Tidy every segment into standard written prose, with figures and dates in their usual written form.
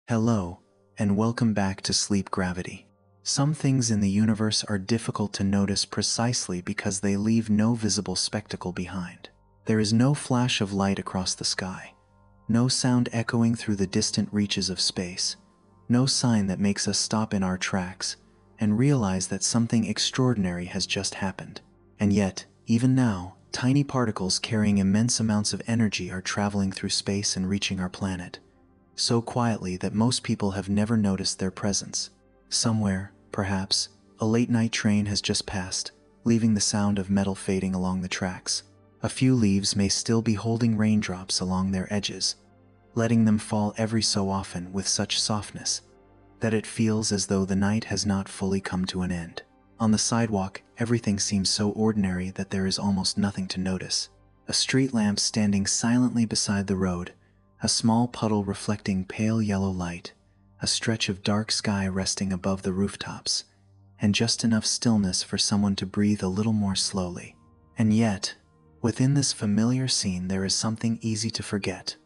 Hello, and welcome back to Sleep Gravity. Some things in the universe are difficult to notice precisely because they leave no visible spectacle behind. There is no flash of light across the sky, no sound echoing through the distant reaches of space, no sign that makes us stop in our tracks and realize that something extraordinary has just happened. And yet, even now, tiny particles carrying immense amounts of energy are traveling through space and reaching our planet, so quietly that most people have never noticed their presence. Somewhere, perhaps, a late-night train has just passed, leaving the sound of metal fading along the tracks. A few leaves may still be holding raindrops along their edges, letting them fall every so often with such softness that it feels as though the night has not fully come to an end. On the sidewalk, everything seems so ordinary that there is almost nothing to notice. A street lamp standing silently beside the road, a small puddle reflecting pale yellow light, a stretch of dark sky resting above the rooftops, and just enough stillness for someone to breathe a little more slowly. And yet, within this familiar scene there is something easy to forget.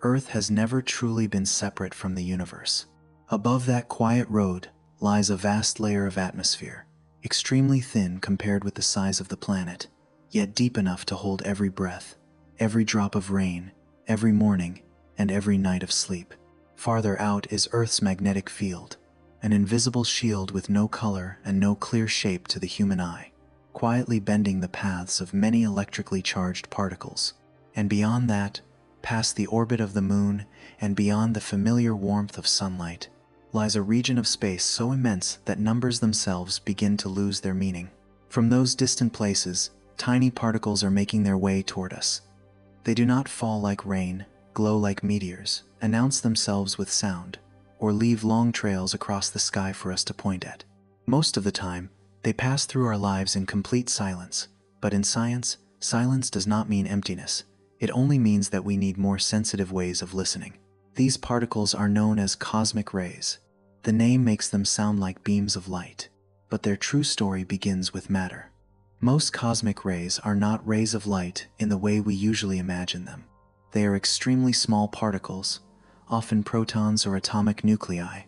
Earth has never truly been separate from the universe. Above that quiet road lies a vast layer of atmosphere, extremely thin compared with the size of the planet, yet deep enough to hold every breath, every drop of rain, every morning, and every night of sleep. Farther out is Earth's magnetic field, an invisible shield with no color and no clear shape to the human eye, quietly bending the paths of many electrically charged particles. And beyond that, past the orbit of the moon and beyond the familiar warmth of sunlight, lies a region of space so immense that numbers themselves begin to lose their meaning. From those distant places, tiny particles are making their way toward us. They do not fall like rain, glow like meteors, announce themselves with sound, or leave long trails across the sky for us to point at. Most of the time, they pass through our lives in complete silence, but in science, silence does not mean emptiness. It only means that we need more sensitive ways of listening. These particles are known as cosmic rays. The name makes them sound like beams of light, but their true story begins with matter. Most cosmic rays are not rays of light in the way we usually imagine them. They are extremely small particles, often protons or atomic nuclei,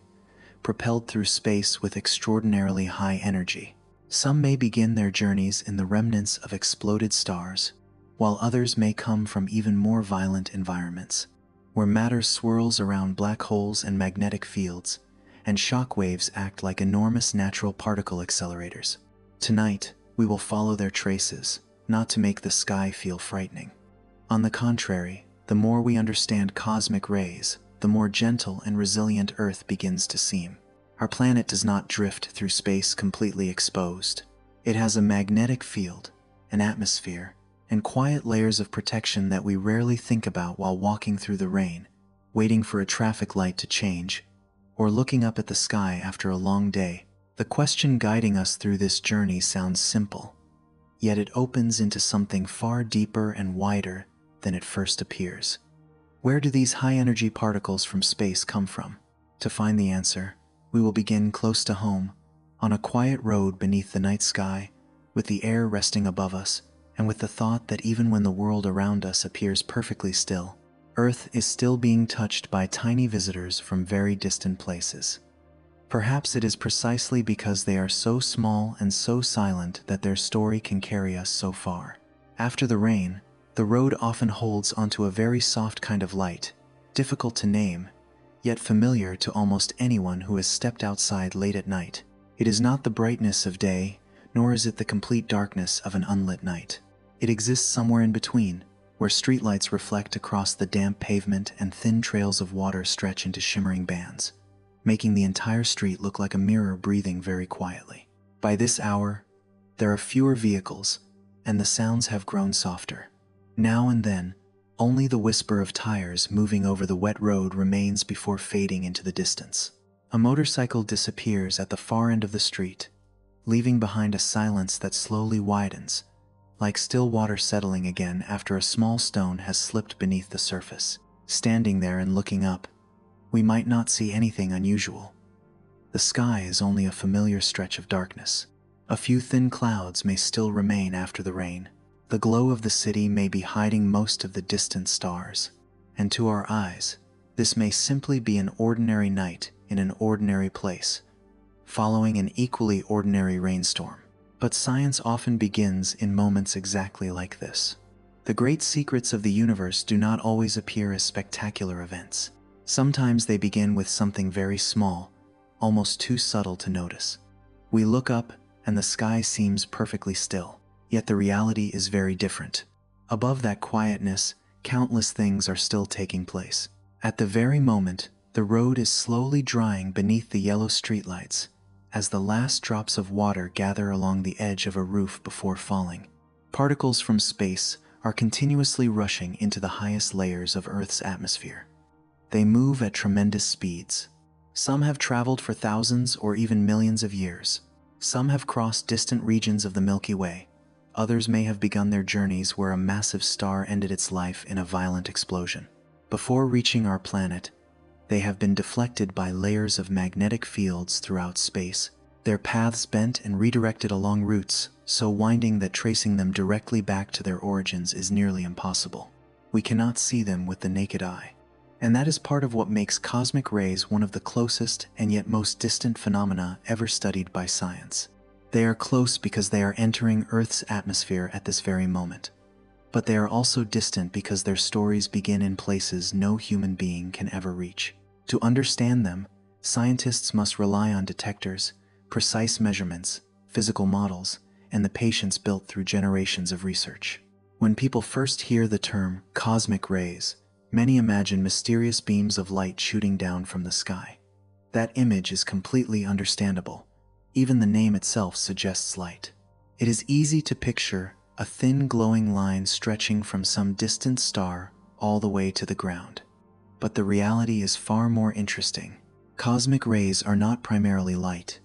propelled through space with extraordinarily high energy. Some may begin their journeys in the remnants of exploded stars, while others may come from even more violent environments, where matter swirls around black holes and magnetic fields, and shock waves act like enormous natural particle accelerators. Tonight, we will follow their traces, not to make the sky feel frightening. On the contrary, the more we understand cosmic rays, the more gentle and resilient Earth begins to seem. Our planet does not drift through space completely exposed. It has a magnetic field, an atmosphere, and quiet layers of protection that we rarely think about while walking through the rain, waiting for a traffic light to change, or looking up at the sky after a long day. The question guiding us through this journey sounds simple, yet it opens into something far deeper and wider than it first appears. Where do these high-energy particles from space come from? To find the answer, we will begin close to home, on a quiet road beneath the night sky, with the air resting above us, and with the thought that even when the world around us appears perfectly still, Earth is still being touched by tiny visitors from very distant places. Perhaps it is precisely because they are so small and so silent that their story can carry us so far. After the rain, the road often holds onto a very soft kind of light, difficult to name, yet familiar to almost anyone who has stepped outside late at night. It is not the brightness of day, nor is it the complete darkness of an unlit night. It exists somewhere in between, where streetlights reflect across the damp pavement and thin trails of water stretch into shimmering bands, making the entire street look like a mirror breathing very quietly. By this hour, there are fewer vehicles, and the sounds have grown softer. Now and then, only the whisper of tires moving over the wet road remains before fading into the distance. A motorcycle disappears at the far end of the street, leaving behind a silence that slowly widens, like still water settling again after a small stone has slipped beneath the surface. Standing there and looking up, we might not see anything unusual. The sky is only a familiar stretch of darkness. A few thin clouds may still remain after the rain. The glow of the city may be hiding most of the distant stars, and to our eyes, This may simply be an ordinary night in an ordinary place, following an equally ordinary rainstorm. But science often begins in moments exactly like this. The great secrets of the universe do not always appear as spectacular events. Sometimes they begin with something very small, almost too subtle to notice. We look up and the sky seems perfectly still, yet the reality is very different. Above that quietness, countless things are still taking place. At the very moment, the road is slowly drying beneath the yellow streetlights, as the last drops of water gather along the edge of a roof before falling. Particles from space are continuously rushing into the highest layers of Earth's atmosphere. They move at tremendous speeds. Some have traveled for thousands or even millions of years. Some have crossed distant regions of the Milky Way. Others may have begun their journeys where a massive star ended its life in a violent explosion. Before reaching our planet, they have been deflected by layers of magnetic fields throughout space, their paths bent and redirected along routes so winding that tracing them directly back to their origins is nearly impossible. We cannot see them with the naked eye. And that is part of what makes cosmic rays one of the closest and yet most distant phenomena ever studied by science. They are close because they are entering Earth's atmosphere at this very moment. But they are also distant because their stories begin in places no human being can ever reach. To understand them, scientists must rely on detectors, precise measurements, physical models, and the patience built through generations of research. When people first hear the term cosmic rays, many imagine mysterious beams of light shooting down from the sky. That image is completely understandable. Even the name itself suggests light. It is easy to picture a thin glowing line stretching from some distant star all the way to the ground. But the reality is far more interesting. Cosmic rays are not primarily light.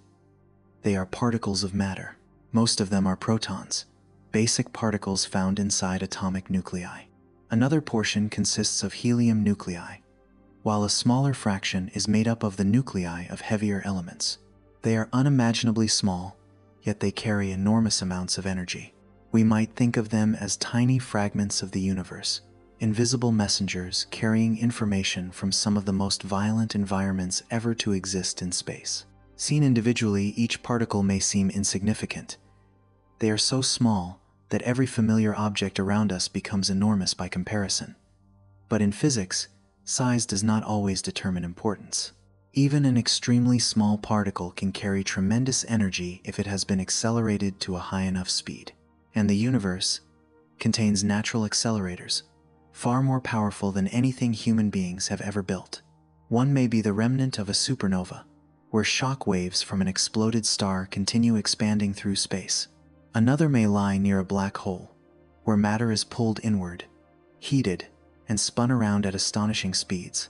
They are particles of matter. Most of them are protons, basic particles found inside atomic nuclei. Another portion consists of helium nuclei, while a smaller fraction is made up of the nuclei of heavier elements. They are unimaginably small, yet they carry enormous amounts of energy. We might think of them as tiny fragments of the universe, invisible messengers carrying information from some of the most violent environments ever to exist in space. Seen individually, each particle may seem insignificant. They are so small that every familiar object around us becomes enormous by comparison. But in physics, size does not always determine importance. Even an extremely small particle can carry tremendous energy if it has been accelerated to a high enough speed. And the universe contains natural accelerators, far more powerful than anything human beings have ever built. One may be the remnant of a supernova, where shock waves from an exploded star continue expanding through space. Another may lie near a black hole, where matter is pulled inward, heated, and spun around at astonishing speeds.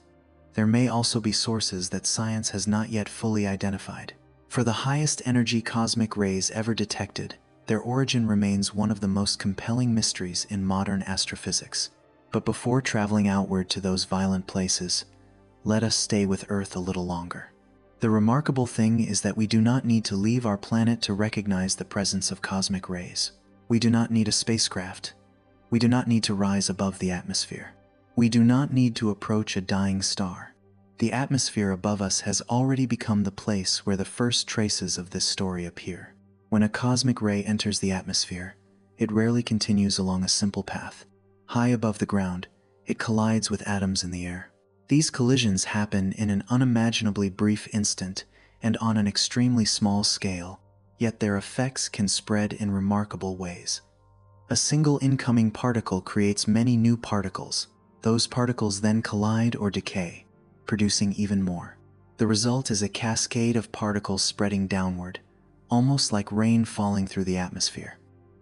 There may also be sources that science has not yet fully identified. For the highest energy cosmic rays ever detected, their origin remains one of the most compelling mysteries in modern astrophysics. But before traveling outward to those violent places, let us stay with Earth a little longer. The remarkable thing is that we do not need to leave our planet to recognize the presence of cosmic rays. We do not need a spacecraft. We do not need to rise above the atmosphere. We do not need to approach a dying star. The atmosphere above us has already become the place where the first traces of this story appear. When a cosmic ray enters the atmosphere, it rarely continues along a simple path. High above the ground, it collides with atoms in the air. These collisions happen in an unimaginably brief instant and on an extremely small scale, yet their effects can spread in remarkable ways. A single incoming particle creates many new particles. Those particles then collide or decay, producing even more. The result is a cascade of particles spreading downward, almost like rain falling through the atmosphere.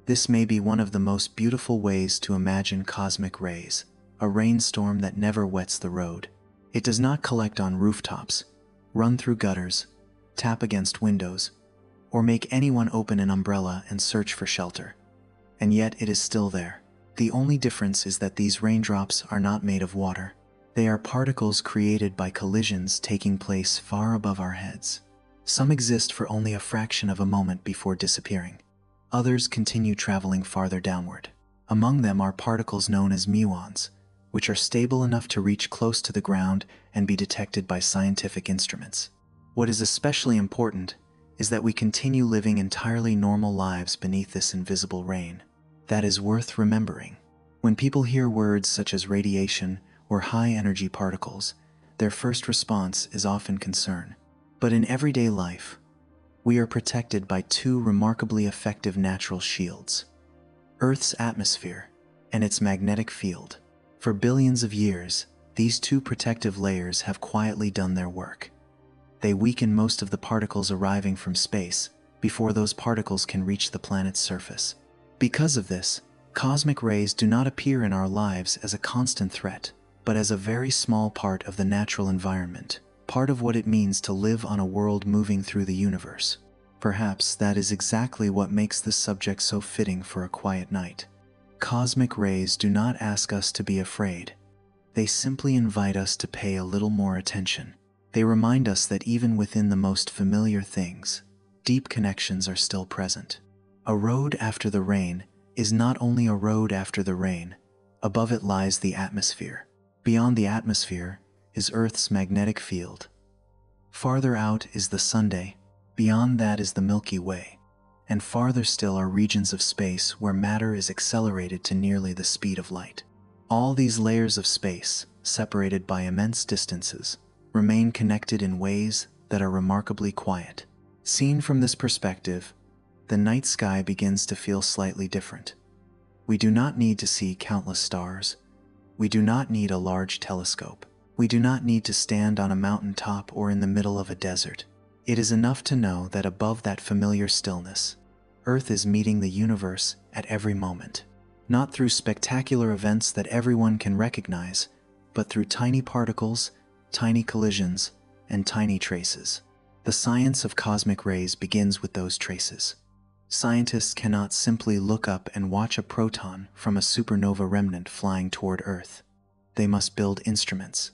This may be one of the most beautiful ways to imagine cosmic rays, a rainstorm that never wets the road. It does not collect on rooftops, run through gutters, tap against windows, or make anyone open an umbrella and search for shelter. And yet it is still there. The only difference is that these raindrops are not made of water. They are particles created by collisions taking place far above our heads. Some exist for only a fraction of a moment before disappearing. Others continue traveling farther downward. Among them are particles known as muons, which are stable enough to reach close to the ground and be detected by scientific instruments. What is especially important is that we continue living entirely normal lives beneath this invisible rain. That is worth remembering. When people hear words such as radiation or high-energy particles, their first response is often concern. But in everyday life, we are protected by two remarkably effective natural shields: Earth's atmosphere and its magnetic field. For billions of years, these two protective layers have quietly done their work. They weaken most of the particles arriving from space before those particles can reach the planet's surface. Because of this, cosmic rays do not appear in our lives as a constant threat, but as a very small part of the natural environment, part of what it means to live on a world moving through the universe. Perhaps that is exactly what makes this subject so fitting for a quiet night. Cosmic rays do not ask us to be afraid. They simply invite us to pay a little more attention. They remind us that even within the most familiar things, deep connections are still present. A road after the rain is not only a road after the rain. Above it lies the atmosphere. Beyond the atmosphere is Earth's magnetic field. Farther out is the Sunday. Beyond that is the Milky Way. And farther still are regions of space where matter is accelerated to nearly the speed of light. All these layers of space, separated by immense distances, remain connected in ways that are remarkably quiet. Seen from this perspective, the night sky begins to feel slightly different. We do not need to see countless stars. We do not need a large telescope. We do not need to stand on a mountaintop or in the middle of a desert. It is enough to know that above that familiar stillness, Earth is meeting the universe at every moment. Not through spectacular events that everyone can recognize, but through tiny particles, tiny collisions, and tiny traces. The science of cosmic rays begins with those traces. Scientists cannot simply look up and watch a proton from a supernova remnant flying toward Earth. They must build instruments.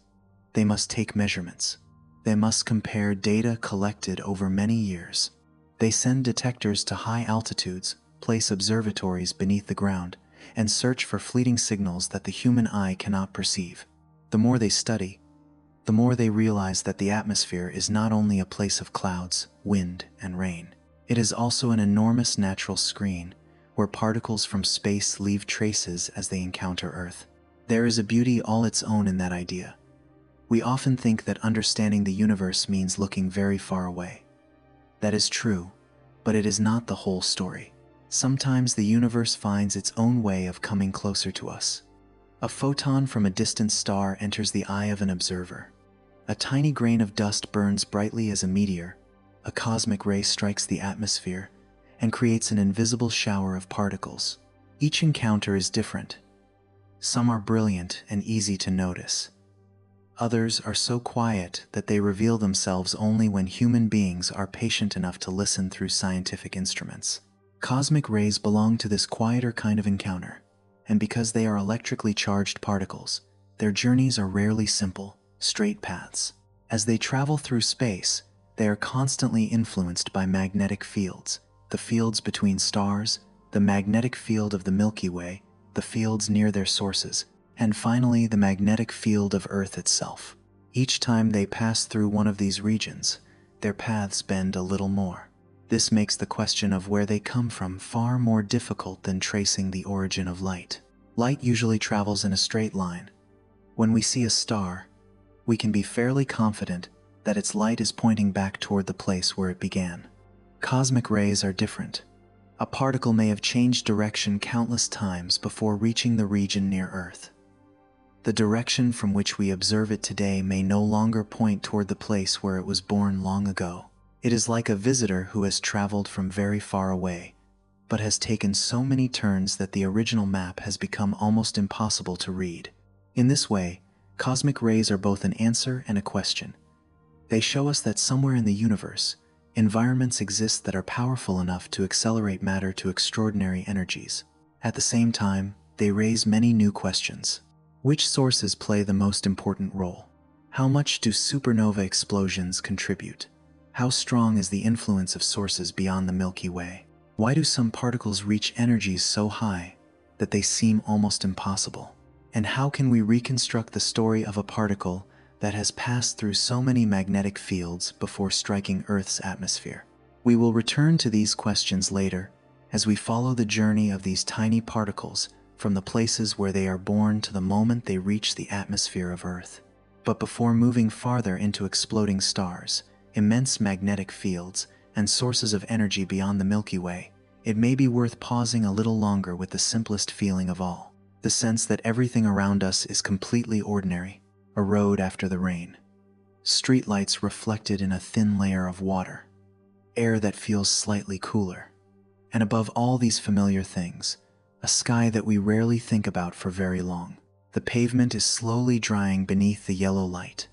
They must take measurements. They must compare data collected over many years. They send detectors to high altitudes, place observatories beneath the ground, and search for fleeting signals that the human eye cannot perceive. The more they study, the more they realize that the atmosphere is not only a place of clouds, wind, and rain. It is also an enormous natural screen where particles from space leave traces as they encounter Earth. There is a beauty all its own in that idea. We often think that understanding the universe means looking very far away. That is true, but it is not the whole story. Sometimes the universe finds its own way of coming closer to us. A photon from a distant star enters the eye of an observer. A tiny grain of dust burns brightly as a meteor. A cosmic ray strikes the atmosphere and creates an invisible shower of particles. Each encounter is different. Some are brilliant and easy to notice. Others are so quiet that they reveal themselves only when human beings are patient enough to listen through scientific instruments. Cosmic rays belong to this quieter kind of encounter, and because they are electrically charged particles, their journeys are rarely simple, straight paths. As they travel through space, they are constantly influenced by magnetic fields, the fields between stars, the magnetic field of the Milky Way, the fields near their sources, and finally the magnetic field of Earth itself. Each time they pass through one of these regions, their paths bend a little more. This makes the question of where they come from far more difficult than tracing the origin of light. Light usually travels in a straight line. When we see a star, we can be fairly confident that its light is pointing back toward the place where it began. Cosmic rays are different. A particle may have changed direction countless times before reaching the region near Earth. The direction from which we observe it today may no longer point toward the place where it was born long ago. It is like a visitor who has traveled from very far away, but has taken so many turns that the original map has become almost impossible to read. In this way, cosmic rays are both an answer and a question. They show us that somewhere in the universe, environments exist that are powerful enough to accelerate matter to extraordinary energies. At the same time, they raise many new questions. Which sources play the most important role? How much do supernova explosions contribute? How strong is the influence of sources beyond the Milky Way? Why do some particles reach energies so high that they seem almost impossible? And how can we reconstruct the story of a particle that has passed through so many magnetic fields before striking Earth's atmosphere? We will return to these questions later as we follow the journey of these tiny particles from the places where they are born to the moment they reach the atmosphere of Earth. But before moving farther into exploding stars, immense magnetic fields, and sources of energy beyond the Milky Way, it may be worth pausing a little longer with the simplest feeling of all, the sense that everything around us is completely ordinary, a road after the rain, streetlights reflected in a thin layer of water, air that feels slightly cooler, and above all these familiar things, a sky that we rarely think about for very long. The pavement is slowly drying beneath the yellow light.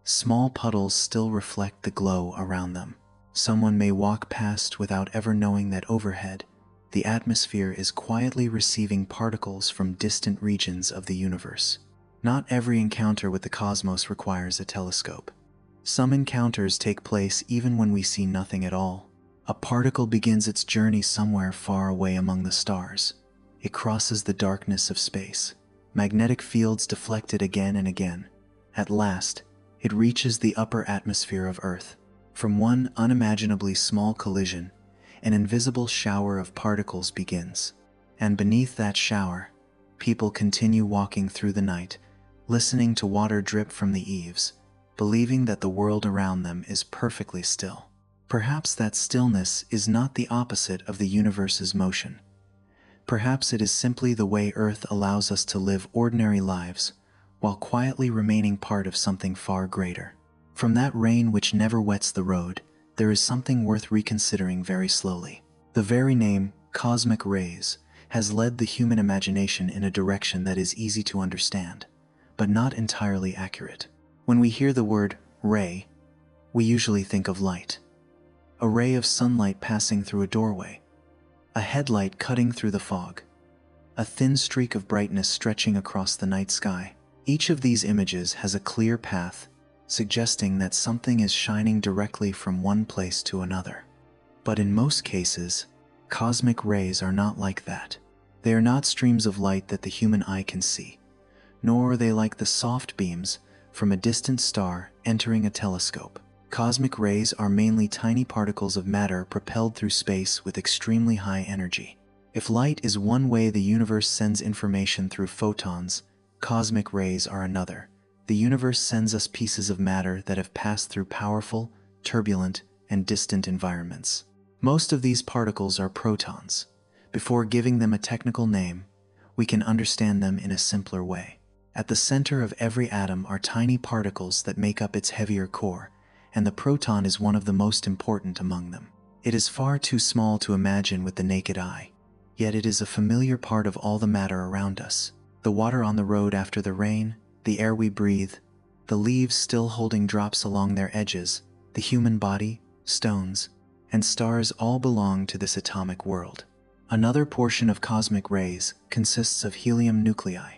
Small puddles still reflect the glow around them. Someone may walk past without ever knowing that overhead, the atmosphere is quietly receiving particles from distant regions of the universe. Not every encounter with the cosmos requires a telescope. Some encounters take place even when we see nothing at all. A particle begins its journey somewhere far away among the stars. It crosses the darkness of space. Magnetic fields deflect it again and again. At last, it reaches the upper atmosphere of Earth. From one unimaginably small collision, an invisible shower of particles begins. And beneath that shower, people continue walking through the night, listening to water drip from the eaves, believing that the world around them is perfectly still. Perhaps that stillness is not the opposite of the universe's motion. Perhaps it is simply the way Earth allows us to live ordinary lives while quietly remaining part of something far greater. From that rain which never wets the road, there is something worth reconsidering very slowly. The very name, cosmic rays, has led the human imagination in a direction that is easy to understand, but not entirely accurate. When we hear the word ray, we usually think of light. A ray of sunlight passing through a doorway, a headlight cutting through the fog, a thin streak of brightness stretching across the night sky. Each of these images has a clear path, suggesting that something is shining directly from one place to another. But in most cases, cosmic rays are not like that. They are not streams of light that the human eye can see, nor are they like the soft beams from a distant star entering a telescope. Cosmic rays are mainly tiny particles of matter propelled through space with extremely high energy. If light is one way the universe sends information through photons, cosmic rays are another. The universe sends us pieces of matter that have passed through powerful, turbulent, and distant environments. Most of these particles are protons. Before giving them a technical name, we can understand them in a simpler way. At the center of every atom are tiny particles that make up its heavier core, and the proton is one of the most important among them. It is far too small to imagine with the naked eye, yet it is a familiar part of all the matter around us. The water on the road after the rain, the air we breathe, the leaves still holding drops along their edges, the human body, stones, and stars all belong to this atomic world. Another portion of cosmic rays consists of helium nuclei.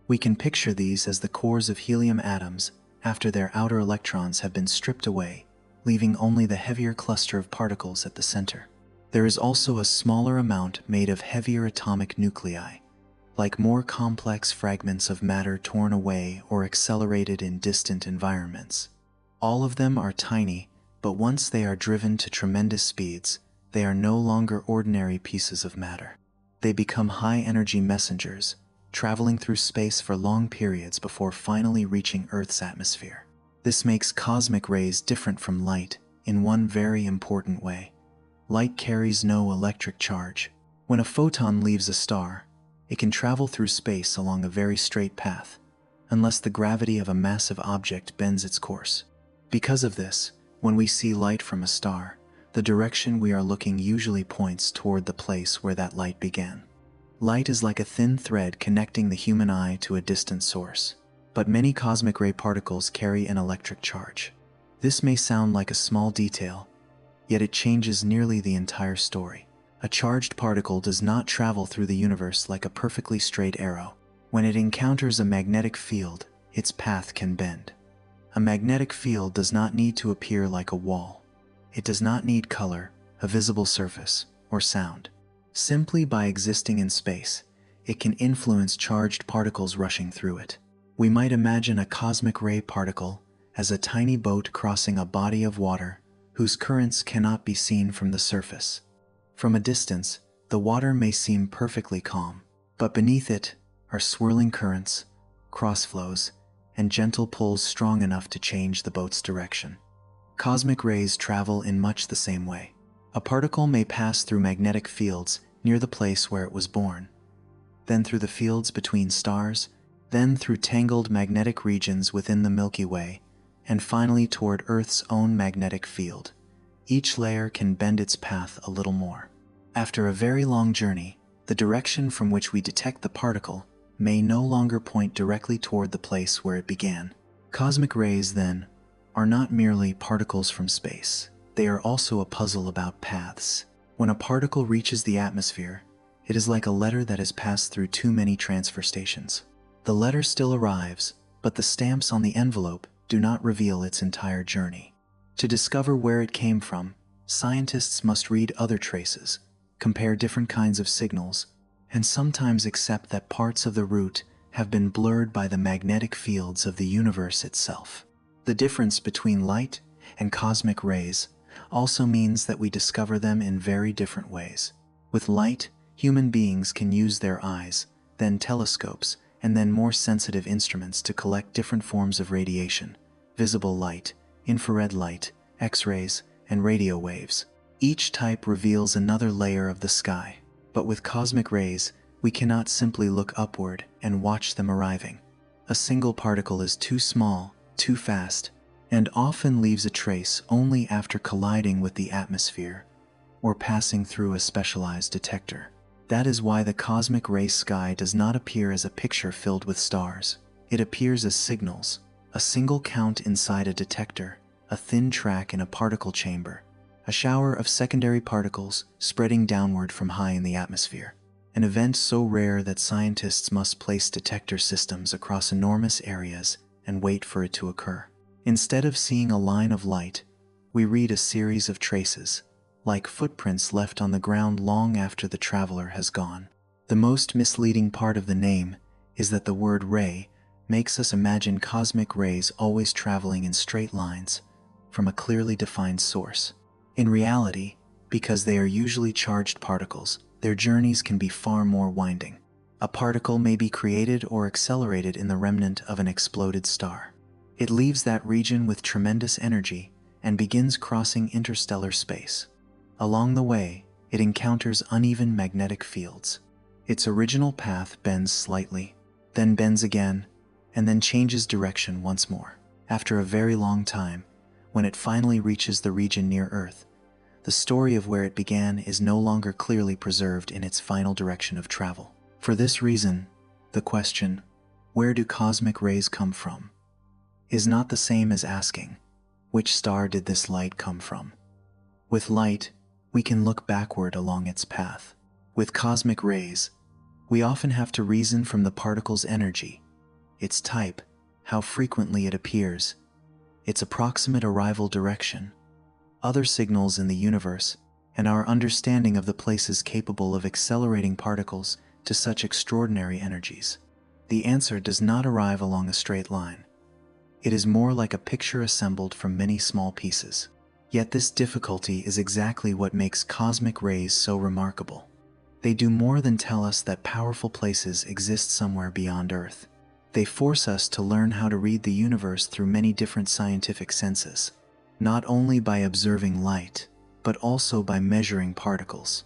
We can picture these as the cores of helium atoms after their outer electrons have been stripped away, leaving only the heavier cluster of particles at the center. There is also a smaller amount made of heavier atomic nuclei, like more complex fragments of matter torn away or accelerated in distant environments. All of them are tiny, but once they are driven to tremendous speeds, they are no longer ordinary pieces of matter. They become high-energy messengers, traveling through space for long periods before finally reaching Earth's atmosphere. This makes cosmic rays different from light in one very important way. Light carries no electric charge. When a photon leaves a star, it can travel through space along a very straight path, unless the gravity of a massive object bends its course. Because of this, when we see light from a star, the direction we are looking usually points toward the place where that light began. Light is like a thin thread connecting the human eye to a distant source, but many cosmic ray particles carry an electric charge. This may sound like a small detail, yet it changes nearly the entire story. A charged particle does not travel through the universe like a perfectly straight arrow. When it encounters a magnetic field, its path can bend. A magnetic field does not need to appear like a wall. It does not need color, a visible surface, or sound. Simply by existing in space, it can influence charged particles rushing through it. We might imagine a cosmic ray particle as a tiny boat crossing a body of water whose currents cannot be seen from the surface. From a distance, the water may seem perfectly calm, but beneath it are swirling currents, crossflows, and gentle pulls strong enough to change the boat's direction. Cosmic rays travel in much the same way. A particle may pass through magnetic fields near the place where it was born, then through the fields between stars, then through tangled magnetic regions within the Milky Way, and finally toward Earth's own magnetic field. Each layer can bend its path a little more. After a very long journey, the direction from which we detect the particle may no longer point directly toward the place where it began. Cosmic rays, then, are not merely particles from space. They are also a puzzle about paths. When a particle reaches the atmosphere, it is like a letter that has passed through too many transfer stations. The letter still arrives, but the stamps on the envelope do not reveal its entire journey. To discover where it came from, scientists must read other traces, compare different kinds of signals, and sometimes accept that parts of the route have been blurred by the magnetic fields of the universe itself. The difference between light and cosmic rays also means that we discover them in very different ways. With light, human beings can use their eyes, then telescopes, and then more sensitive instruments to collect different forms of radiation: visible light, infrared light, X-rays, and radio waves. Each type reveals another layer of the sky. But with cosmic rays, we cannot simply look upward and watch them arriving. A single particle is too small, too fast, and often leaves a trace only after colliding with the atmosphere or passing through a specialized detector. That is why the cosmic ray sky does not appear as a picture filled with stars. It appears as signals, a single count inside a detector, a thin track in a particle chamber, a shower of secondary particles spreading downward from high in the atmosphere. An event so rare that scientists must place detector systems across enormous areas and wait for it to occur. Instead of seeing a line of light, we read a series of traces, like footprints left on the ground long after the traveler has gone. The most misleading part of the name is that the word ray makes us imagine cosmic rays always traveling in straight lines from a clearly defined source. In reality, because they are usually charged particles, their journeys can be far more winding. A particle may be created or accelerated in the remnant of an exploded star. It leaves that region with tremendous energy and begins crossing interstellar space. Along the way, it encounters uneven magnetic fields. Its original path bends slightly, then bends again, and then changes direction once more. After a very long time, when it finally reaches the region near Earth, the story of where it began is no longer clearly preserved in its final direction of travel. For this reason, the question, "Where do cosmic rays come from?" is not the same as asking, "Which star did this light come from?" With light, we can look backward along its path. With cosmic rays, we often have to reason from the particle's energy, its type, how frequently it appears, its approximate arrival direction, other signals in the universe, and our understanding of the places capable of accelerating particles to such extraordinary energies. The answer does not arrive along a straight line. It is more like a picture assembled from many small pieces. Yet this difficulty is exactly what makes cosmic rays so remarkable. They do more than tell us that powerful places exist somewhere beyond Earth. They force us to learn how to read the universe through many different scientific senses, not only by observing light, but also by measuring particles,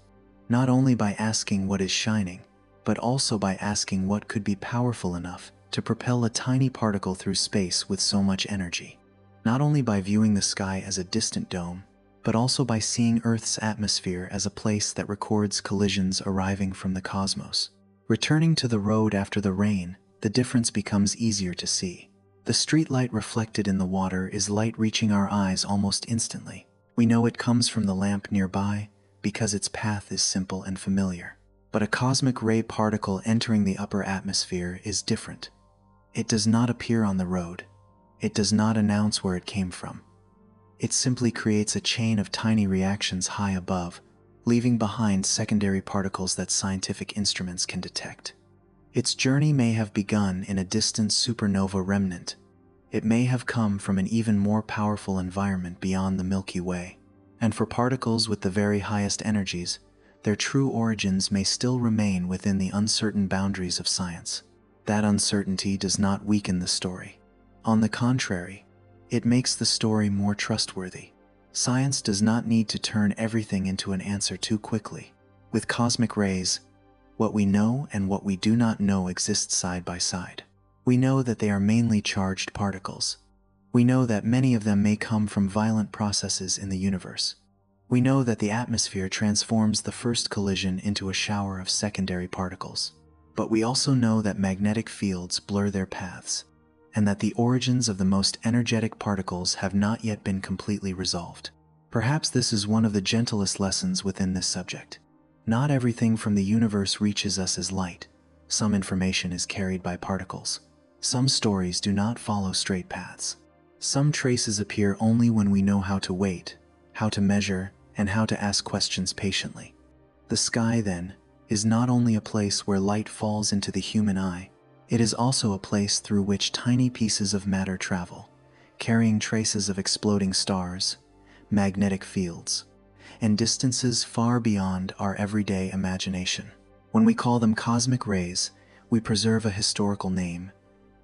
not only by asking what is shining, but also by asking what could be powerful enough to propel a tiny particle through space with so much energy, not only by viewing the sky as a distant dome, but also by seeing Earth's atmosphere as a place that records collisions arriving from the cosmos. Returning to the road after the rain, the difference becomes easier to see. The streetlight reflected in the water is light reaching our eyes almost instantly. We know it comes from the lamp nearby because its path is simple and familiar. But a cosmic ray particle entering the upper atmosphere is different. It does not appear on the road. It does not announce where it came from. It simply creates a chain of tiny reactions high above, leaving behind secondary particles that scientific instruments can detect. Its journey may have begun in a distant supernova remnant. It may have come from an even more powerful environment beyond the Milky Way. And for particles with the very highest energies, their true origins may still remain within the uncertain boundaries of science. That uncertainty does not weaken the story. On the contrary, it makes the story more trustworthy. Science does not need to turn everything into an answer too quickly. With cosmic rays, what we know and what we do not know exist side by side. We know that they are mainly charged particles. We know that many of them may come from violent processes in the universe. We know that the atmosphere transforms the first collision into a shower of secondary particles. But we also know that magnetic fields blur their paths, and that the origins of the most energetic particles have not yet been completely resolved. Perhaps this is one of the gentlest lessons within this subject. Not everything from the universe reaches us as light. Some information is carried by particles. Some stories do not follow straight paths. Some traces appear only when we know how to wait, how to measure, and how to ask questions patiently. The sky, then, is not only a place where light falls into the human eye, it is also a place through which tiny pieces of matter travel, carrying traces of exploding stars, magnetic fields, and distances far beyond our everyday imagination. When we call them cosmic rays, we preserve a historical name,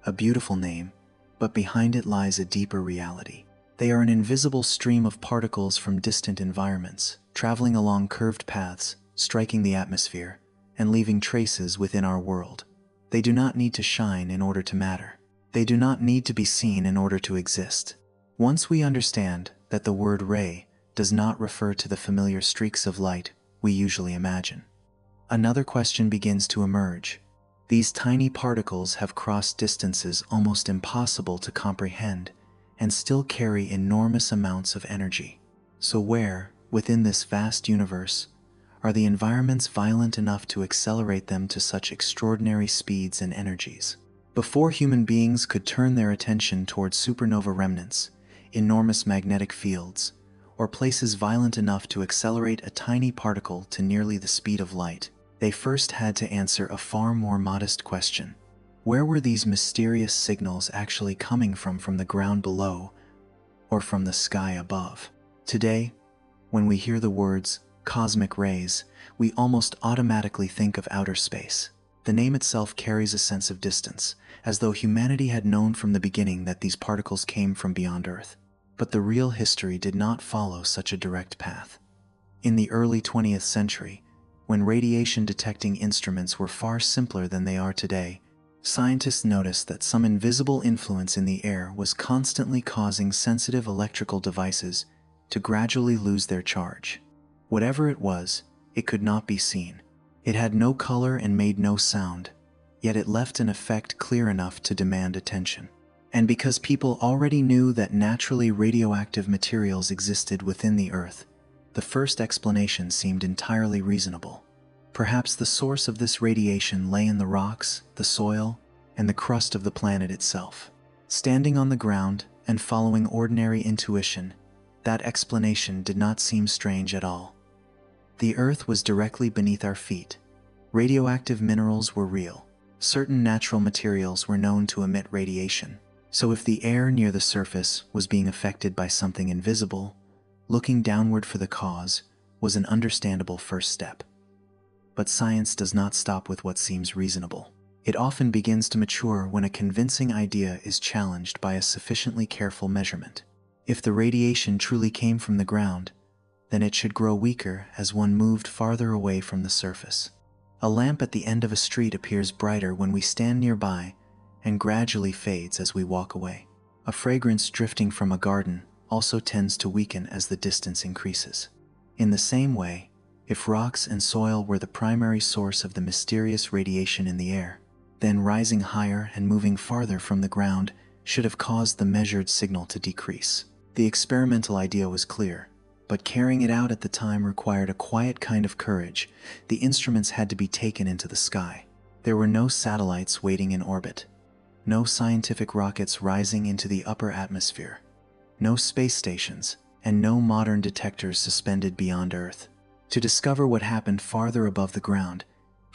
a beautiful name, but behind it lies a deeper reality. They are an invisible stream of particles from distant environments, traveling along curved paths, striking the atmosphere, and leaving traces within our world. They do not need to shine in order to matter. They do not need to be seen in order to exist. Once we understand that the word ray does not refer to the familiar streaks of light we usually imagine, another question begins to emerge. These tiny particles have crossed distances almost impossible to comprehend and still carry enormous amounts of energy. So where, within this vast universe, are the environments violent enough to accelerate them to such extraordinary speeds and energies? Before human beings could turn their attention towards supernova remnants, enormous magnetic fields, or places violent enough to accelerate a tiny particle to nearly the speed of light, they first had to answer a far more modest question. Where were these mysterious signals actually coming from the ground below or from the sky above? Today, when we hear the words cosmic rays, we almost automatically think of outer space. The name itself carries a sense of distance, as though humanity had known from the beginning that these particles came from beyond Earth. But the real history did not follow such a direct path. In the early 20th century, when radiation detecting instruments were far simpler than they are today, scientists noticed that some invisible influence in the air was constantly causing sensitive electrical devices to gradually lose their charge. Whatever it was, it could not be seen. It had no color and made no sound, yet it left an effect clear enough to demand attention. And because people already knew that naturally radioactive materials existed within the Earth, the first explanation seemed entirely reasonable. Perhaps the source of this radiation lay in the rocks, the soil, and the crust of the planet itself. Standing on the ground and following ordinary intuition, that explanation did not seem strange at all. The Earth was directly beneath our feet. Radioactive minerals were real. Certain natural materials were known to emit radiation. So if the air near the surface was being affected by something invisible, looking downward for the cause was an understandable first step. But science does not stop with what seems reasonable. It often begins to mature when a convincing idea is challenged by a sufficiently careful measurement. If the radiation truly came from the ground, then it should grow weaker as one moved farther away from the surface. A lamp at the end of a street appears brighter when we stand nearby and gradually fades as we walk away. A fragrance drifting from a garden also tends to weaken as the distance increases. In the same way, if rocks and soil were the primary source of the mysterious radiation in the air, then rising higher and moving farther from the ground should have caused the measured signal to decrease. The experimental idea was clear, but carrying it out at the time required a quiet kind of courage. The instruments had to be taken into the sky. There were no satellites waiting in orbit, no scientific rockets rising into the upper atmosphere, no space stations, and no modern detectors suspended beyond Earth. To discover what happened farther above the ground,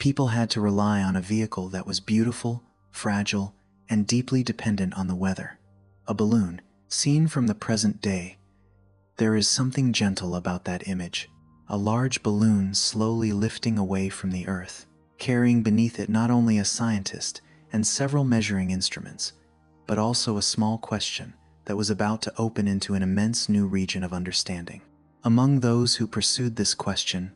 People had to rely on a vehicle that was beautiful, fragile, and deeply dependent on the weather. A balloon, seen from the present day. There is something gentle about that image. A large balloon slowly lifting away from the Earth, carrying beneath it not only a scientist and several measuring instruments, but also a small question that was about to open into an immense new region of understanding. Among those who pursued this question,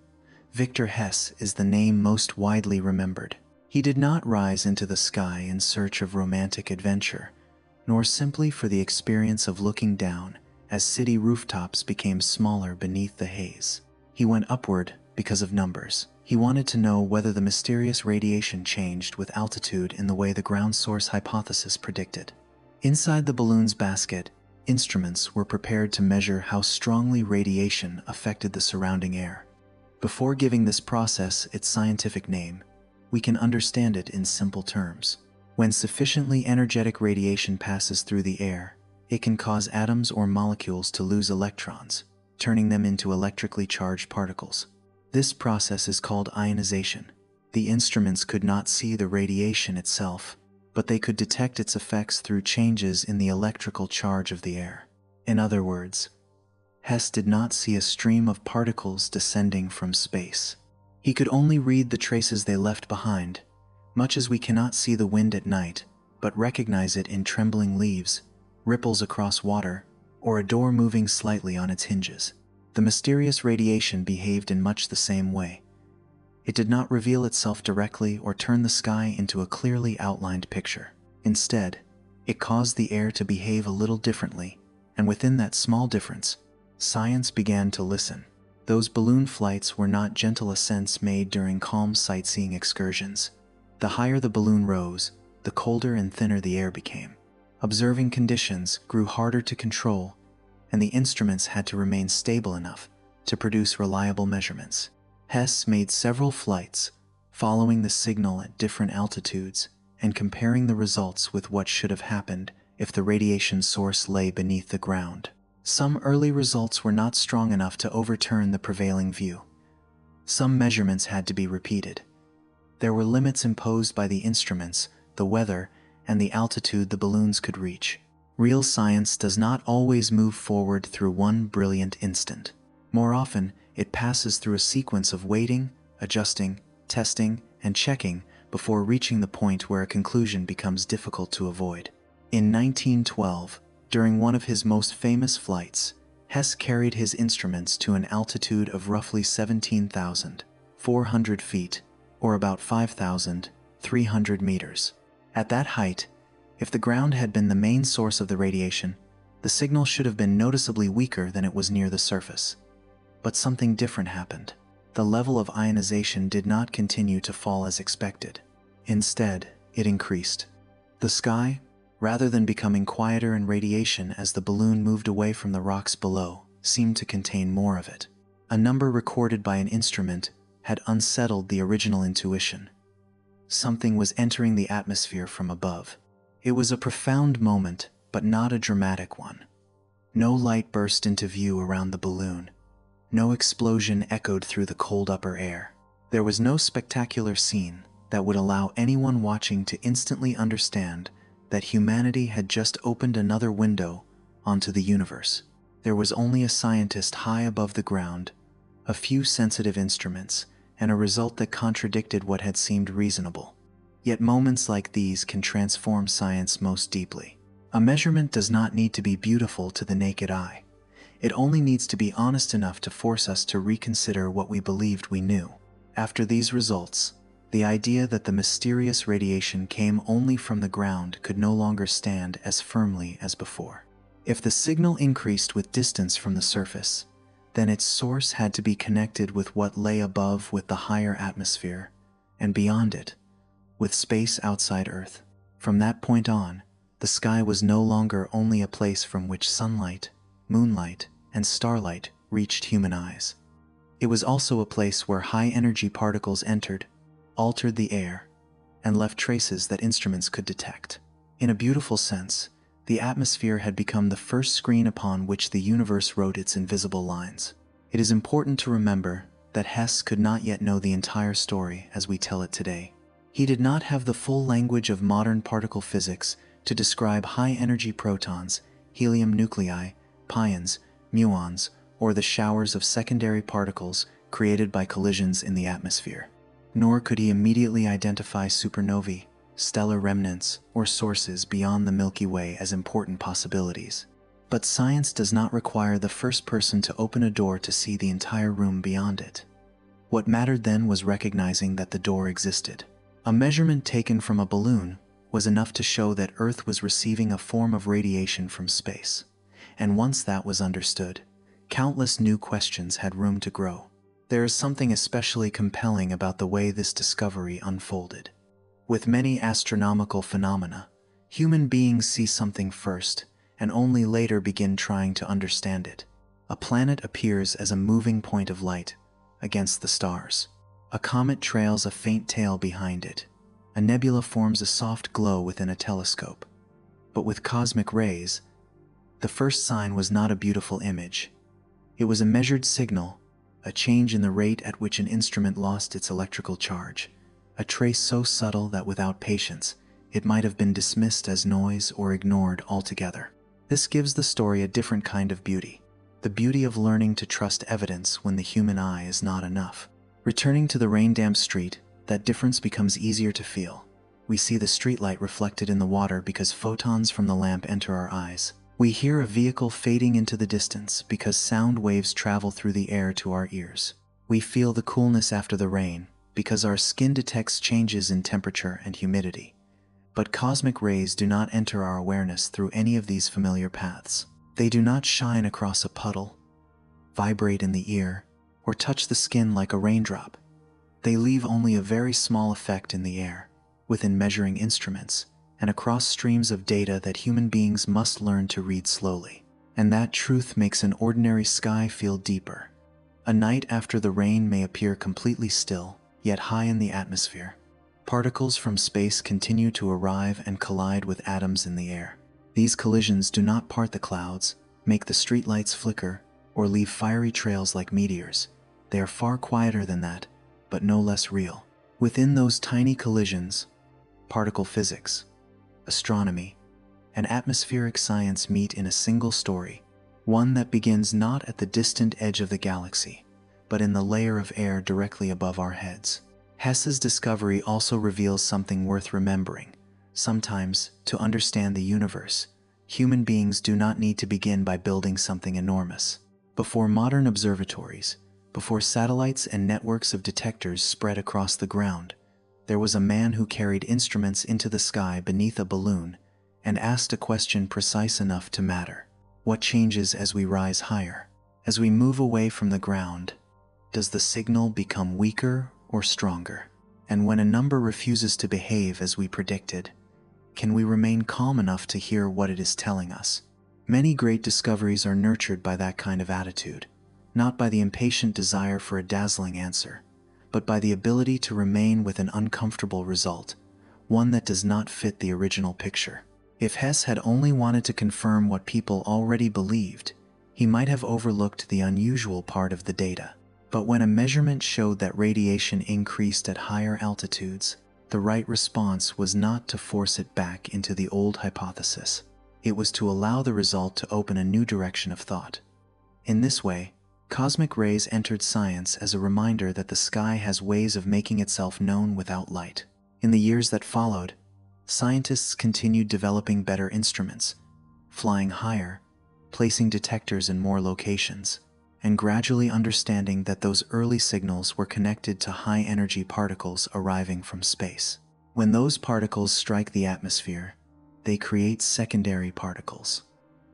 Victor Hess is the name most widely remembered. He did not rise into the sky in search of romantic adventure, nor simply for the experience of looking down as city rooftops became smaller beneath the haze. He went upward because of numbers. He wanted to know whether the mysterious radiation changed with altitude in the way the ground source hypothesis predicted. Inside the balloon's basket, instruments were prepared to measure how strongly radiation affected the surrounding air. Before giving this process its scientific name, we can understand it in simple terms. When sufficiently energetic radiation passes through the air, it can cause atoms or molecules to lose electrons, turning them into electrically charged particles. This process is called ionization. The instruments could not see the radiation itself, but they could detect its effects through changes in the electrical charge of the air. In other words, Hess did not see a stream of particles descending from space. He could only read the traces they left behind, much as we cannot see the wind at night, but recognize it in trembling leaves, ripples across water, or a door moving slightly on its hinges. The mysterious radiation behaved in much the same way. It did not reveal itself directly or turn the sky into a clearly outlined picture. Instead, it caused the air to behave a little differently, and within that small difference, science began to listen. Those balloon flights were not gentle ascents made during calm sightseeing excursions. The higher the balloon rose, the colder and thinner the air became. Observing conditions grew harder to control, and the instruments had to remain stable enough to produce reliable measurements. Hess made several flights, following the signal at different altitudes and comparing the results with what should have happened if the radiation source lay beneath the ground. Some early results were not strong enough to overturn the prevailing view. Some measurements had to be repeated. There were limits imposed by the instruments, the weather, and the altitude the balloons could reach. Real science does not always move forward through one brilliant instant. More often, it passes through a sequence of waiting, adjusting, testing, and checking before reaching the point where a conclusion becomes difficult to avoid. In 1912, during one of his most famous flights, Hess carried his instruments to an altitude of roughly 17,400 feet, or about 5,300 meters. At that height, if the ground had been the main source of the radiation, the signal should have been noticeably weaker than it was near the surface. But something different happened. The level of ionization did not continue to fall as expected. Instead, it increased. The sky, rather than becoming quieter in radiation as the balloon moved away from the rocks below, seemed to contain more of it. A number recorded by an instrument had unsettled the original intuition. Something was entering the atmosphere from above. It was a profound moment, but not a dramatic one. No light burst into view around the balloon. No explosion echoed through the cold upper air. There was no spectacular scene that would allow anyone watching to instantly understand that humanity had just opened another window onto the universe. There was only a scientist high above the ground, a few sensitive instruments, and a result that contradicted what had seemed reasonable. Yet moments like these can transform science most deeply. A measurement does not need to be beautiful to the naked eye. It only needs to be honest enough to force us to reconsider what we believed we knew. After these results, the idea that the mysterious radiation came only from the ground could no longer stand as firmly as before. If the signal increased with distance from the surface, then its source had to be connected with what lay above, with the higher atmosphere, and beyond it, with space outside Earth. From that point on, the sky was no longer only a place from which sunlight, moonlight, and starlight reached human eyes. It was also a place where high-energy particles entered, altered the air, and left traces that instruments could detect. In a beautiful sense, the atmosphere had become the first screen upon which the universe wrote its invisible lines. It is important to remember that Hess could not yet know the entire story as we tell it today. He did not have the full language of modern particle physics to describe high-energy protons, helium nuclei, pions, muons, or the showers of secondary particles created by collisions in the atmosphere. Nor could he immediately identify supernovae, stellar remnants, or sources beyond the Milky Way as important possibilities. But science does not require the first person to open a door to see the entire room beyond it. What mattered then was recognizing that the door existed. A measurement taken from a balloon was enough to show that Earth was receiving a form of radiation from space. And once that was understood, countless new questions had room to grow. There is something especially compelling about the way this discovery unfolded. With many astronomical phenomena, human beings see something first and only later begin trying to understand it. A planet appears as a moving point of light against the stars. A comet trails a faint tail behind it. A nebula forms a soft glow within a telescope. But with cosmic rays, the first sign was not a beautiful image. It was a measured signal, a change in the rate at which an instrument lost its electrical charge, a trace so subtle that without patience, it might have been dismissed as noise or ignored altogether. This gives the story a different kind of beauty, the beauty of learning to trust evidence when the human eye is not enough. Returning to the rain-damp street, that difference becomes easier to feel. We see the streetlight reflected in the water because photons from the lamp enter our eyes. We hear a vehicle fading into the distance because sound waves travel through the air to our ears. We feel the coolness after the rain because our skin detects changes in temperature and humidity. But cosmic rays do not enter our awareness through any of these familiar paths. They do not shine across a puddle, vibrate in the ear, or touch the skin like a raindrop. They leave only a very small effect in the air, within measuring instruments, and across streams of data that human beings must learn to read slowly. And that truth makes an ordinary sky feel deeper. A night after the rain may appear completely still, yet high in the atmosphere. Particles from space continue to arrive and collide with atoms in the air. These collisions do not part the clouds, make the streetlights flicker, or leave fiery trails like meteors. They are far quieter than that, but no less real. Within those tiny collisions, particle physics, astronomy, and atmospheric science meet in a single story, one that begins not at the distant edge of the galaxy, but in the layer of air directly above our heads. Hess's discovery also reveals something worth remembering. Sometimes, to understand the universe, human beings do not need to begin by building something enormous. Before modern observatories, before satellites and networks of detectors spread across the ground, there was a man who carried instruments into the sky beneath a balloon and asked a question precise enough to matter. What changes as we rise higher? As we move away from the ground, does the signal become weaker or stronger? And when a number refuses to behave as we predicted, can we remain calm enough to hear what it is telling us? Many great discoveries are nurtured by that kind of attitude, not by the impatient desire for a dazzling answer, but by the ability to remain with an uncomfortable result, one that does not fit the original picture. If Hess had only wanted to confirm what people already believed, he might have overlooked the unusual part of the data. But when a measurement showed that radiation increased at higher altitudes, the right response was not to force it back into the old hypothesis. It was to allow the result to open a new direction of thought. In this way, cosmic rays entered science as a reminder that the sky has ways of making itself known without light. In the years that followed, scientists continued developing better instruments, flying higher, placing detectors in more locations, and gradually understanding that those early signals were connected to high-energy particles arriving from space. When those particles strike the atmosphere, they create secondary particles.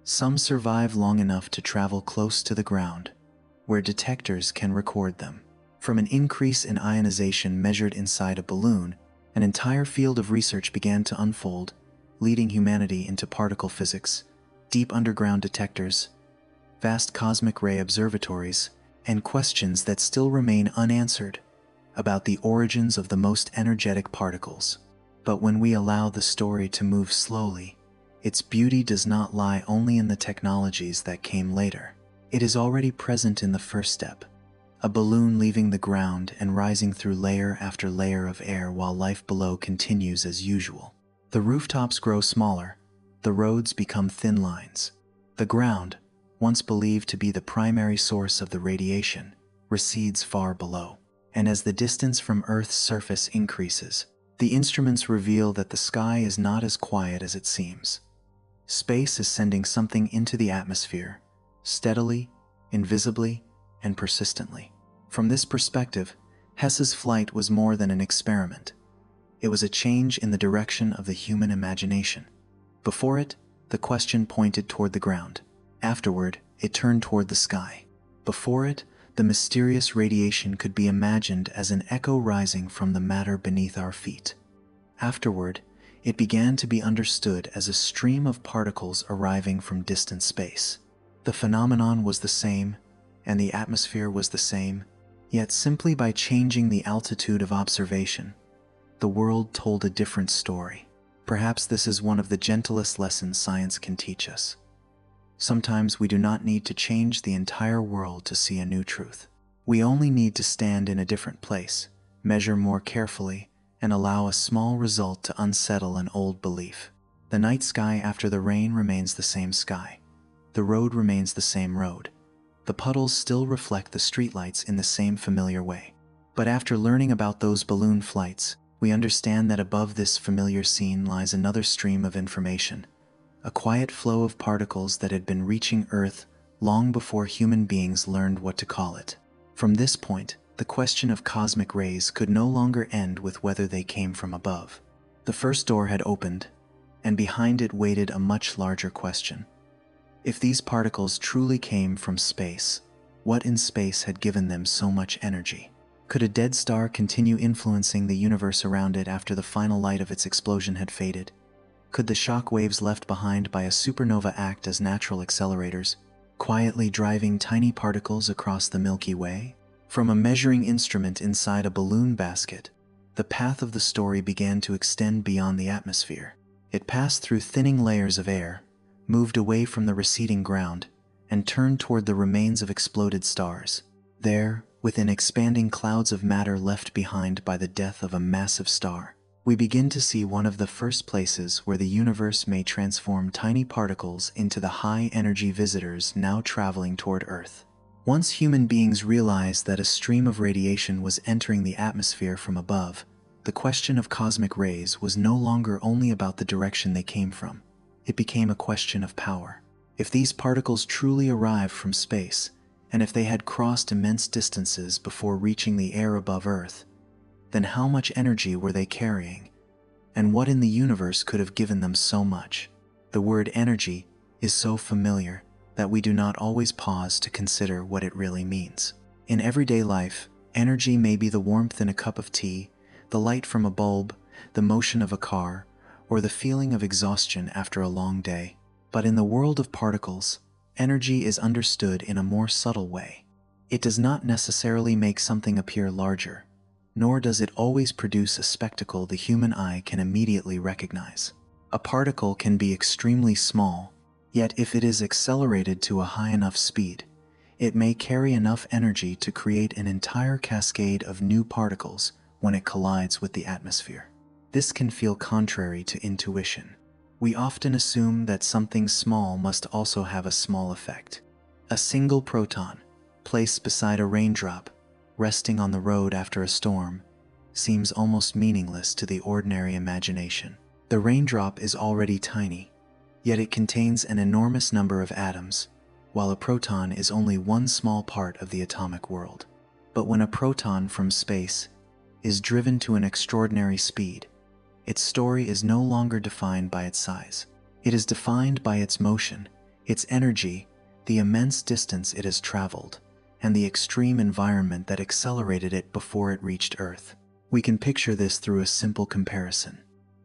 Some survive long enough to travel close to the ground, where detectors can record them. From an increase in ionization measured inside a balloon, an entire field of research began to unfold, leading humanity into particle physics, deep underground detectors, vast cosmic ray observatories, and questions that still remain unanswered about the origins of the most energetic particles. But when we allow the story to move slowly, its beauty does not lie only in the technologies that came later. It is already present in the first step, a balloon leaving the ground and rising through layer after layer of air while life below continues as usual. The rooftops grow smaller, the roads become thin lines. The ground, once believed to be the primary source of the radiation, recedes far below. And as the distance from Earth's surface increases, the instruments reveal that the sky is not as quiet as it seems. Space is sending something into the atmosphere, steadily, invisibly, and persistently. From this perspective, Hess's flight was more than an experiment. It was a change in the direction of the human imagination. Before it, the question pointed toward the ground. Afterward, it turned toward the sky. Before it, the mysterious radiation could be imagined as an echo rising from the matter beneath our feet. Afterward, it began to be understood as a stream of particles arriving from distant space. The phenomenon was the same, and the atmosphere was the same, yet simply by changing the altitude of observation, the world told a different story. Perhaps this is one of the gentlest lessons science can teach us. Sometimes we do not need to change the entire world to see a new truth. We only need to stand in a different place, measure more carefully, and allow a small result to unsettle an old belief. The night sky after the rain remains the same sky. The road remains the same road. The puddles still reflect the streetlights in the same familiar way. But after learning about those balloon flights, we understand that above this familiar scene lies another stream of information, a quiet flow of particles that had been reaching Earth long before human beings learned what to call it. From this point, the question of cosmic rays could no longer end with whether they came from above. The first door had opened, and behind it waited a much larger question. If these particles truly came from space, what in space had given them so much energy? Could a dead star continue influencing the universe around it after the final light of its explosion had faded? Could the shock waves left behind by a supernova act as natural accelerators, quietly driving tiny particles across the Milky Way? From a measuring instrument inside a balloon basket, the path of the story began to extend beyond the atmosphere. It passed through thinning layers of air, moved away from the receding ground, and turned toward the remains of exploded stars. There, within expanding clouds of matter left behind by the death of a massive star, we begin to see one of the first places where the universe may transform tiny particles into the high-energy visitors now traveling toward Earth. Once human beings realized that a stream of radiation was entering the atmosphere from above, the question of cosmic rays was no longer only about the direction they came from. It became a question of power. If these particles truly arrived from space, and if they had crossed immense distances before reaching the air above Earth, then how much energy were they carrying? And what in the universe could have given them so much? The word energy is so familiar that we do not always pause to consider what it really means. In everyday life, energy may be the warmth in a cup of tea, the light from a bulb, the motion of a car, or the feeling of exhaustion after a long day. But in the world of particles, energy is understood in a more subtle way. It does not necessarily make something appear larger, nor does it always produce a spectacle the human eye can immediately recognize. A particle can be extremely small, yet if it is accelerated to a high enough speed, it may carry enough energy to create an entire cascade of new particles when it collides with the atmosphere. This can feel contrary to intuition. We often assume that something small must also have a small effect. A single proton, placed beside a raindrop, resting on the road after a storm, seems almost meaningless to the ordinary imagination. The raindrop is already tiny, yet it contains an enormous number of atoms, while a proton is only one small part of the atomic world. But when a proton from space is driven to an extraordinary speed, its story is no longer defined by its size. It is defined by its motion, its energy, the immense distance it has traveled, and the extreme environment that accelerated it before it reached Earth. We can picture this through a simple comparison.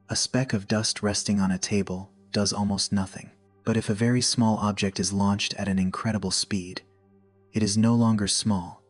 A speck of dust resting on a table does almost nothing. But if a very small object is launched at an incredible speed, it is no longer small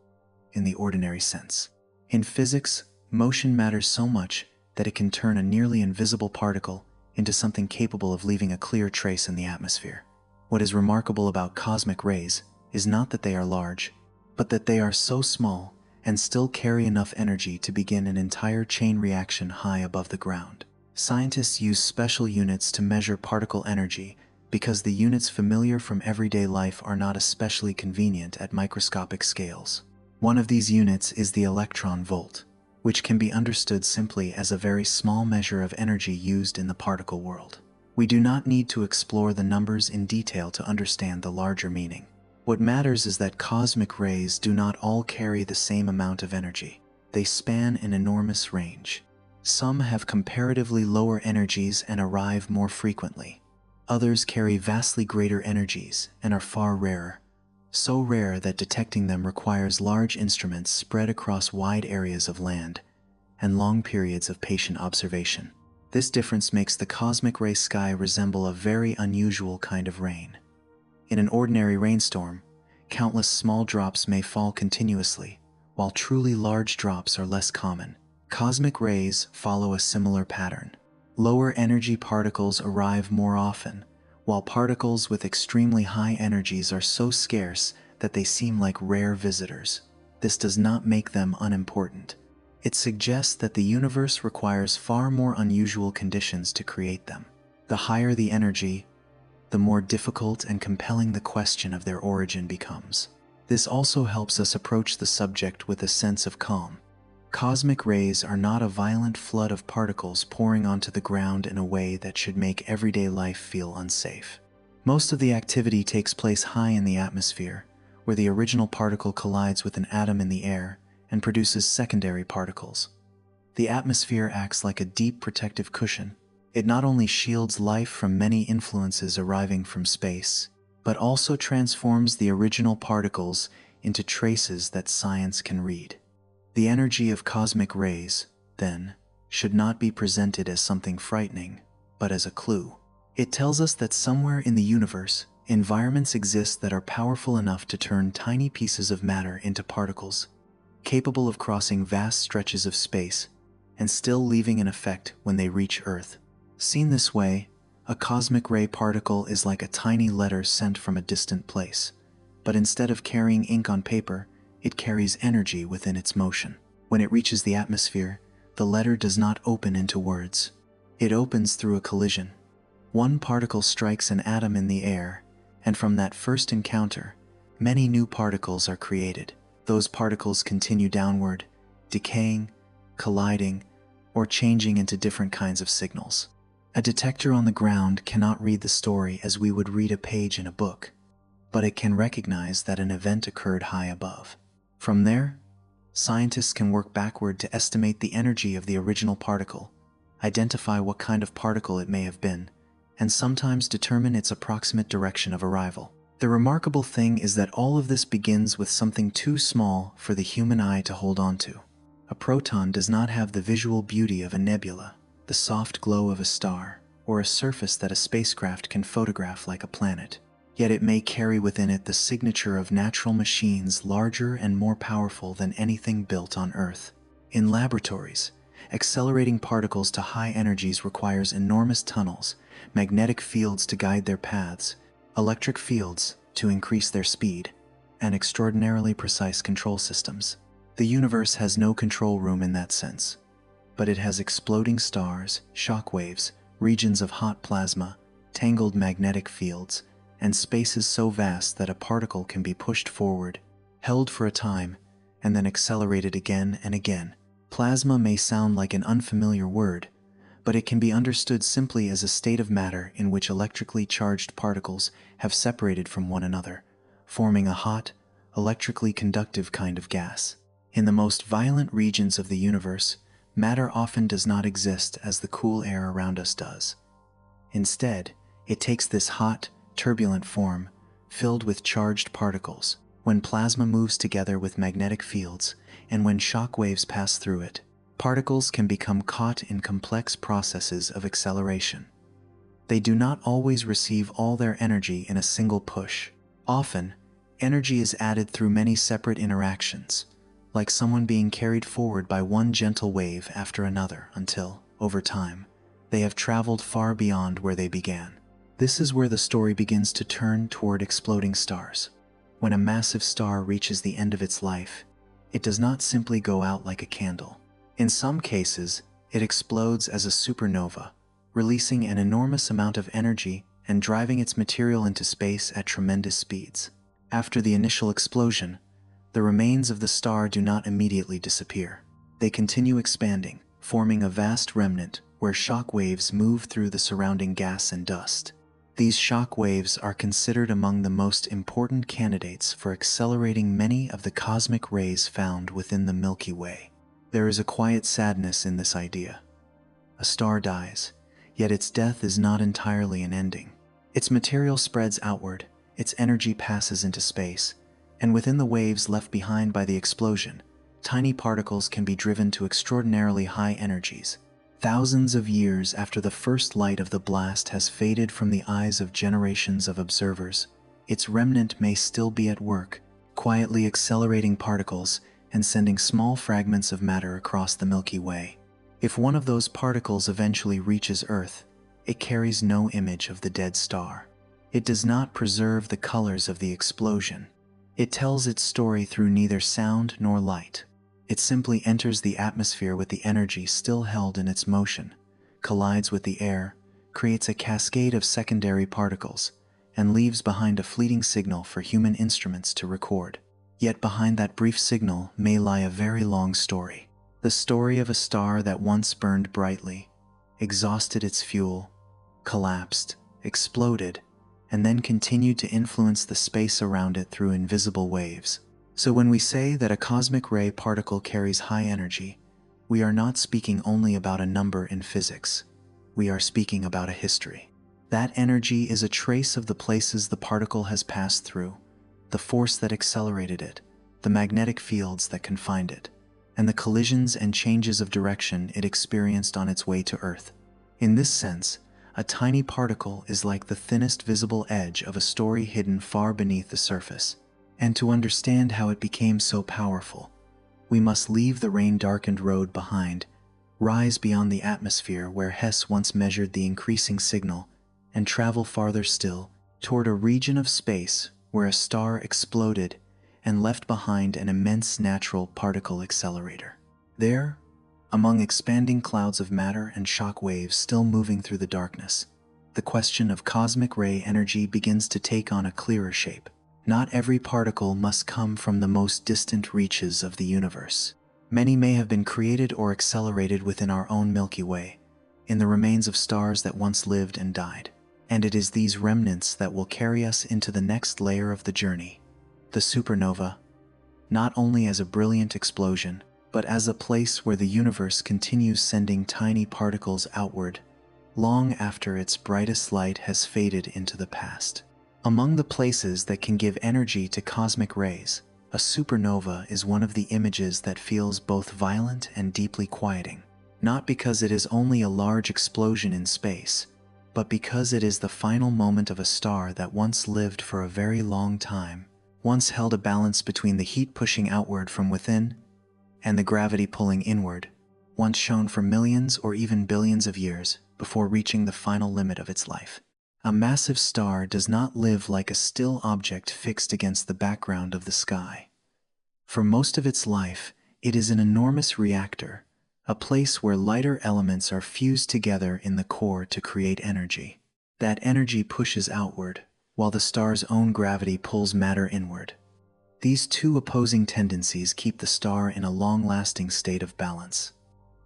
in the ordinary sense. In physics, motion matters so much that it can turn a nearly invisible particle into something capable of leaving a clear trace in the atmosphere. What is remarkable about cosmic rays is not that they are large, but that they are so small and still carry enough energy to begin an entire chain reaction high above the ground. Scientists use special units to measure particle energy because the units familiar from everyday life are not especially convenient at microscopic scales. One of these units is the electron volt, which can be understood simply as a very small measure of energy used in the particle world. We do not need to explore the numbers in detail to understand the larger meaning. What matters is that cosmic rays do not all carry the same amount of energy. They span an enormous range. Some have comparatively lower energies and arrive more frequently. Others carry vastly greater energies and are far rarer, so rare that detecting them requires large instruments spread across wide areas of land and long periods of patient observation. This difference makes the cosmic ray sky resemble a very unusual kind of rain. In an ordinary rainstorm, countless small drops may fall continuously, while truly large drops are less common. Cosmic rays follow a similar pattern. Lower energy particles arrive more often, while particles with extremely high energies are so scarce that they seem like rare visitors. This does not make them unimportant. It suggests that the universe requires far more unusual conditions to create them. The higher the energy, the more difficult and compelling the question of their origin becomes. This also helps us approach the subject with a sense of calm. Cosmic rays are not a violent flood of particles pouring onto the ground in a way that should make everyday life feel unsafe. Most of the activity takes place high in the atmosphere, where the original particle collides with an atom in the air and produces secondary particles. The atmosphere acts like a deep protective cushion. It not only shields life from many influences arriving from space, but also transforms the original particles into traces that science can read. The energy of cosmic rays, then, should not be presented as something frightening, but as a clue. It tells us that somewhere in the universe, environments exist that are powerful enough to turn tiny pieces of matter into particles, capable of crossing vast stretches of space and still leaving an effect when they reach Earth. Seen this way, a cosmic ray particle is like a tiny letter sent from a distant place, but instead of carrying ink on paper, it carries energy within its motion. When it reaches the atmosphere, the letter does not open into words. It opens through a collision. One particle strikes an atom in the air, and from that first encounter, many new particles are created. Those particles continue downward, decaying, colliding, or changing into different kinds of signals. A detector on the ground cannot read the story as we would read a page in a book, but it can recognize that an event occurred high above. From there, scientists can work backward to estimate the energy of the original particle, identify what kind of particle it may have been, and sometimes determine its approximate direction of arrival. The remarkable thing is that all of this begins with something too small for the human eye to hold on to. A proton does not have the visual beauty of a nebula, the soft glow of a star, or a surface that a spacecraft can photograph like a planet. Yet it may carry within it the signature of natural machines larger and more powerful than anything built on Earth. In laboratories, accelerating particles to high energies requires enormous tunnels, magnetic fields to guide their paths, electric fields to increase their speed, and extraordinarily precise control systems. The universe has no control room in that sense, but it has exploding stars, shock waves, regions of hot plasma, tangled magnetic fields, and spaces so vast that a particle can be pushed forward, held for a time, and then accelerated again and again. Plasma may sound like an unfamiliar word, but it can be understood simply as a state of matter in which electrically charged particles have separated from one another, forming a hot, electrically conductive kind of gas. In the most violent regions of the universe, matter often does not exist as the cool air around us does. Instead, it takes this hot, turbulent form, filled with charged particles. When plasma moves together with magnetic fields, and when shock waves pass through it, particles can become caught in complex processes of acceleration. They do not always receive all their energy in a single push. Often, energy is added through many separate interactions, like someone being carried forward by one gentle wave after another until, over time, they have traveled far beyond where they began. This is where the story begins to turn toward exploding stars. When a massive star reaches the end of its life, it does not simply go out like a candle. In some cases, it explodes as a supernova, releasing an enormous amount of energy and driving its material into space at tremendous speeds. After the initial explosion, the remains of the star do not immediately disappear. They continue expanding, forming a vast remnant where shock waves move through the surrounding gas and dust. These shock waves are considered among the most important candidates for accelerating many of the cosmic rays found within the Milky Way. There is a quiet sadness in this idea. A star dies, yet its death is not entirely an ending. Its material spreads outward, its energy passes into space, and within the waves left behind by the explosion, tiny particles can be driven to extraordinarily high energies. Thousands of years after the first light of the blast has faded from the eyes of generations of observers, its remnant may still be at work, quietly accelerating particles and sending small fragments of matter across the Milky Way. If one of those particles eventually reaches Earth, it carries no image of the dead star. It does not preserve the colors of the explosion. It tells its story through neither sound nor light. It simply enters the atmosphere with the energy still held in its motion, collides with the air, creates a cascade of secondary particles, and leaves behind a fleeting signal for human instruments to record. Yet behind that brief signal may lie a very long story. The story of a star that once burned brightly, exhausted its fuel, collapsed, exploded, and then continued to influence the space around it through invisible waves. So when we say that a cosmic ray particle carries high energy, we are not speaking only about a number in physics. We are speaking about a history. That energy is a trace of the places the particle has passed through, the force that accelerated it, the magnetic fields that confined it, and the collisions and changes of direction it experienced on its way to Earth. In this sense, a tiny particle is like the thinnest visible edge of a story hidden far beneath the surface. And to understand how it became so powerful, we must leave the rain-darkened road behind, rise beyond the atmosphere where Hess once measured the increasing signal, and travel farther still toward a region of space where a star exploded and left behind an immense natural particle accelerator. There, among expanding clouds of matter and shock waves still moving through the darkness, the question of cosmic ray energy begins to take on a clearer shape. Not every particle must come from the most distant reaches of the universe. Many may have been created or accelerated within our own Milky Way, in the remains of stars that once lived and died. And it is these remnants that will carry us into the next layer of the journey, the supernova, not only as a brilliant explosion, but as a place where the universe continues sending tiny particles outward, long after its brightest light has faded into the past. Among the places that can give energy to cosmic rays, a supernova is one of the images that feels both violent and deeply quieting, not because it is only a large explosion in space, but because it is the final moment of a star that once lived for a very long time, once held a balance between the heat pushing outward from within and the gravity pulling inward, once shone for millions or even billions of years before reaching the final limit of its life. A massive star does not live like a still object fixed against the background of the sky. For most of its life, it is an enormous reactor, a place where lighter elements are fused together in the core to create energy. That energy pushes outward, while the star's own gravity pulls matter inward. These two opposing tendencies keep the star in a long-lasting state of balance.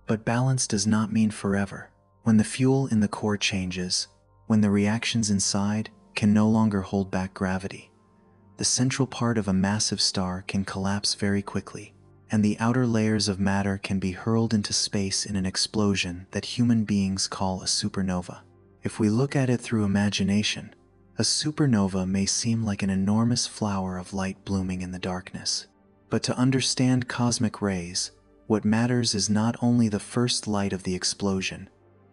But balance does not mean forever. When the fuel in the core changes, when the reactions inside can no longer hold back gravity, the central part of a massive star can collapse very quickly, and the outer layers of matter can be hurled into space in an explosion that human beings call a supernova. If we look at it through imagination, a supernova may seem like an enormous flower of light blooming in the darkness. But to understand cosmic rays, what matters is not only the first light of the explosion.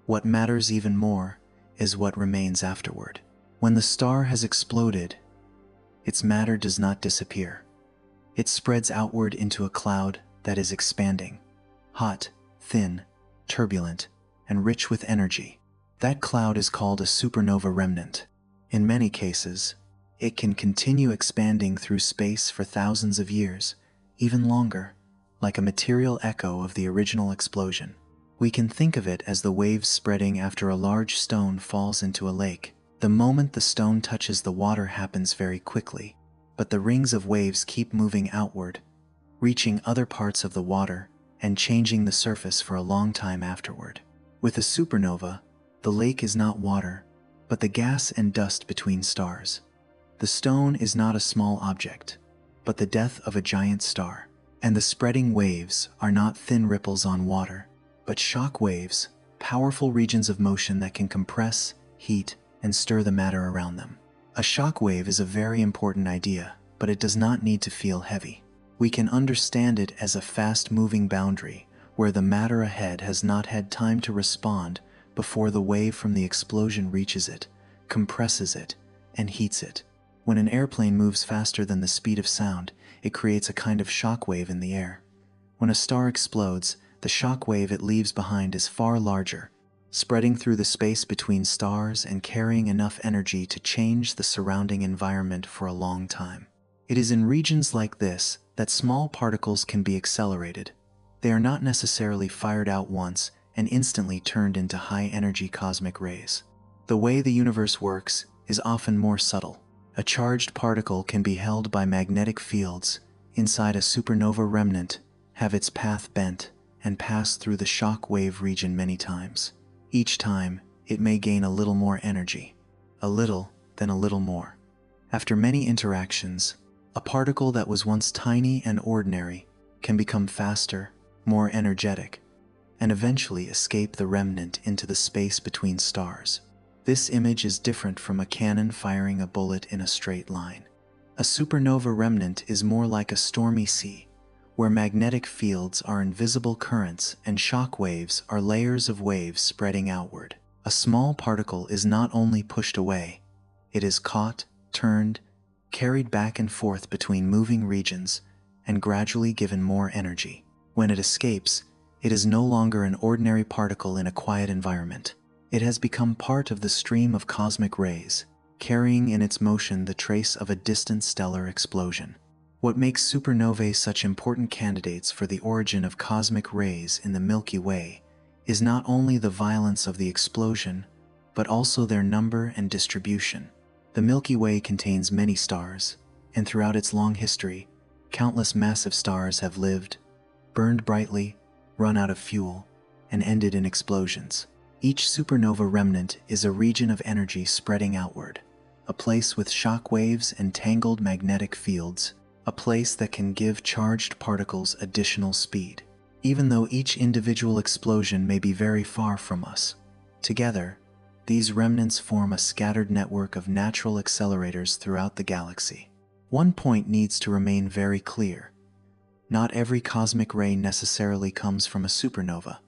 What matters even more is what remains afterward. When the star has exploded, its matter does not disappear. It spreads outward into a cloud that is expanding, hot, thin, turbulent, and rich with energy. That cloud is called a supernova remnant. In many cases, It can continue expanding through space for thousands of years, even longer, like a material echo of the original explosion. We can think of it as the waves spreading after a large stone falls into a lake. The moment the stone touches the water happens very quickly, but the rings of waves keep moving outward, reaching other parts of the water and changing the surface for a long time afterward. With a supernova, the lake is not water, but the gas and dust between stars. The stone is not a small object, but the death of a giant star. And the spreading waves are not thin ripples on water, but shock waves, powerful regions of motion that can compress, heat, and stir the matter around them. A shock wave is a very important idea, but it does not need to feel heavy. We can understand it as a fast-moving boundary where the matter ahead has not had time to respond before the wave from the explosion reaches it, compresses it, and heats it. When an airplane moves faster than the speed of sound, it creates a kind of shock wave in the air. When a star explodes, the shock wave it leaves behind is far larger, spreading through the space between stars and carrying enough energy to change the surrounding environment for a long time. It is in regions like this that small particles can be accelerated. They are not necessarily fired out once and instantly turned into high-energy cosmic rays. The way the universe works is often more subtle. A charged particle can be held by magnetic fields inside a supernova remnant, have its path bent, and pass through the shock wave region many times. Each time, it may gain a little more energy, a little, then a little more. After many interactions, a particle that was once tiny and ordinary can become faster, more energetic, and eventually escape the remnant into the space between stars. This image is different from a cannon firing a bullet in a straight line. A supernova remnant is more like a stormy sea, where magnetic fields are invisible currents and shock waves are layers of waves spreading outward. A small particle is not only pushed away, it is caught, turned, carried back and forth between moving regions, and gradually given more energy. When it escapes, it is no longer an ordinary particle in a quiet environment. It has become part of the stream of cosmic rays, carrying in its motion the trace of a distant stellar explosion. What makes supernovae such important candidates for the origin of cosmic rays in the Milky Way is not only the violence of the explosion, but also their number and distribution. The Milky Way contains many stars, and throughout its long history, countless massive stars have lived, burned brightly, run out of fuel, and ended in explosions. Each supernova remnant is a region of energy spreading outward, a place with shock waves and tangled magnetic fields, a place that can give charged particles additional speed. Even though each individual explosion may be very far from us, together, these remnants form a scattered network of natural accelerators throughout the galaxy. One point needs to remain very clear. Not every cosmic ray necessarily comes from a supernova,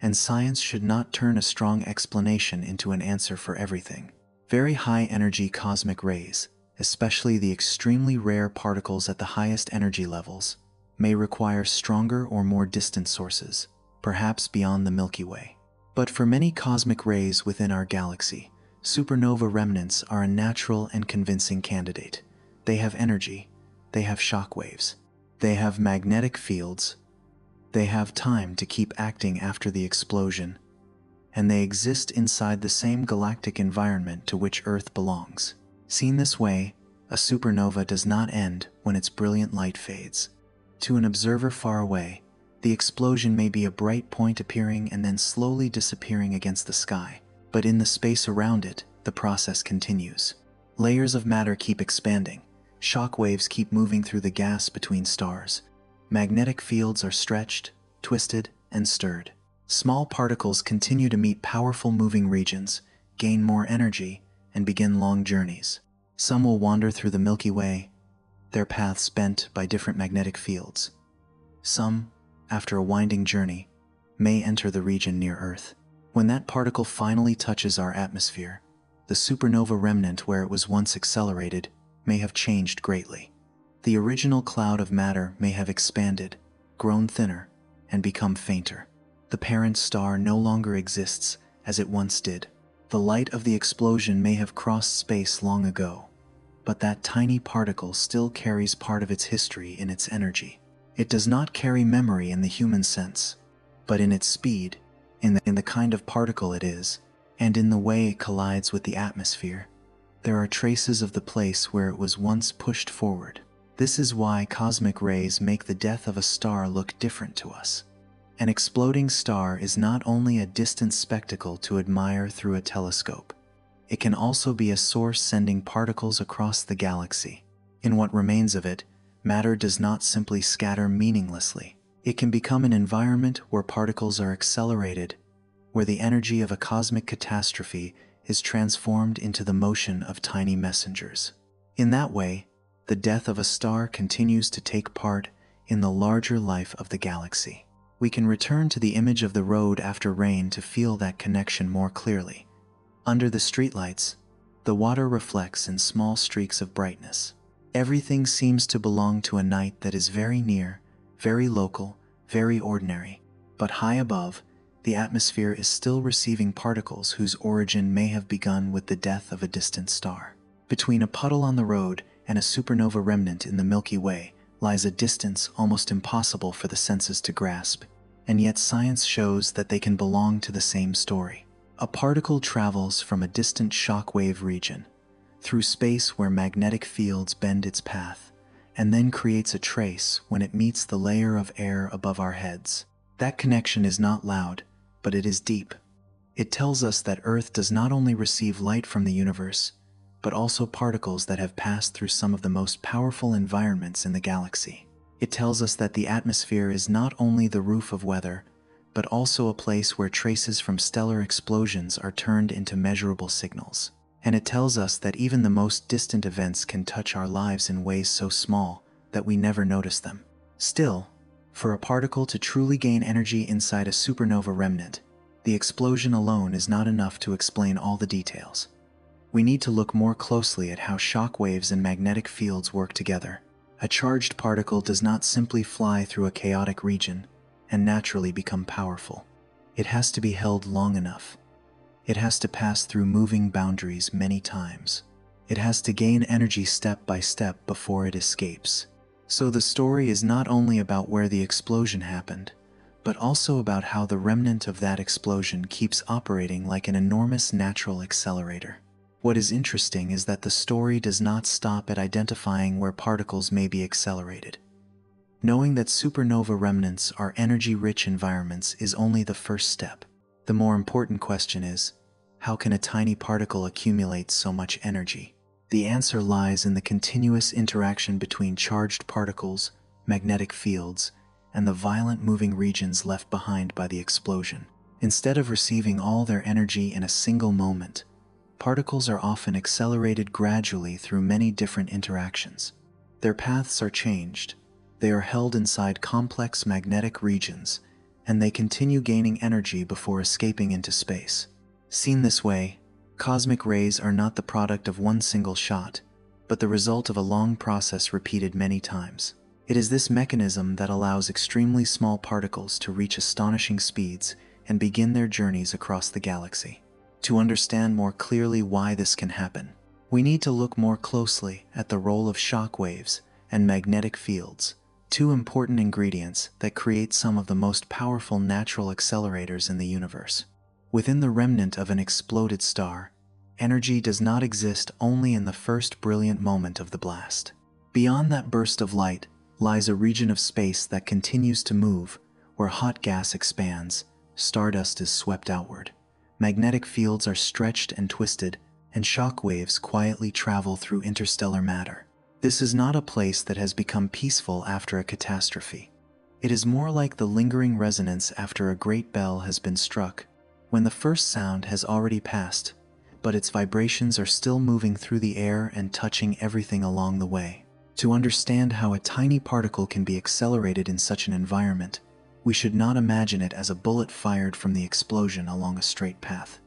and science should not turn a strong explanation into an answer for everything. Very high-energy cosmic rays, especially the extremely rare particles at the highest energy levels, may require stronger or more distant sources, perhaps beyond the Milky Way. But for many cosmic rays within our galaxy, supernova remnants are a natural and convincing candidate. They have energy, they have shock waves, they have magnetic fields, they have time to keep acting after the explosion, and they exist inside the same galactic environment to which Earth belongs. Seen this way, a supernova does not end when its brilliant light fades. To an observer far away, the explosion may be a bright point appearing and then slowly disappearing against the sky, but in the space around it, the process continues. Layers of matter keep expanding, shock waves keep moving through the gas between stars, magnetic fields are stretched, twisted, and stirred. Small particles continue to meet powerful moving regions, gain more energy, and begin long journeys. Some will wander through the Milky Way, their paths bent by different magnetic fields. Some, after a winding journey, may enter the region near Earth. When that particle finally touches our atmosphere, the supernova remnant where it was once accelerated may have changed greatly. The original cloud of matter may have expanded, grown thinner, and become fainter. The parent star no longer exists as it once did. The light of the explosion may have crossed space long ago, but that tiny particle still carries part of its history in its energy. It does not carry memory in the human sense, but in its speed, in the kind of particle it is, and in the way it collides with the atmosphere. There are traces of the place where it was once pushed forward. This is why cosmic rays make the death of a star look different to us. An exploding star is not only a distant spectacle to admire through a telescope. It can also be a source sending particles across the galaxy. In what remains of it, matter does not simply scatter meaninglessly. It can become an environment where particles are accelerated, where the energy of a cosmic catastrophe is transformed into the motion of tiny messengers. In that way, the death of a star continues to take part in the larger life of the galaxy. We can return to the image of the road after rain to feel that connection more clearly. Under the streetlights, the water reflects in small streaks of brightness. Everything seems to belong to a night that is very near, very local, very ordinary. But high above, the atmosphere is still receiving particles whose origin may have begun with the death of a distant star. Between a puddle on the road and a supernova remnant in the Milky Way lies a distance almost impossible for the senses to grasp, and yet science shows that they can belong to the same story. A particle travels from a distant shockwave region, through space where magnetic fields bend its path, and then creates a trace when it meets the layer of air above our heads. That connection is not loud, but it is deep. It tells us that Earth does not only receive light from the universe, but also particles that have passed through some of the most powerful environments in the galaxy. It tells us that the atmosphere is not only the roof of weather, but also a place where traces from stellar explosions are turned into measurable signals. And it tells us that even the most distant events can touch our lives in ways so small that we never notice them. Still, for a particle to truly gain energy inside a supernova remnant, the explosion alone is not enough to explain all the details. We need to look more closely at how shock waves and magnetic fields work together. A charged particle does not simply fly through a chaotic region and naturally become powerful. It has to be held long enough. It has to pass through moving boundaries many times. It has to gain energy step by step before it escapes. So the story is not only about where the explosion happened, but also about how the remnant of that explosion keeps operating like an enormous natural accelerator. What is interesting is that the story does not stop at identifying where particles may be accelerated. Knowing that supernova remnants are energy-rich environments is only the first step. The more important question is, how can a tiny particle accumulate so much energy? The answer lies in the continuous interaction between charged particles, magnetic fields, and the violent moving regions left behind by the explosion. Instead of receiving all their energy in a single moment, particles are often accelerated gradually through many different interactions. Their paths are changed, they are held inside complex magnetic regions, and they continue gaining energy before escaping into space. Seen this way, cosmic rays are not the product of one single shot, but the result of a long process repeated many times. It is this mechanism that allows extremely small particles to reach astonishing speeds and begin their journeys across the galaxy. To understand more clearly why this can happen, we need to look more closely at the role of shock waves and magnetic fields, two important ingredients that create some of the most powerful natural accelerators in the universe. Within the remnant of an exploded star, energy does not exist only in the first brilliant moment of the blast. Beyond that burst of light lies a region of space that continues to move, where hot gas expands, stardust is swept outward. Magnetic fields are stretched and twisted, and shock waves quietly travel through interstellar matter. This is not a place that has become peaceful after a catastrophe. It is more like the lingering resonance after a great bell has been struck, when the first sound has already passed, but its vibrations are still moving through the air and touching everything along the way. To understand how a tiny particle can be accelerated in such an environment, we should not imagine it as a bullet fired from the explosion along a straight path.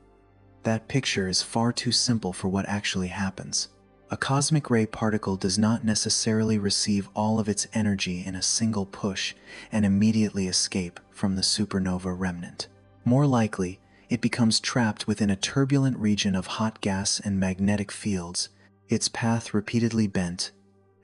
That picture is far too simple for what actually happens. A cosmic ray particle does not necessarily receive all of its energy in a single push and immediately escape from the supernova remnant. More likely, it becomes trapped within a turbulent region of hot gas and magnetic fields, its path repeatedly bent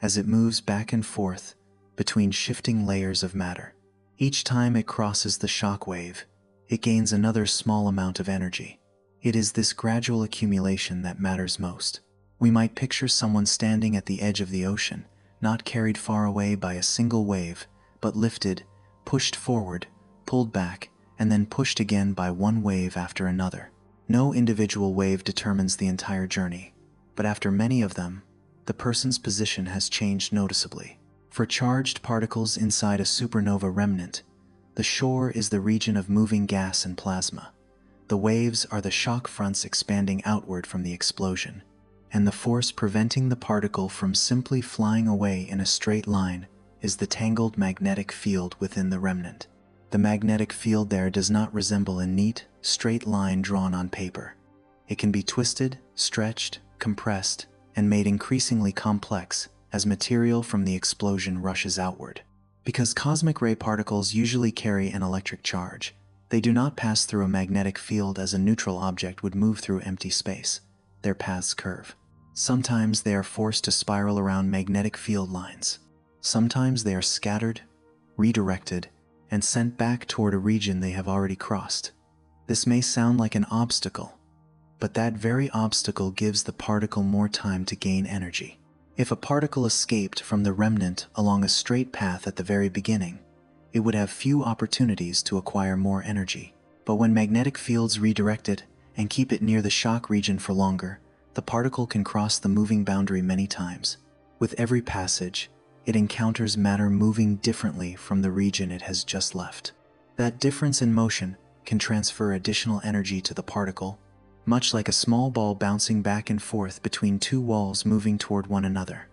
as it moves back and forth between shifting layers of matter. Each time it crosses the shock wave, it gains another small amount of energy. It is this gradual accumulation that matters most. We might picture someone standing at the edge of the ocean, not carried far away by a single wave, but lifted, pushed forward, pulled back, and then pushed again by one wave after another. No individual wave determines the entire journey, but after many of them, the person's position has changed noticeably. For charged particles inside a supernova remnant, the shore is the region of moving gas and plasma. The waves are the shock fronts expanding outward from the explosion, and the force preventing the particle from simply flying away in a straight line is the tangled magnetic field within the remnant. The magnetic field there does not resemble a neat, straight line drawn on paper. It can be twisted, stretched, compressed, and made increasingly complex as material from the explosion rushes outward. Because cosmic ray particles usually carry an electric charge, they do not pass through a magnetic field as a neutral object would move through empty space. Their paths curve. Sometimes they are forced to spiral around magnetic field lines. Sometimes they are scattered, redirected, and sent back toward a region they have already crossed. This may sound like an obstacle, but that very obstacle gives the particle more time to gain energy. If a particle escaped from the remnant along a straight path at the very beginning, it would have few opportunities to acquire more energy. But when magnetic fields redirect it and keep it near the shock region for longer, the particle can cross the moving boundary many times. With every passage, it encounters matter moving differently from the region it has just left. That difference in motion can transfer additional energy to the particle, much like a small ball bouncing back and forth between two walls moving toward one another.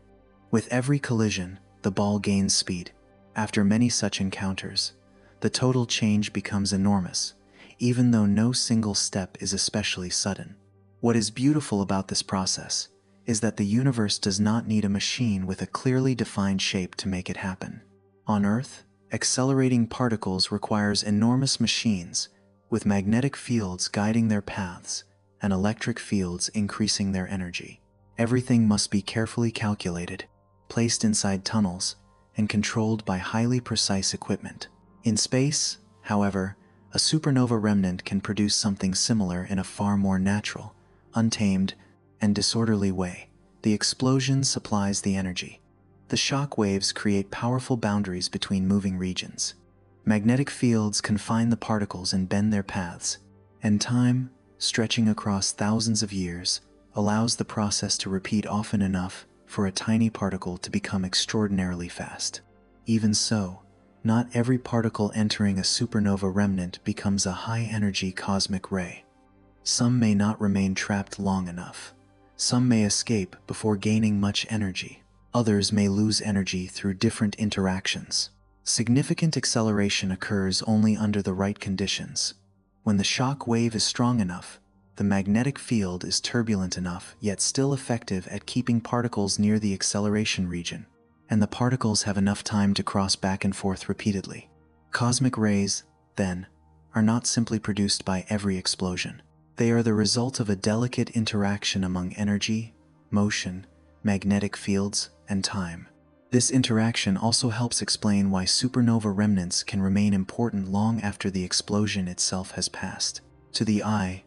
With every collision, the ball gains speed. After many such encounters, the total change becomes enormous, even though no single step is especially sudden. What is beautiful about this process is that the universe does not need a machine with a clearly defined shape to make it happen. On Earth, accelerating particles requires enormous machines, with magnetic fields guiding their paths and electric fields increasing their energy. Everything must be carefully calculated, placed inside tunnels, and controlled by highly precise equipment. In space, however, a supernova remnant can produce something similar in a far more natural, untamed, and disorderly way. The explosion supplies the energy. The shock waves create powerful boundaries between moving regions. Magnetic fields confine the particles and bend their paths, and time, stretching across thousands of years, allows the process to repeat often enough for a tiny particle to become extraordinarily fast. Even so, not every particle entering a supernova remnant becomes a high-energy cosmic ray. Some may not remain trapped long enough. Some may escape before gaining much energy. Others may lose energy through different interactions. Significant acceleration occurs only under the right conditions. When the shock wave is strong enough, the magnetic field is turbulent enough yet still effective at keeping particles near the acceleration region, and the particles have enough time to cross back and forth repeatedly. Cosmic rays, then, are not simply produced by every explosion. They are the result of a delicate interaction among energy, motion, magnetic fields, and time. This interaction also helps explain why supernova remnants can remain important long after the explosion itself has passed. To the eye,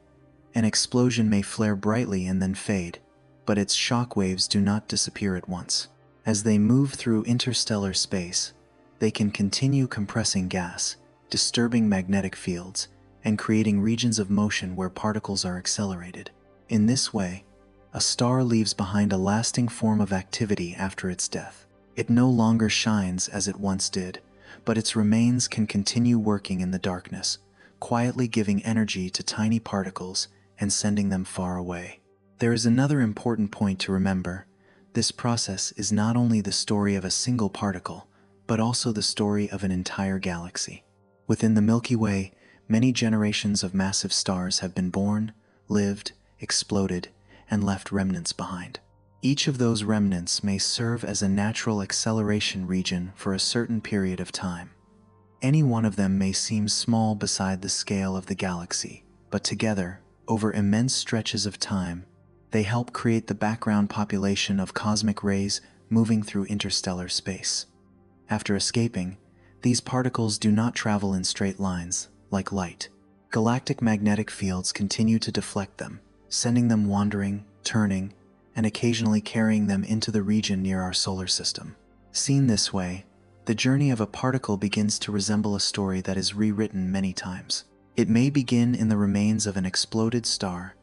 an explosion may flare brightly and then fade, but its shock waves do not disappear at once. As they move through interstellar space, they can continue compressing gas, disturbing magnetic fields, and creating regions of motion where particles are accelerated. In this way, a star leaves behind a lasting form of activity after its death. It no longer shines as it once did, but its remains can continue working in the darkness, quietly giving energy to tiny particles and sending them far away. There is another important point to remember. This process is not only the story of a single particle, but also the story of an entire galaxy. Within the Milky Way, many generations of massive stars have been born, lived, exploded, and left remnants behind. Each of those remnants may serve as a natural acceleration region for a certain period of time. Any one of them may seem small beside the scale of the galaxy, but together, over immense stretches of time, They help create the background population of cosmic rays moving through interstellar space. After escaping, these particles do not travel in straight lines, like light. Galactic magnetic fields continue to deflect them, sending them wandering, turning, and occasionally carrying them into the region near our solar system. Seen this way, the journey of a particle begins to resemble a story that is rewritten many times. It may begin in the remains of an exploded star,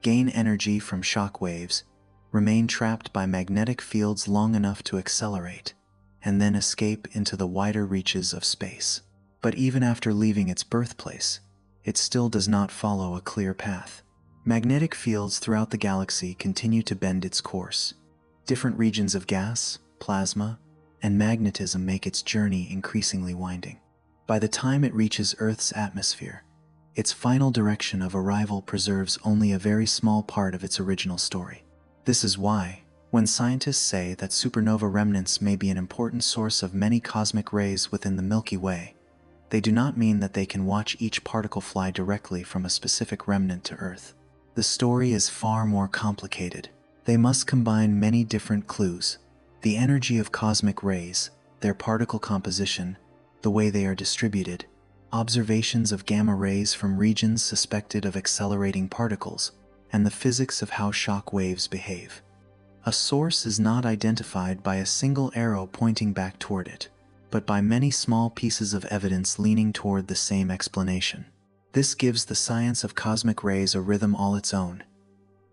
gain energy from shock waves, remain trapped by magnetic fields long enough to accelerate, and then escape into the wider reaches of space. But even after leaving its birthplace, it still does not follow a clear path. Magnetic fields throughout the galaxy continue to bend its course. Different regions of gas, plasma, and magnetism make its journey increasingly winding. By the time it reaches Earth's atmosphere, its final direction of arrival preserves only a very small part of its original story. This is why, when scientists say that supernova remnants may be an important source of many cosmic rays within the Milky Way, they do not mean that they can watch each particle fly directly from a specific remnant to Earth. The story is far more complicated. They must combine many different clues: the energy of cosmic rays, their particle composition, the way they are distributed, observations of gamma rays from regions suspected of accelerating particles, and the physics of how shock waves behave. A source is not identified by a single arrow pointing back toward it, but by many small pieces of evidence leaning toward the same explanation. This gives the science of cosmic rays a rhythm all its own.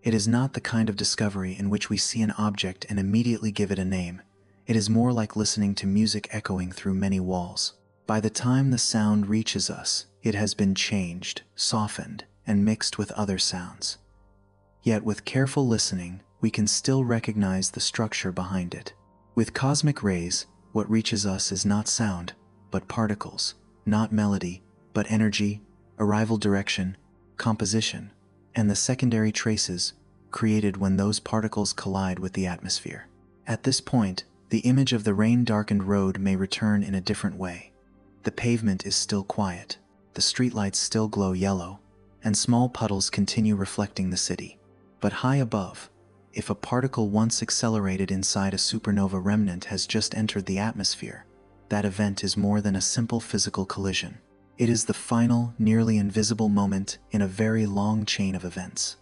It is not the kind of discovery in which we see an object and immediately give it a name. It is more like listening to music echoing through many walls. By the time the sound reaches us, it has been changed, softened, and mixed with other sounds. Yet with careful listening, we can still recognize the structure behind it. With cosmic rays, what reaches us is not sound, but particles, not melody, but energy, arrival direction, composition, and the secondary traces created when those particles collide with the atmosphere. At this point, the image of the rain-darkened road may return in a different way. The pavement is still quiet, the streetlights still glow yellow, and small puddles continue reflecting the city. But high above, if a particle once accelerated inside a supernova remnant has just entered the atmosphere, that event is more than a simple physical collision. It is the final, nearly invisible moment in a very long chain of events.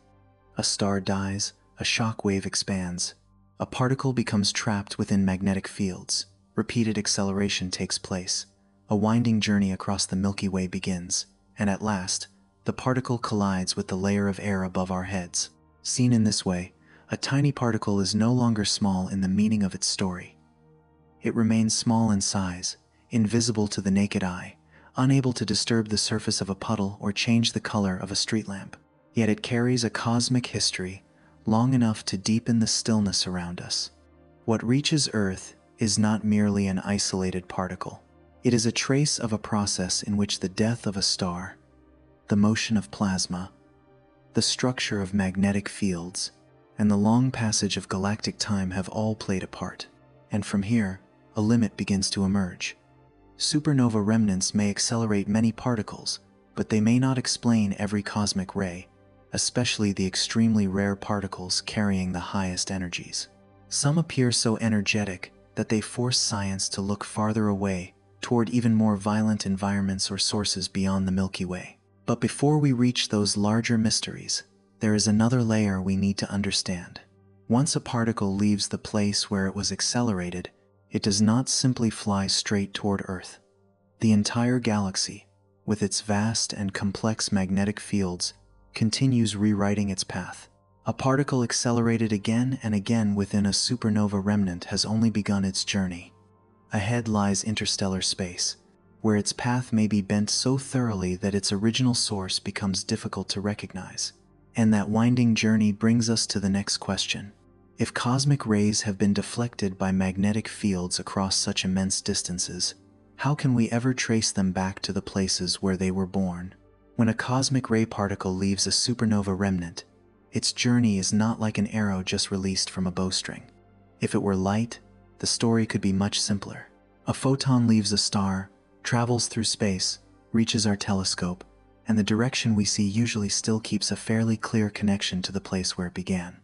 A star dies, a shock wave expands, a particle becomes trapped within magnetic fields, repeated acceleration takes place, a winding journey across the Milky Way begins, and at last, the particle collides with the layer of air above our heads. Seen in this way, a tiny particle is no longer small in the meaning of its story. It remains small in size, invisible to the naked eye, unable to disturb the surface of a puddle or change the color of a street lamp. Yet it carries a cosmic history, long enough to deepen the stillness around us. What reaches Earth is not merely an isolated particle. It is a trace of a process in which the death of a star, the motion of plasma, the structure of magnetic fields, and the long passage of galactic time have all played a part. And from here, a limit begins to emerge. Supernova remnants may accelerate many particles, but they may not explain every cosmic ray, especially the extremely rare particles carrying the highest energies. Some appear so energetic that they force science to look farther away, toward even more violent environments or sources beyond the Milky Way. But before we reach those larger mysteries, there is another layer we need to understand. Once a particle leaves the place where it was accelerated, it does not simply fly straight toward Earth. The entire galaxy, with its vast and complex magnetic fields, continues rewriting its path. A particle accelerated again and again within a supernova remnant has only begun its journey. Ahead lies interstellar space, where its path may be bent so thoroughly that its original source becomes difficult to recognize. And that winding journey brings us to the next question. If cosmic rays have been deflected by magnetic fields across such immense distances, how can we ever trace them back to the places where they were born? When a cosmic ray particle leaves a supernova remnant, its journey is not like an arrow just released from a bowstring. If it were light, the story could be much simpler. A photon leaves a star, travels through space, reaches our telescope, and the direction we see usually still keeps a fairly clear connection to the place where it began.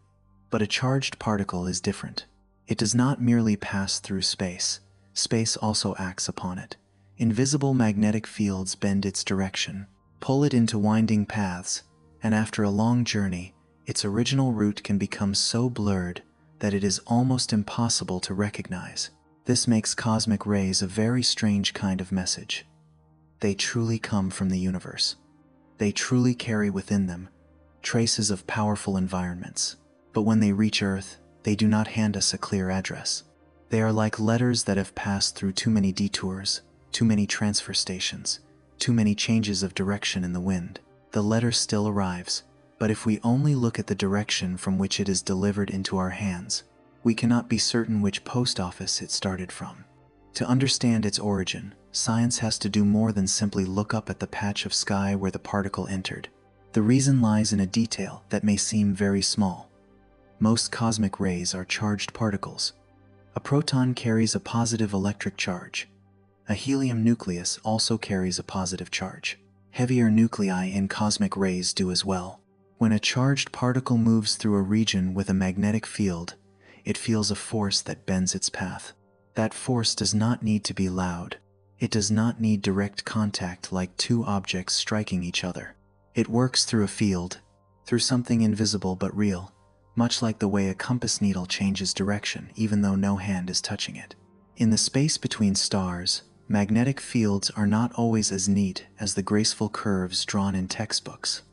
But a charged particle is different. It does not merely pass through space. Space also acts upon it. Invisible magnetic fields bend its direction, pull it into winding paths, and after a long journey, its original route can become so blurred that it is almost impossible to recognize. This makes cosmic rays a very strange kind of message. They truly come from the universe. They truly carry within them traces of powerful environments. But when they reach Earth, they do not hand us a clear address. They are like letters that have passed through too many detours, too many transfer stations, too many changes of direction in the wind. The letter still arrives, but if we only look at the direction from which it is delivered into our hands, we cannot be certain which post office it started from. To understand its origin, science has to do more than simply look up at the patch of sky where the particle entered. The reason lies in a detail that may seem very small. Most cosmic rays are charged particles. A proton carries a positive electric charge. A helium nucleus also carries a positive charge. Heavier nuclei in cosmic rays do as well. When a charged particle moves through a region with a magnetic field, it feels a force that bends its path. That force does not need to be loud. It does not need direct contact like two objects striking each other. It works through a field, through something invisible but real, much like the way a compass needle changes direction even though no hand is touching it. In the space between stars, magnetic fields are not always as neat as the graceful curves drawn in textbooks.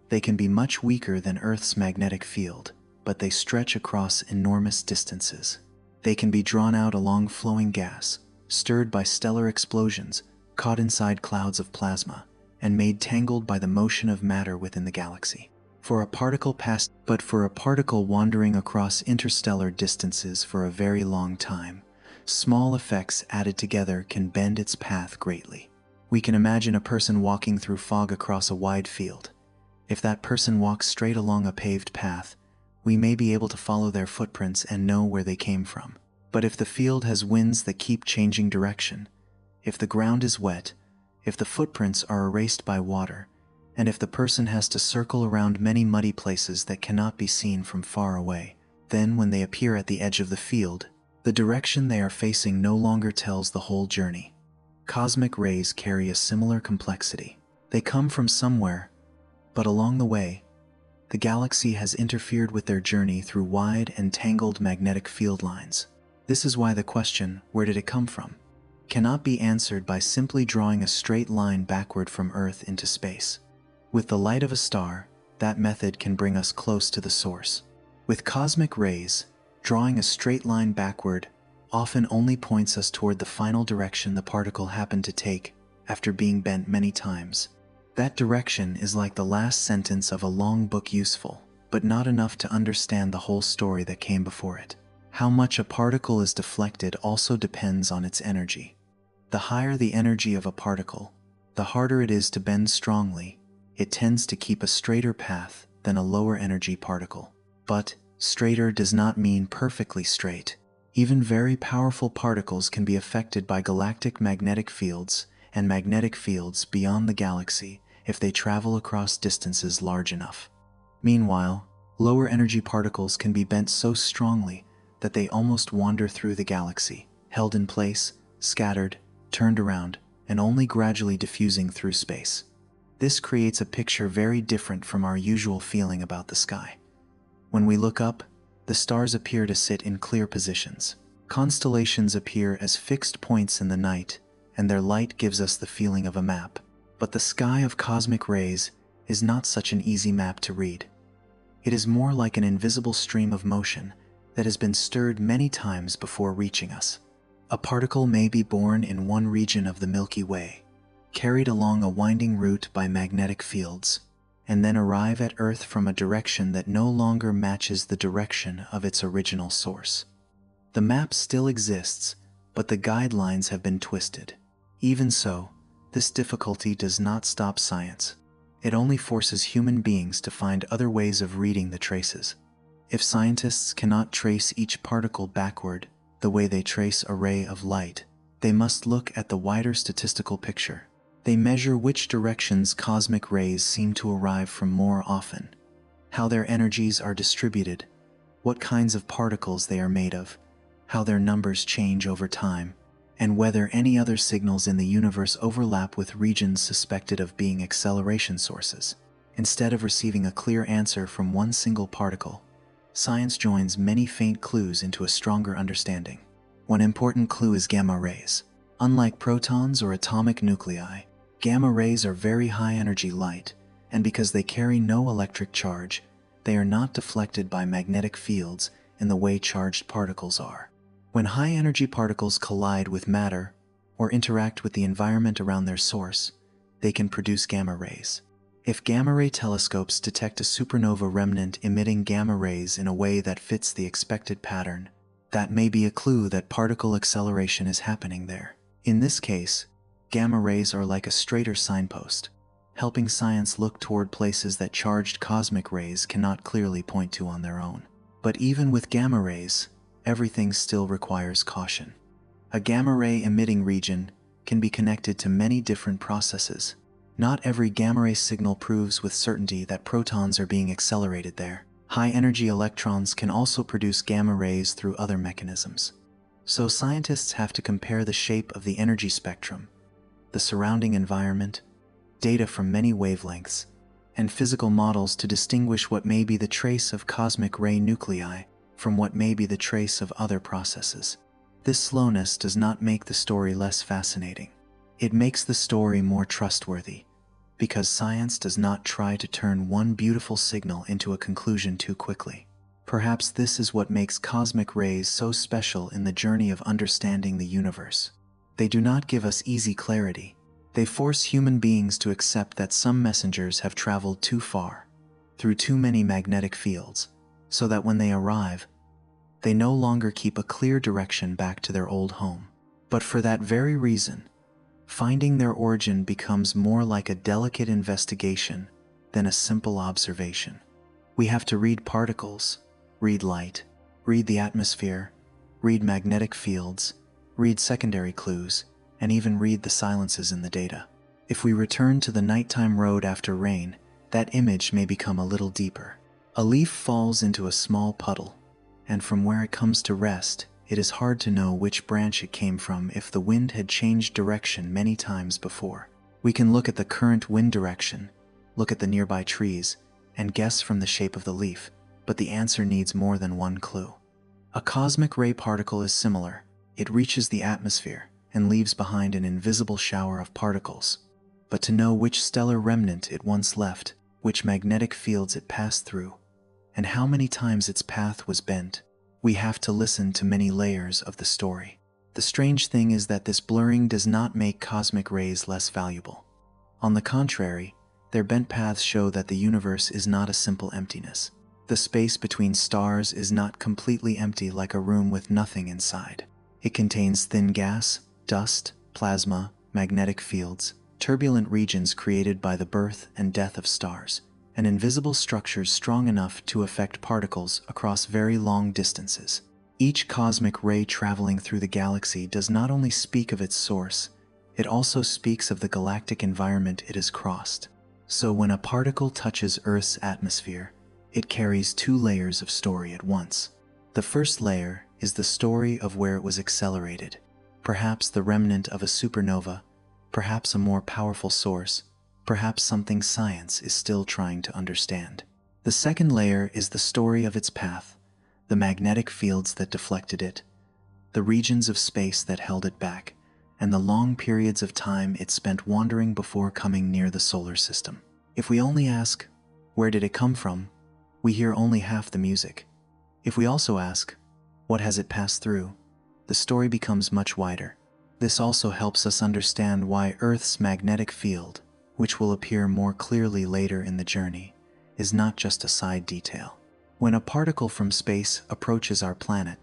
They can be much weaker than Earth's magnetic field, but they stretch across enormous distances. They can be drawn out along flowing gas, stirred by stellar explosions, caught inside clouds of plasma, and made tangled by the motion of matter within the galaxy. For a particle wandering across interstellar distances for a very long time, small effects added together can bend its path greatly. We can imagine a person walking through fog across a wide field. If that person walks straight along a paved path, we may be able to follow their footprints and know where they came from. But if the field has winds that keep changing direction, if the ground is wet, if the footprints are erased by water, and if the person has to circle around many muddy places that cannot be seen from far away, then when they appear at the edge of the field, the direction they are facing no longer tells the whole journey. Cosmic rays carry a similar complexity. They come from somewhere, but along the way, the galaxy has interfered with their journey through wide and tangled magnetic field lines. This is why the question, where did it come from, cannot be answered by simply drawing a straight line backward from Earth into space. With the light of a star, that method can bring us close to the source. With cosmic rays, drawing a straight line backward often only points us toward the final direction the particle happened to take after being bent many times. That direction is like the last sentence of a long book, useful, but not enough to understand the whole story that came before it. How much a particle is deflected also depends on its energy. The higher the energy of a particle, the harder it is to bend strongly. It tends to keep a straighter path than a lower energy particle. But straighter does not mean perfectly straight. Even very powerful particles can be affected by galactic magnetic fields and magnetic fields beyond the galaxy if they travel across distances large enough. Meanwhile, lower energy particles can be bent so strongly that they almost wander through the galaxy, held in place, scattered, turned around, and only gradually diffusing through space. This creates a picture very different from our usual feeling about the sky. When we look up, the stars appear to sit in clear positions. Constellations appear as fixed points in the night, and their light gives us the feeling of a map. But the sky of cosmic rays is not such an easy map to read. It is more like an invisible stream of motion that has been stirred many times before reaching us. A particle may be born in one region of the Milky Way, carried along a winding route by magnetic fields, and then arrive at Earth from a direction that no longer matches the direction of its original source. The map still exists, but the guidelines have been twisted. Even so, this difficulty does not stop science. It only forces human beings to find other ways of reading the traces. If scientists cannot trace each particle backward the way they trace a ray of light, they must look at the wider statistical picture. They measure which directions cosmic rays seem to arrive from more often, how their energies are distributed, what kinds of particles they are made of, how their numbers change over time, and whether any other signals in the universe overlap with regions suspected of being acceleration sources. Instead of receiving a clear answer from one single particle, science joins many faint clues into a stronger understanding. One important clue is gamma rays. Unlike protons or atomic nuclei, gamma rays are very high-energy light, and because they carry no electric charge, they are not deflected by magnetic fields in the way charged particles are. When high-energy particles collide with matter or interact with the environment around their source, they can produce gamma rays. If gamma-ray telescopes detect a supernova remnant emitting gamma rays in a way that fits the expected pattern, that may be a clue that particle acceleration is happening there. In this case, gamma rays are like a straighter signpost, helping science look toward places that charged cosmic rays cannot clearly point to on their own. But even with gamma rays, everything still requires caution. A gamma-ray emitting region can be connected to many different processes. Not every gamma-ray signal proves with certainty that protons are being accelerated there. High-energy electrons can also produce gamma rays through other mechanisms. So scientists have to compare the shape of the energy spectrum, the surrounding environment, data from many wavelengths, and physical models to distinguish what may be the trace of cosmic ray nuclei from what may be the trace of other processes. This slowness does not make the story less fascinating. It makes the story more trustworthy, because science does not try to turn one beautiful signal into a conclusion too quickly. Perhaps this is what makes cosmic rays so special in the journey of understanding the universe. They do not give us easy clarity. They force human beings to accept that some messengers have traveled too far, through too many magnetic fields, so that when they arrive, they no longer keep a clear direction back to their old home. But for that very reason, finding their origin becomes more like a delicate investigation than a simple observation. We have to read particles, read light, read the atmosphere, read magnetic fields, read secondary clues, and even read the silences in the data. If we return to the nighttime road after rain, that image may become a little deeper. A leaf falls into a small puddle, and from where it comes to rest, it is hard to know which branch it came from if the wind had changed direction many times before. We can look at the current wind direction, look at the nearby trees, and guess from the shape of the leaf, but the answer needs more than one clue. A cosmic ray particle is similar. It reaches the atmosphere and leaves behind an invisible shower of particles. But to know which stellar remnant it once left, which magnetic fields it passed through, and how many times its path was bent, we have to listen to many layers of the story. The strange thing is that this blurring does not make cosmic rays less valuable. On the contrary, their bent paths show that the universe is not a simple emptiness. The space between stars is not completely empty like a room with nothing inside. It contains thin gas, dust, plasma, magnetic fields, turbulent regions created by the birth and death of stars, and invisible structures strong enough to affect particles across very long distances. Each cosmic ray traveling through the galaxy does not only speak of its source, it also speaks of the galactic environment it has crossed. So when a particle touches Earth's atmosphere, it carries two layers of story at once. The first layer is the story of where it was accelerated, perhaps the remnant of a supernova, perhaps a more powerful source, perhaps something science is still trying to understand. The second layer is the story of its path, the magnetic fields that deflected it, the regions of space that held it back, and the long periods of time it spent wandering before coming near the solar system. If we only ask, where did it come from, we hear only half the music. If we also ask, what has it passed through, the story becomes much wider. This also helps us understand why Earth's magnetic field, which will appear more clearly later in the journey, is not just a side detail. When a particle from space approaches our planet,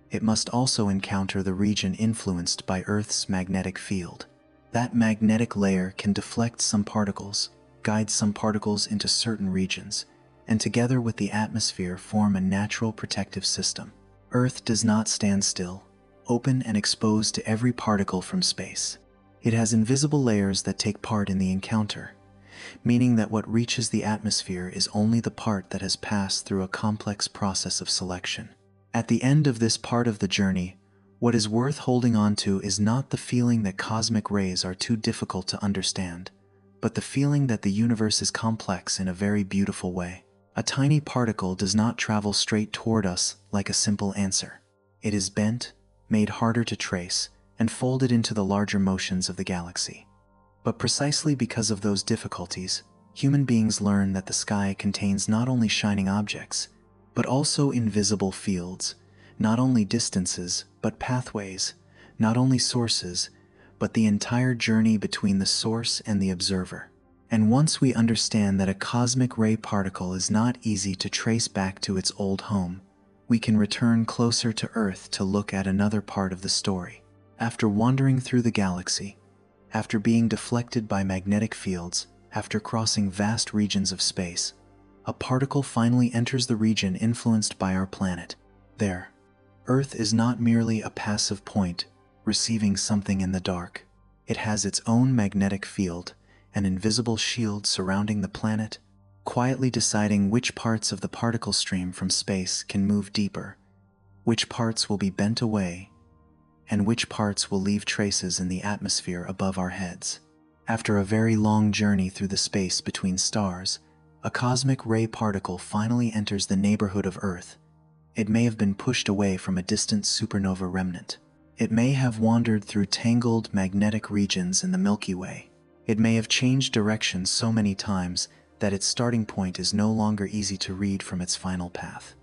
it must also encounter the region influenced by Earth's magnetic field. That magnetic layer can deflect some particles, guide some particles into certain regions, and together with the atmosphere form a natural protective system. Earth does not stand still, open and exposed to every particle from space. It has invisible layers that take part in the encounter, meaning that what reaches the atmosphere is only the part that has passed through a complex process of selection. At the end of this part of the journey, what is worth holding on to is not the feeling that cosmic rays are too difficult to understand, but the feeling that the universe is complex in a very beautiful way. A tiny particle does not travel straight toward us like a simple answer. It is bent, made harder to trace, and folded into the larger motions of the galaxy. But precisely because of those difficulties, human beings learn that the sky contains not only shining objects, but also invisible fields, not only distances, but pathways, not only sources, but the entire journey between the source and the observer. And once we understand that a cosmic ray particle is not easy to trace back to its old home, we can return closer to Earth to look at another part of the story. After wandering through the galaxy, after being deflected by magnetic fields, after crossing vast regions of space, a particle finally enters the region influenced by our planet. There, Earth is not merely a passive point, receiving something in the dark. It has its own magnetic field, an invisible shield surrounding the planet, quietly deciding which parts of the particle stream from space can move deeper, which parts will be bent away, and which parts will leave traces in the atmosphere above our heads. After a very long journey through the space between stars, a cosmic ray particle finally enters the neighborhood of Earth. It may have been pushed away from a distant supernova remnant. It may have wandered through tangled magnetic regions in the Milky Way. It may have changed direction so many times that its starting point is no longer easy to read from its final path.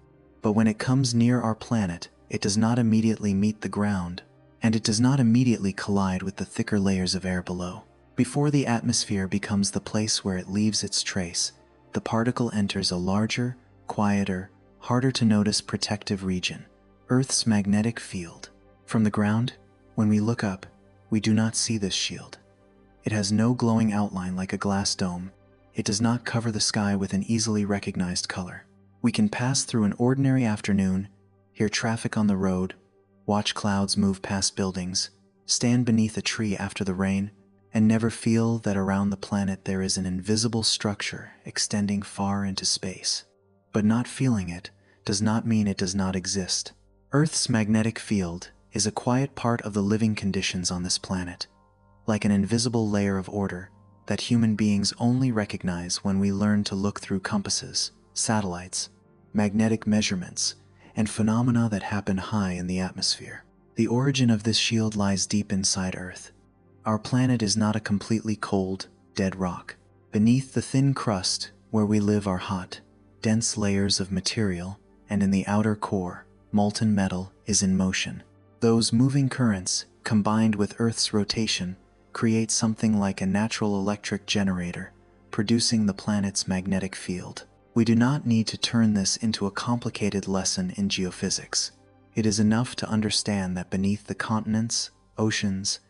But when it comes near our planet, it does not immediately meet the ground, and it does not immediately collide with the thicker layers of air below. Before the atmosphere becomes the place where it leaves its trace, the particle enters a larger, quieter, harder to notice protective region, Earth's magnetic field. From the ground, when we look up, we do not see this shield. It has no glowing outline like a glass dome. It does not cover the sky with an easily recognized color. We can pass through an ordinary afternoon, hear traffic on the road, watch clouds move past buildings, stand beneath a tree after the rain, and never feel that around the planet there is an invisible structure extending far into space. But not feeling it does not mean it does not exist. Earth's magnetic field is a quiet part of the living conditions on this planet, like an invisible layer of order that human beings only recognize when we learn to look through compasses, satellites, magnetic measurements, and phenomena that happen high in the atmosphere. The origin of this shield lies deep inside Earth. Our planet is not a completely cold, dead rock. Beneath the thin crust where we live are hot, dense layers of material, and in the outer core, molten metal is in motion. Those moving currents, combined with Earth's rotation, create something like a natural electric generator, producing the planet's magnetic field. We do not need to turn this into a complicated lesson in geophysics. It is enough to understand that beneath the continents, oceans,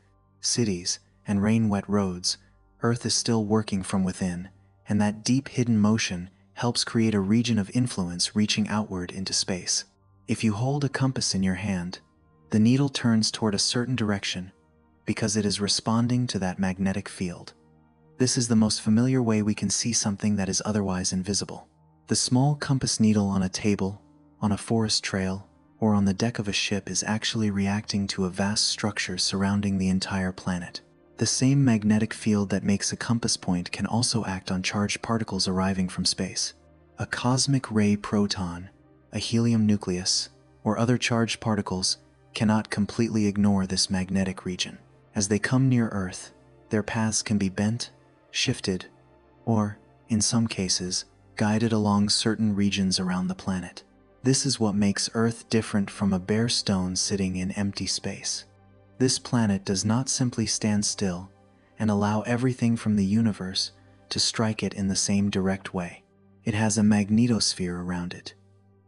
cities, and rain-wet roads, Earth is still working from within, and that deep hidden motion helps create a region of influence reaching outward into space. If you hold a compass in your hand, the needle turns toward a certain direction because it is responding to that magnetic field. This is the most familiar way we can see something that is otherwise invisible. The small compass needle on a table, on a forest trail, or on the deck of a ship is actually reacting to a vast structure surrounding the entire planet. The same magnetic field that makes a compass point can also act on charged particles arriving from space. A cosmic ray proton, a helium nucleus, or other charged particles cannot completely ignore this magnetic region. As they come near Earth, their paths can be bent, shifted, or, in some cases, guided along certain regions around the planet. This is what makes Earth different from a bare stone sitting in empty space. This planet does not simply stand still and allow everything from the universe to strike it in the same direct way. It has a magnetosphere around it,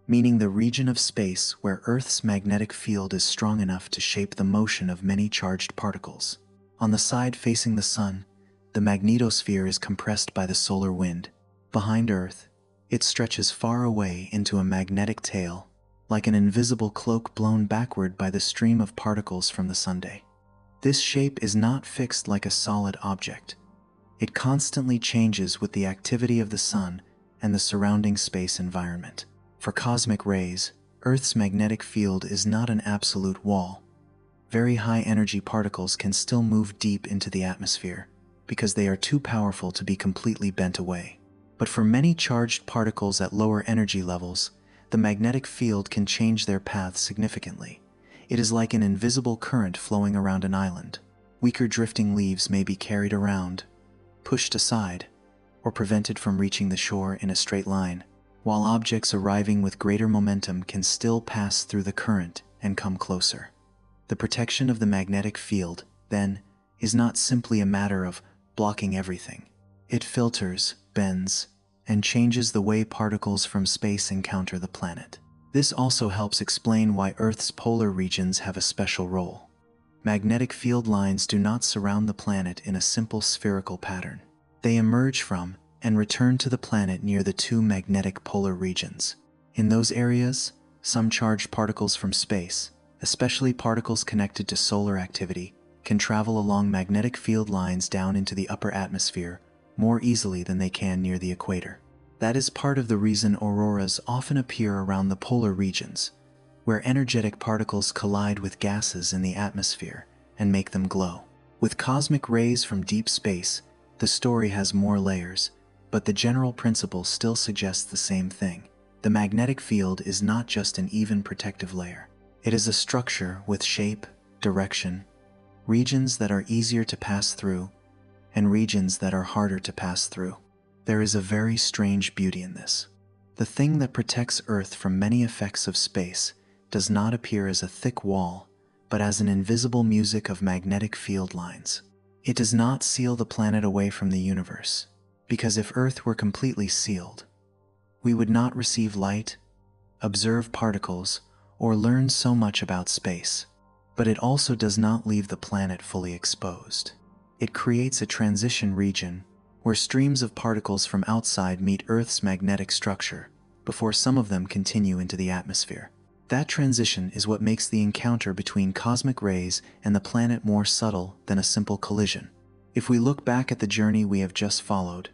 meaning the region of space where Earth's magnetic field is strong enough to shape the motion of many charged particles. On the side facing the Sun, the magnetosphere is compressed by the solar wind. Behind Earth, it stretches far away into a magnetic tail, like an invisible cloak blown backward by the stream of particles from the sunday. This shape is not fixed like a solid object. It constantly changes with the activity of the sun and the surrounding space environment. For cosmic rays, Earth's magnetic field is not an absolute wall. Very high-energy particles can still move deep into the atmosphere because they are too powerful to be completely bent away. But for many charged particles at lower energy levels, the magnetic field can change their path significantly. It is like an invisible current flowing around an island. Weaker drifting leaves may be carried around, pushed aside, or prevented from reaching the shore in a straight line, while objects arriving with greater momentum can still pass through the current and come closer. The protection of the magnetic field, then, is not simply a matter of blocking everything. It filters, bends, and changes the way particles from space encounter the planet. This also helps explain why Earth's polar regions have a special role. Magnetic field lines do not surround the planet in a simple spherical pattern. They emerge from and return to the planet near the two magnetic polar regions. In those areas, some charged particles from space, especially particles connected to solar activity, can travel along magnetic field lines down into the upper atmosphere more easily than they can near the equator. That is part of the reason auroras often appear around the polar regions, where energetic particles collide with gases in the atmosphere and make them glow. With cosmic rays from deep space, the story has more layers, but the general principle still suggests the same thing. The magnetic field is not just an even protective layer. It is a structure with shape, direction, regions that are easier to pass through, and regions that are harder to pass through. There is a very strange beauty in this. The thing that protects Earth from many effects of space does not appear as a thick wall, but as an invisible music of magnetic field lines. It does not seal the planet away from the universe, because if Earth were completely sealed, we would not receive light, observe particles, or learn so much about space. But it also does not leave the planet fully exposed. It creates a transition region where streams of particles from outside meet Earth's magnetic structure before some of them continue into the atmosphere. That transition is what makes the encounter between cosmic rays and the planet more subtle than a simple collision. If we look back at the journey we have just followed,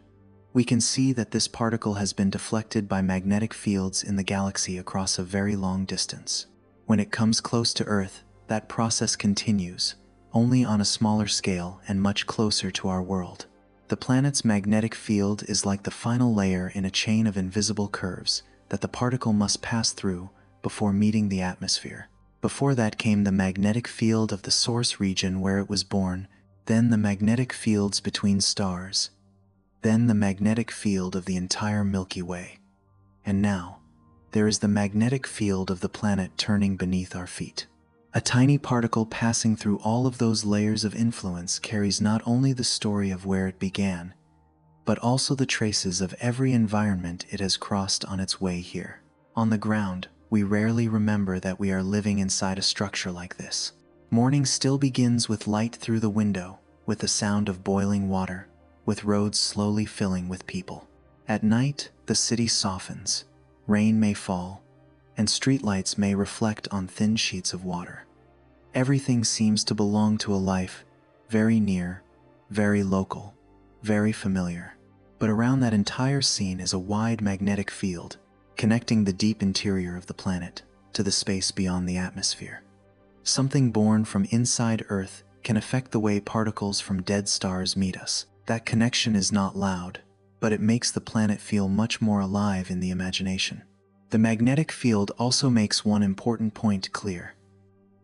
we can see that this particle has been deflected by magnetic fields in the galaxy across a very long distance. When it comes close to Earth, that process continues, only on a smaller scale and much closer to our world. The planet's magnetic field is like the final layer in a chain of invisible curves that the particle must pass through before meeting the atmosphere. Before that came the magnetic field of the source region where it was born, then the magnetic fields between stars, then the magnetic field of the entire Milky Way. And now, there is the magnetic field of the planet turning beneath our feet. A tiny particle passing through all of those layers of influence carries not only the story of where it began, but also the traces of every environment it has crossed on its way here. On the ground, we rarely remember that we are living inside a structure like this. Morning still begins with light through the window, with the sound of boiling water, with roads slowly filling with people. At night, the city softens, rain may fall, and streetlights may reflect on thin sheets of water. Everything seems to belong to a life very near, very local, very familiar. But around that entire scene is a wide magnetic field, connecting the deep interior of the planet to the space beyond the atmosphere. Something born from inside Earth can affect the way particles from dead stars meet us. That connection is not loud, but it makes the planet feel much more alive in the imagination. The magnetic field also makes one important point clear.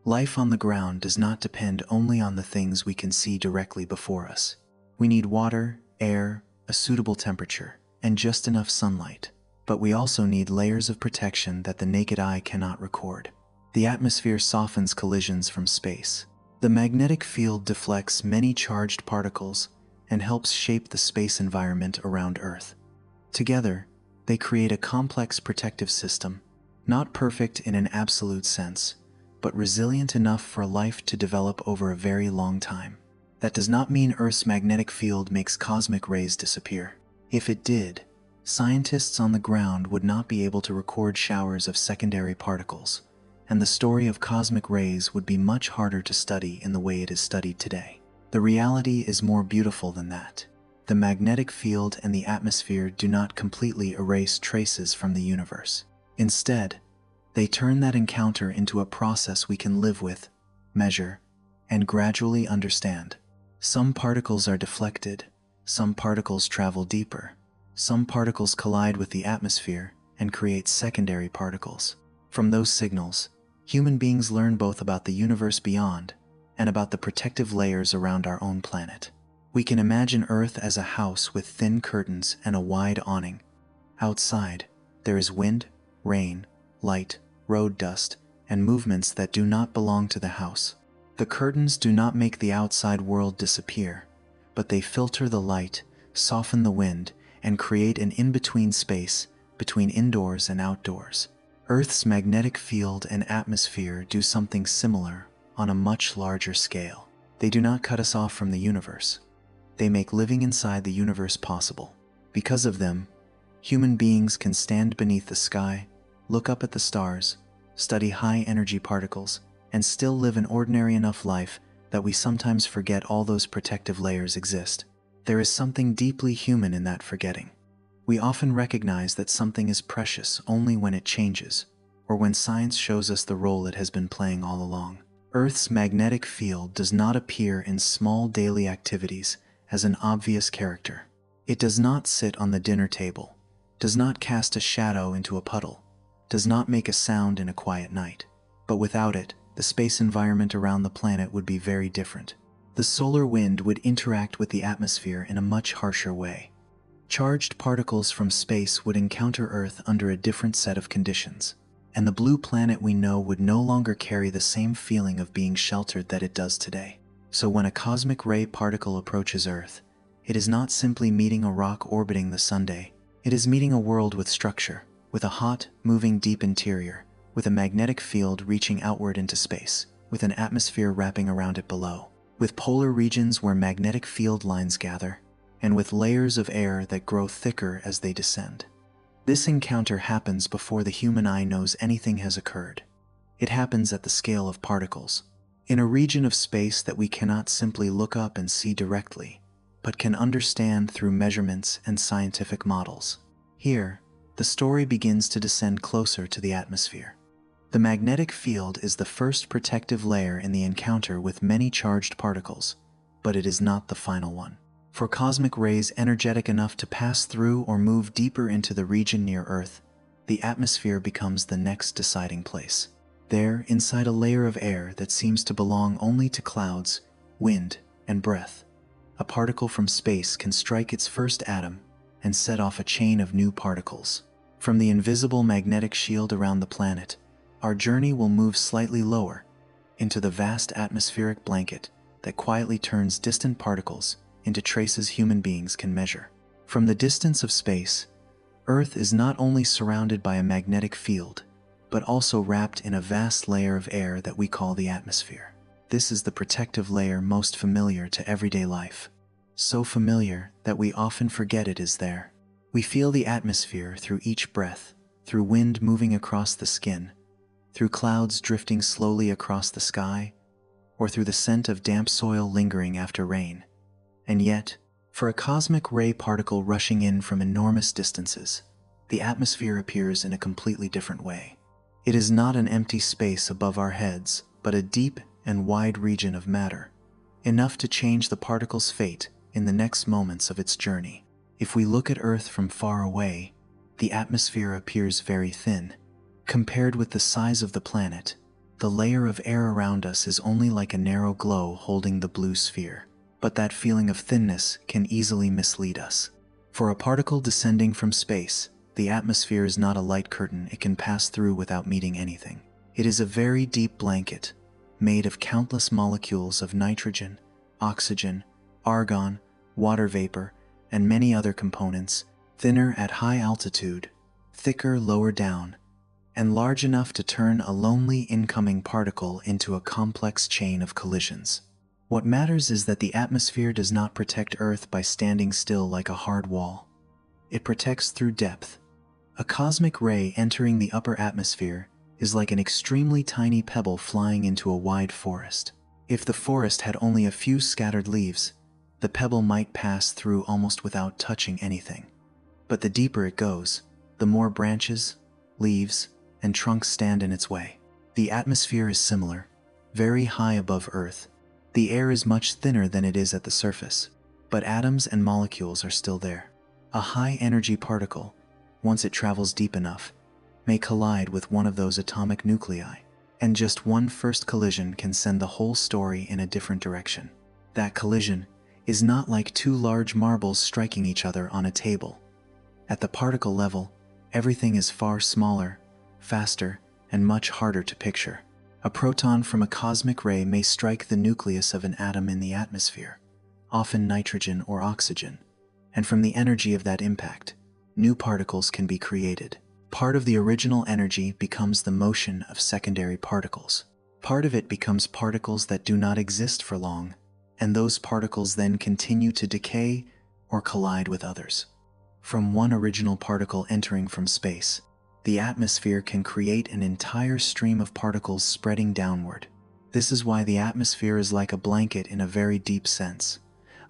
Life on the ground does not depend only on the things we can see directly before us. We need water, air, a suitable temperature, and just enough sunlight. But we also need layers of protection that the naked eye cannot record. The atmosphere softens collisions from space. The magnetic field deflects many charged particles and helps shape the space environment around Earth. Together, they create a complex protective system, not perfect in an absolute sense, but resilient enough for life to develop over a very long time. That does not mean Earth's magnetic field makes cosmic rays disappear. If it did, scientists on the ground would not be able to record showers of secondary particles, and the story of cosmic rays would be much harder to study in the way it is studied today. The reality is more beautiful than that. the magnetic field and the atmosphere do not completely erase traces from the universe. Instead, they turn that encounter into a process we can live with, measure, and gradually understand. Some particles are deflected, some particles travel deeper, some particles collide with the atmosphere and create secondary particles. From those signals, human beings learn both about the universe beyond and about the protective layers around our own planet. We can imagine Earth as a house with thin curtains and a wide awning. Outside, there is wind, rain, light, road dust, and movements that do not belong to the house. The curtains do not make the outside world disappear, but they filter the light, soften the wind, and create an in-between space between indoors and outdoors. Earth's magnetic field and atmosphere do something similar on a much larger scale. They do not cut us off from the universe. They make living inside the universe possible. Because of them, human beings can stand beneath the sky, look up at the stars, study high-energy particles, and still live an ordinary enough life that we sometimes forget all those protective layers exist. There is something deeply human in that forgetting. We often recognize that something is precious only when it changes, or when science shows us the role it has been playing all along. Earth's magnetic field does not appear in small daily activities as an obvious character. It does not sit on the dinner table, does not cast a shadow into a puddle, does not make a sound in a quiet night. But without it, the space environment around the planet would be very different. The solar wind would interact with the atmosphere in a much harsher way. Charged particles from space would encounter Earth under a different set of conditions, and the blue planet we know would no longer carry the same feeling of being sheltered that it does today. So when a cosmic ray particle approaches Earth, it is not simply meeting a rock orbiting the Sunday. It is meeting a world with structure, with a hot, moving deep interior, with a magnetic field reaching outward into space, with an atmosphere wrapping around it below, with polar regions where magnetic field lines gather, and with layers of air that grow thicker as they descend. This encounter happens before the human eye knows anything has occurred. It happens at the scale of particles, in a region of space that we cannot simply look up and see directly, but can understand through measurements and scientific models. Here, the story begins to descend closer to the atmosphere. The magnetic field is the first protective layer in the encounter with many charged particles, but it is not the final one. For cosmic rays energetic enough to pass through or move deeper into the region near Earth, the atmosphere becomes the next deciding place. There, inside a layer of air that seems to belong only to clouds, wind, and breath, a particle from space can strike its first atom and set off a chain of new particles. From the invisible magnetic shield around the planet, our journey will move slightly lower, into the vast atmospheric blanket that quietly turns distant particles into traces human beings can measure. From the distance of space, Earth is not only surrounded by a magnetic field, but also wrapped in a vast layer of air that we call the atmosphere. This is the protective layer most familiar to everyday life, so familiar that we often forget it is there. We feel the atmosphere through each breath, through wind moving across the skin, through clouds drifting slowly across the sky, or through the scent of damp soil lingering after rain. And yet, for a cosmic ray particle rushing in from enormous distances, the atmosphere appears in a completely different way. It is not an empty space above our heads, but a deep and wide region of matter, enough to change the particle's fate in the next moments of its journey. If we look at Earth from far away, the atmosphere appears very thin. Compared with the size of the planet, the layer of air around us is only like a narrow glow holding the blue sphere. But that feeling of thinness can easily mislead us. For a particle descending from space, the atmosphere is not a light curtain it can pass through without meeting anything. It is a very deep blanket, made of countless molecules of nitrogen, oxygen, argon, water vapor, and many other components, thinner at high altitude, thicker lower down, and large enough to turn a lonely incoming particle into a complex chain of collisions. What matters is that the atmosphere does not protect Earth by standing still like a hard wall. It protects through depth. A cosmic ray entering the upper atmosphere is like an extremely tiny pebble flying into a wide forest. If the forest had only a few scattered leaves, The pebble might pass through almost without touching anything. But the deeper it goes, the more branches, leaves, and trunks stand in its way. The atmosphere is similar, very high above Earth. The air is much thinner than it is at the surface, but atoms and molecules are still there. A high-energy particle, once it travels deep enough, may collide with one of those atomic nuclei, and just one first collision can send the whole story in a different direction. That collision is not like two large marbles striking each other on a table. At the particle level, everything is far smaller, faster, and much harder to picture. A proton from a cosmic ray may strike the nucleus of an atom in the atmosphere, often nitrogen or oxygen, and from the energy of that impact, new particles can be created. Part of the original energy becomes the motion of secondary particles. Part of it becomes particles that do not exist for long, and those particles then continue to decay or collide with others. From one original particle entering from space, the atmosphere can create an entire stream of particles spreading downward. This is why the atmosphere is like a blanket in a very deep sense.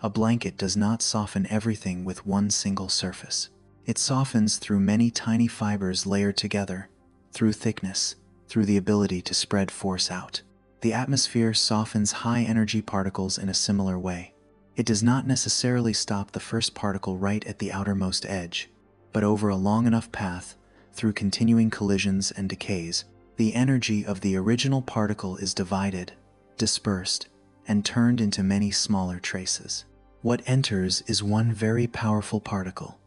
A blanket does not soften everything with one single surface. It softens through many tiny fibers layered together, through thickness, through the ability to spread force out. The atmosphere softens high-energy particles in a similar way. It does not necessarily stop the first particle right at the outermost edge, but over a long enough path, through continuing collisions and decays, the energy of the original particle is divided, dispersed, and turned into many smaller traces. What enters is one very powerful particle.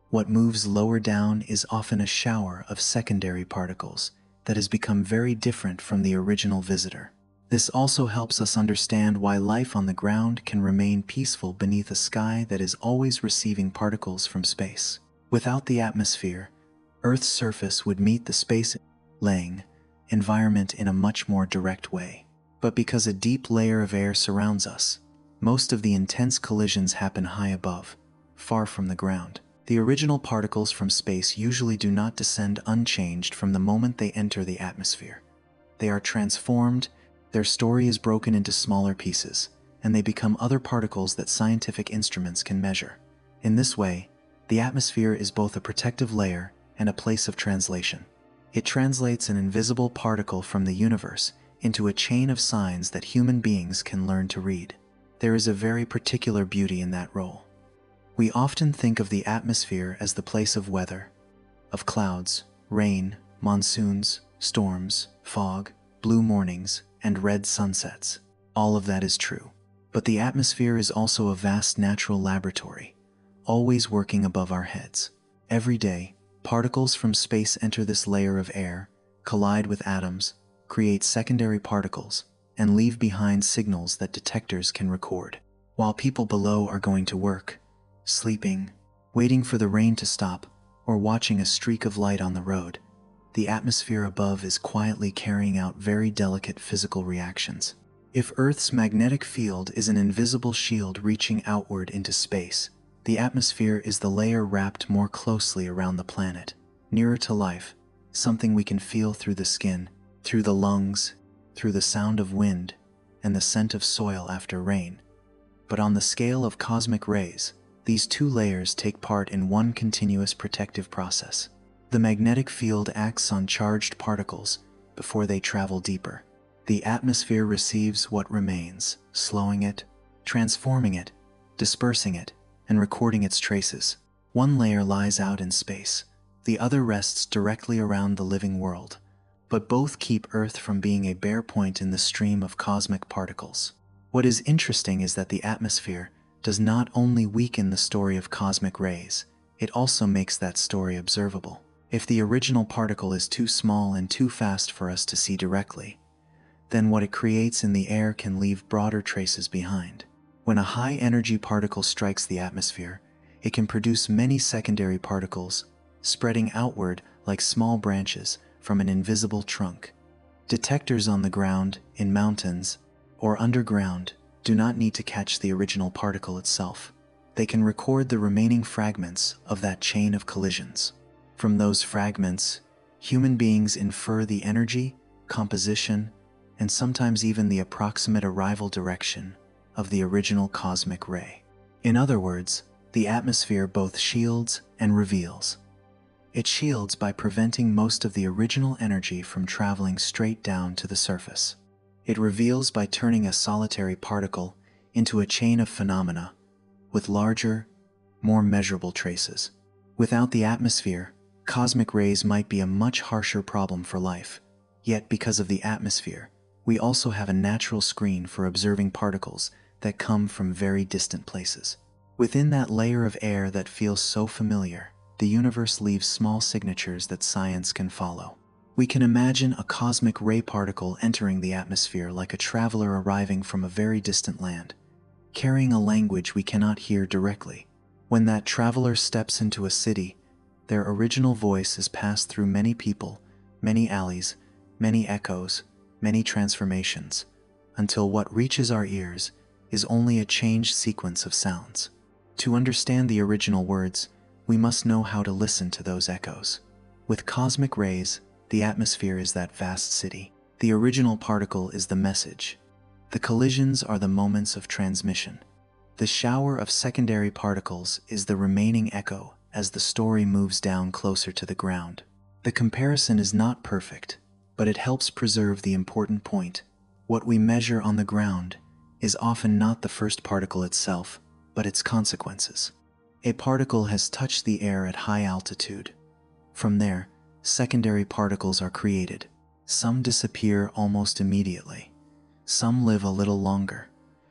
What moves lower down is often a shower of secondary particles that has become very different from the original visitor. This also helps us understand why life on the ground can remain peaceful beneath a sky that is always receiving particles from space. Without the atmosphere, Earth's surface would meet the space-laying environment in a much more direct way. But because a deep layer of air surrounds us, most of the intense collisions happen high above, far from the ground. The original particles from space usually do not descend unchanged from the moment they enter the atmosphere. They are transformed, their story is broken into smaller pieces, and they become other particles that scientific instruments can measure. In this way, the atmosphere is both a protective layer and a place of translation. It translates an invisible particle from the universe into a chain of signs that human beings can learn to read. There is a very particular beauty in that role. We often think of the atmosphere as the place of weather, of clouds, rain, monsoons, storms, fog, blue mornings, and red sunsets. All of that is true. But the atmosphere is also a vast natural laboratory, always working above our heads. Every day, particles from space enter this layer of air, collide with atoms, create secondary particles, and leave behind signals that detectors can record. While people below are going to work, sleeping, waiting for the rain to stop, or watching a streak of light on the road, the atmosphere above is quietly carrying out very delicate physical reactions. If Earth's magnetic field is an invisible shield reaching outward into space, the atmosphere is the layer wrapped more closely around the planet, nearer to life, something we can feel through the skin, through the lungs, through the sound of wind, and the scent of soil after rain. But on the scale of cosmic rays, these two layers take part in one continuous protective process. The magnetic field acts on charged particles before they travel deeper. The atmosphere receives what remains, slowing it, transforming it, dispersing it, and recording its traces. One layer lies out in space, the other rests directly around the living world, but both keep Earth from being a bare point in the stream of cosmic particles. What is interesting is that the atmosphere does not only weaken the story of cosmic rays, it also makes that story observable. If the original particle is too small and too fast for us to see directly, then what it creates in the air can leave broader traces behind. When a high-energy particle strikes the atmosphere, it can produce many secondary particles, spreading outward like small branches from an invisible trunk. Detectors on the ground, in mountains, or underground do not need to catch the original particle itself. They can record the remaining fragments of that chain of collisions. From those fragments, human beings infer the energy, composition, and sometimes even the approximate arrival direction of the original cosmic ray. In other words, the atmosphere both shields and reveals. It shields by preventing most of the original energy from traveling straight down to the surface. It reveals by turning a solitary particle into a chain of phenomena with larger, more measurable traces. Without the atmosphere, cosmic rays might be a much harsher problem for life. Yet because of the atmosphere, we also have a natural screen for observing particles that come from very distant places. Within that layer of air that feels so familiar, the universe leaves small signatures that science can follow. We can imagine a cosmic ray particle entering the atmosphere like a traveler arriving from a very distant land, carrying a language we cannot hear directly. When that traveler steps into a city, their original voice is passed through many people, many alleys, many echoes, many transformations, until what reaches our ears is only a changed sequence of sounds. To understand the original words, we must know how to listen to those echoes. With cosmic rays, the atmosphere is that vast city. The original particle is the message. The collisions are the moments of transmission. The shower of secondary particles is the remaining echo as the story moves down closer to the ground. The comparison is not perfect, but it helps preserve the important point. What we measure on the ground is often not the first particle itself, but its consequences. A particle has touched the air at high altitude. From there, secondary particles are created. Some disappear almost immediately. Some live a little longer.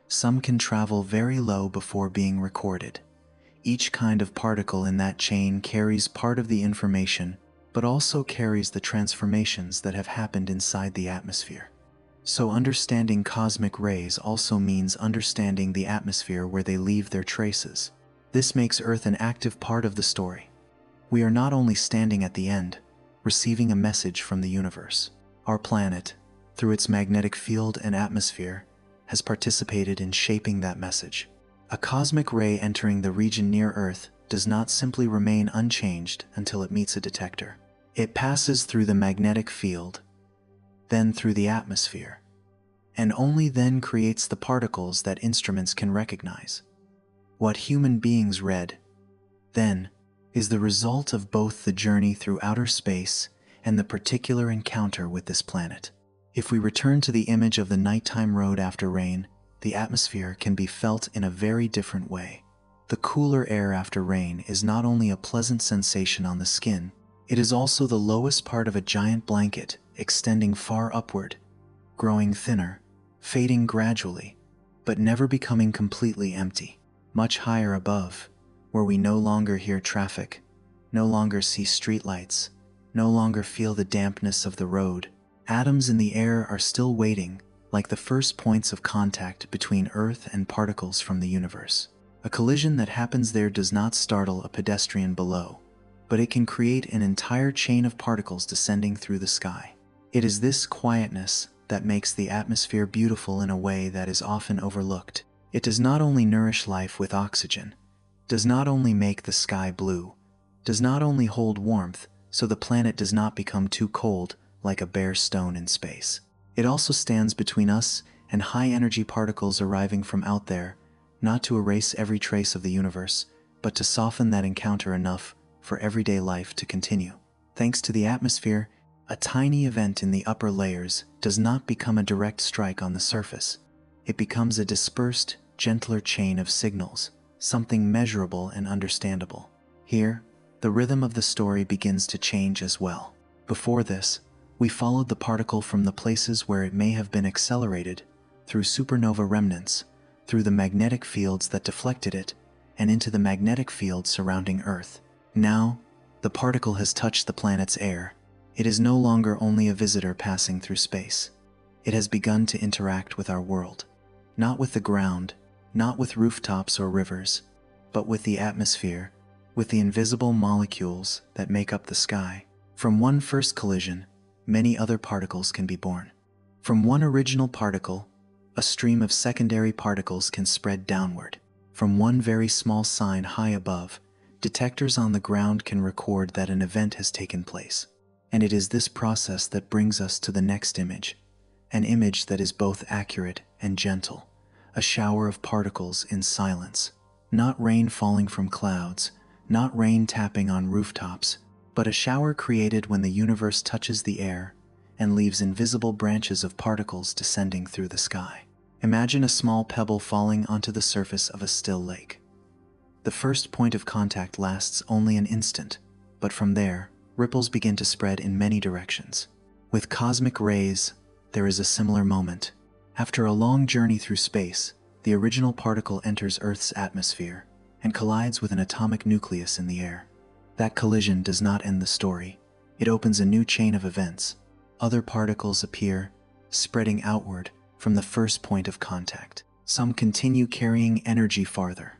Some can travel very low before being recorded. Each kind of particle in that chain carries part of the information, but also carries the transformations that have happened inside the atmosphere. So understanding cosmic rays also means understanding the atmosphere where they leave their traces. This makes Earth an active part of the story. We are not only standing at the end, receiving a message from the universe. Our planet, through its magnetic field and atmosphere, has participated in shaping that message. A cosmic ray entering the region near Earth does not simply remain unchanged until it meets a detector. It passes through the magnetic field, then through the atmosphere, and only then creates the particles that instruments can recognize. What human beings read, then, is the result of both the journey through outer space and the particular encounter with this planet. If we return to the image of the nighttime road after rain, the atmosphere can be felt in a very different way. The cooler air after rain is not only a pleasant sensation on the skin, it is also the lowest part of a giant blanket extending far upward, growing thinner, fading gradually, but never becoming completely empty. Much higher above, where we no longer hear traffic, no longer see streetlights, no longer feel the dampness of the road, atoms in the air are still waiting, like the first points of contact between Earth and particles from the universe. A collision that happens there does not startle a pedestrian below, but it can create an entire chain of particles descending through the sky. It is this quietness that makes the atmosphere beautiful in a way that is often overlooked. It does not only nourish life with oxygen, does not only make the sky blue, does not only hold warmth so the planet does not become too cold like a bare stone in space. It also stands between us and high-energy particles arriving from out there, not to erase every trace of the universe, but to soften that encounter enough for everyday life to continue. Thanks to the atmosphere, a tiny event in the upper layers does not become a direct strike on the surface. It becomes a dispersed, gentler chain of signals, something measurable and understandable. Here, the rhythm of the story begins to change as well. Before this, we followed the particle from the places where it may have been accelerated, through supernova remnants, through the magnetic fields that deflected it, and into the magnetic field surrounding Earth. Now, the particle has touched the planet's air. It is no longer only a visitor passing through space. It has begun to interact with our world. Not with the ground, not with rooftops or rivers, but with the atmosphere, with the invisible molecules that make up the sky. From one first collision, many other particles can be born. From one original particle, a stream of secondary particles can spread downward. From one very small sign high above, detectors on the ground can record that an event has taken place. And it is this process that brings us to the next image, an image that is both accurate and gentle, a shower of particles in silence, Not rain falling from clouds, not rain tapping on rooftops, but a shower created when the universe touches the air and leaves invisible branches of particles descending through the sky. Imagine a small pebble falling onto the surface of a still lake. The first point of contact lasts only an instant, but from there, ripples begin to spread in many directions. With cosmic rays, there is a similar moment. After a long journey through space, the original particle enters Earth's atmosphere and collides with an atomic nucleus in the air. That collision does not end the story. It opens a new chain of events. Other particles appear, spreading outward from the first point of contact. Some continue carrying energy farther.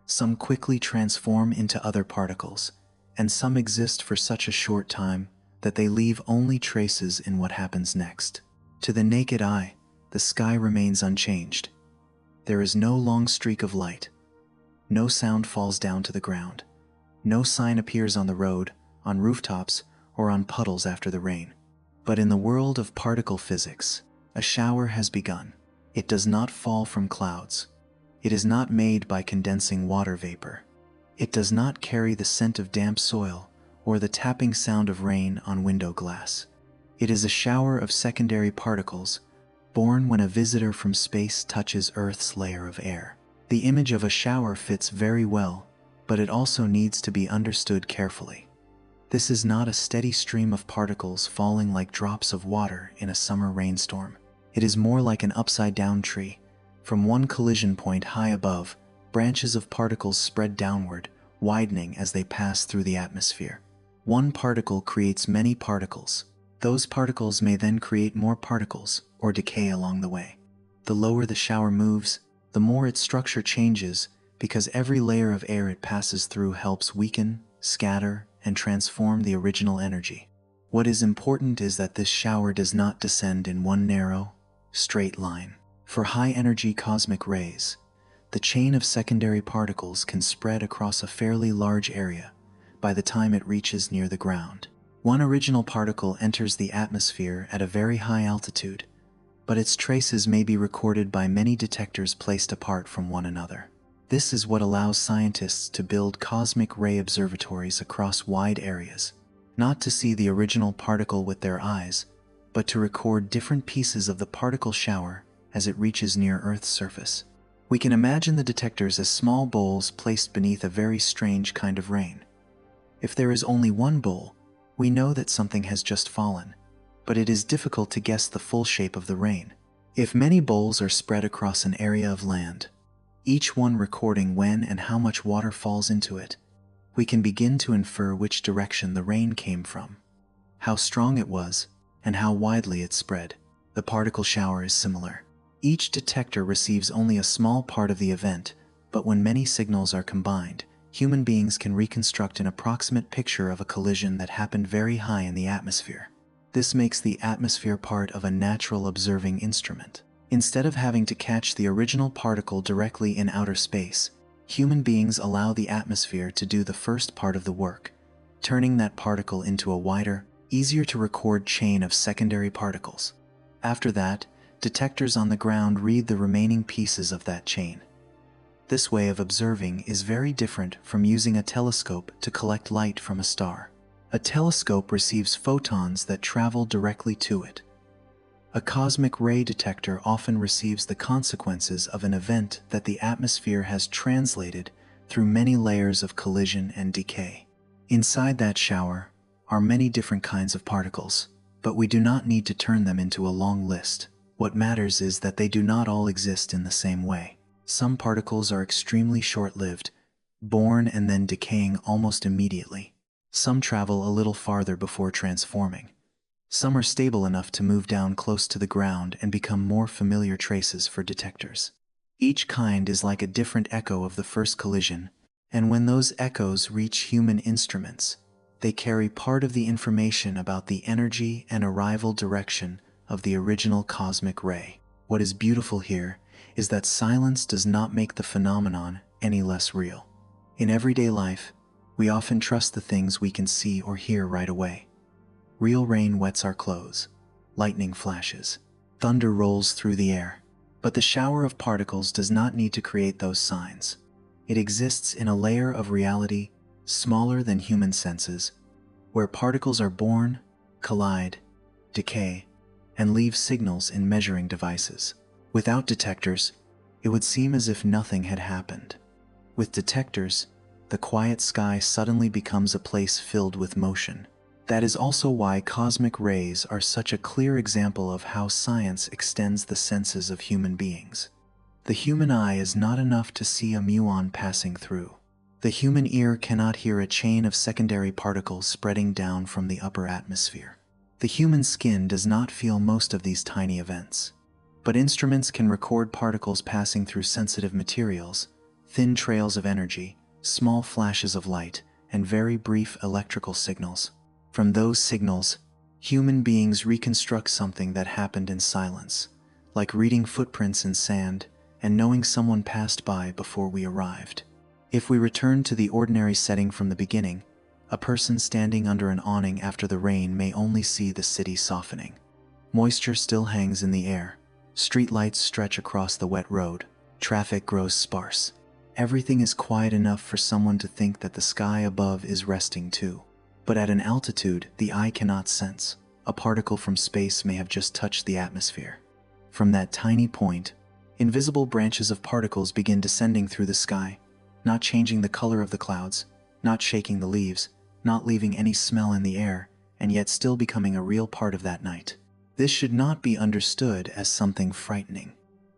Some quickly transform into other particles, and some exist for such a short time that they leave only traces in what happens next. To the naked eye, the sky remains unchanged. There is no long streak of light. No sound falls down to the ground. No sign appears on the road, on rooftops, or on puddles after the rain. But in the world of particle physics, a shower has begun. It does not fall from clouds. It is not made by condensing water vapor. It does not carry the scent of damp soil or the tapping sound of rain on window glass. It is a shower of secondary particles, born when a visitor from space touches Earth's layer of air. The image of a shower fits very well, but it also needs to be understood carefully. This is not a steady stream of particles falling like drops of water in a summer rainstorm. It is more like an upside-down tree. From one collision point high above, branches of particles spread downward, widening as they pass through the atmosphere. One particle creates many particles. Those particles may then create more particles or decay along the way. The lower the shower moves, the more its structure changes, because every layer of air it passes through helps weaken, scatter, and transform the original energy. What is important is that this shower does not descend in one narrow, straight line. For high-energy cosmic rays, the chain of secondary particles can spread across a fairly large area by the time it reaches near the ground. One original particle enters the atmosphere at a very high altitude, but its traces may be recorded by many detectors placed apart from one another. This is what allows scientists to build cosmic ray observatories across wide areas, not to see the original particle with their eyes, but to record different pieces of the particle shower as it reaches near Earth's surface. We can imagine the detectors as small bowls placed beneath a very strange kind of rain. If there is only one bowl, we know that something has just fallen, but it is difficult to guess the full shape of the rain. If many bowls are spread across an area of land, each one recording when and how much water falls into it, we can begin to infer which direction the rain came from, how strong it was, and how widely it spread. The particle shower is similar. Each detector receives only a small part of the event, but when many signals are combined, human beings can reconstruct an approximate picture of a collision that happened very high in the atmosphere. This makes the atmosphere part of a natural observing instrument. Instead of having to catch the original particle directly in outer space, human beings allow the atmosphere to do the first part of the work, turning that particle into a wider, easier to record chain of secondary particles. After that, detectors on the ground read the remaining pieces of that chain. This way of observing is very different from using a telescope to collect light from a star. A telescope receives photons that travel directly to it. A cosmic ray detector often receives the consequences of an event that the atmosphere has translated through many layers of collision and decay. Inside that shower are many different kinds of particles, but we do not need to turn them into a long list. What matters is that they do not all exist in the same way. Some particles are extremely short-lived, born and then decaying almost immediately. Some travel a little farther before transforming. Some are stable enough to move down close to the ground and become more familiar traces for detectors. Each kind is like a different echo of the first collision, and when those echoes reach human instruments, they carry part of the information about the energy and arrival direction of the original cosmic ray. What is beautiful here is that silence does not make the phenomenon any less real. In everyday life, we often trust the things we can see or hear right away. Real rain wets our clothes, lightning flashes, thunder rolls through the air, but the shower of particles does not need to create those signs. It exists in a layer of reality smaller than human senses, where particles are born, collide, decay, and leave signals in measuring devices. Without detectors, it would seem as if nothing had happened. With detectors, the quiet sky suddenly becomes a place filled with motion. That is also why cosmic rays are such a clear example of how science extends the senses of human beings. The human eye is not enough to see a muon passing through. The human ear cannot hear a chain of secondary particles spreading down from the upper atmosphere. The human skin does not feel most of these tiny events. But instruments can record particles passing through sensitive materials, thin trails of energy, small flashes of light, and very brief electrical signals. From those signals, human beings reconstruct something that happened in silence, like reading footprints in sand and knowing someone passed by before we arrived. If we return to the ordinary setting from the beginning, a person standing under an awning after the rain may only see the city softening. Moisture still hangs in the air. Streetlights stretch across the wet road. Traffic grows sparse. Everything is quiet enough for someone to think that the sky above is resting too. But at an altitude the eye cannot sense. A particle from space may have just touched the atmosphere. From that tiny point, invisible branches of particles begin descending through the sky, not changing the color of the clouds, not shaking the leaves, not leaving any smell in the air, and yet still becoming a real part of that night. This should not be understood as something frightening.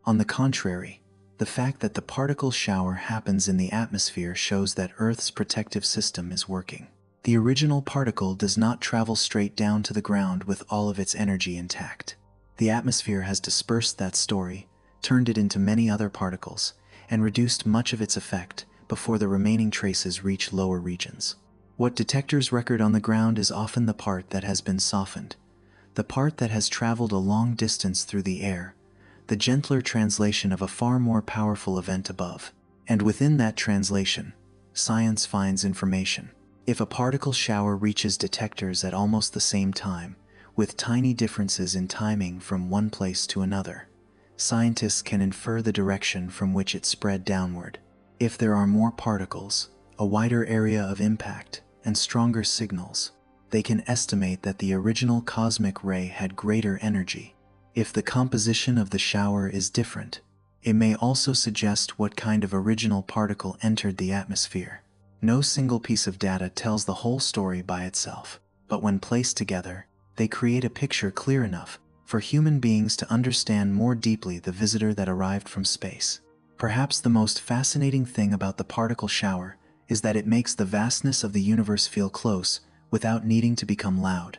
On the contrary, the fact that the particle shower happens in the atmosphere shows that Earth's protective system is working. The original particle does not travel straight down to the ground with all of its energy intact. The atmosphere has dispersed that story, turned it into many other particles, and reduced much of its effect before the remaining traces reach lower regions. What detectors record on the ground is often the part that has been softened, the part that has traveled a long distance through the air, the gentler translation of a far more powerful event above. And within that translation, science finds information. If a particle shower reaches detectors at almost the same time, with tiny differences in timing from one place to another, scientists can infer the direction from which it spread downward. If there are more particles, a wider area of impact, and stronger signals, they can estimate that the original cosmic ray had greater energy. If the composition of the shower is different, it may also suggest what kind of original particle entered the atmosphere. No single piece of data tells the whole story by itself, but when placed together, they create a picture clear enough for human beings to understand more deeply the visitor that arrived from space. Perhaps the most fascinating thing about the particle shower is that it makes the vastness of the universe feel close without needing to become loud.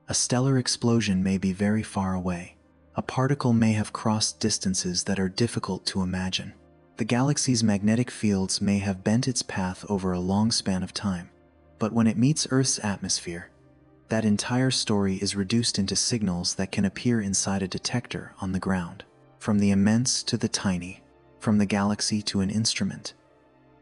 A stellar explosion may be very far away. A particle may have crossed distances that are difficult to imagine. The galaxy's magnetic fields may have bent its path over a long span of time. But when it meets Earth's atmosphere, that entire story is reduced into signals that can appear inside a detector on the ground. From the immense to the tiny, from the galaxy to an instrument,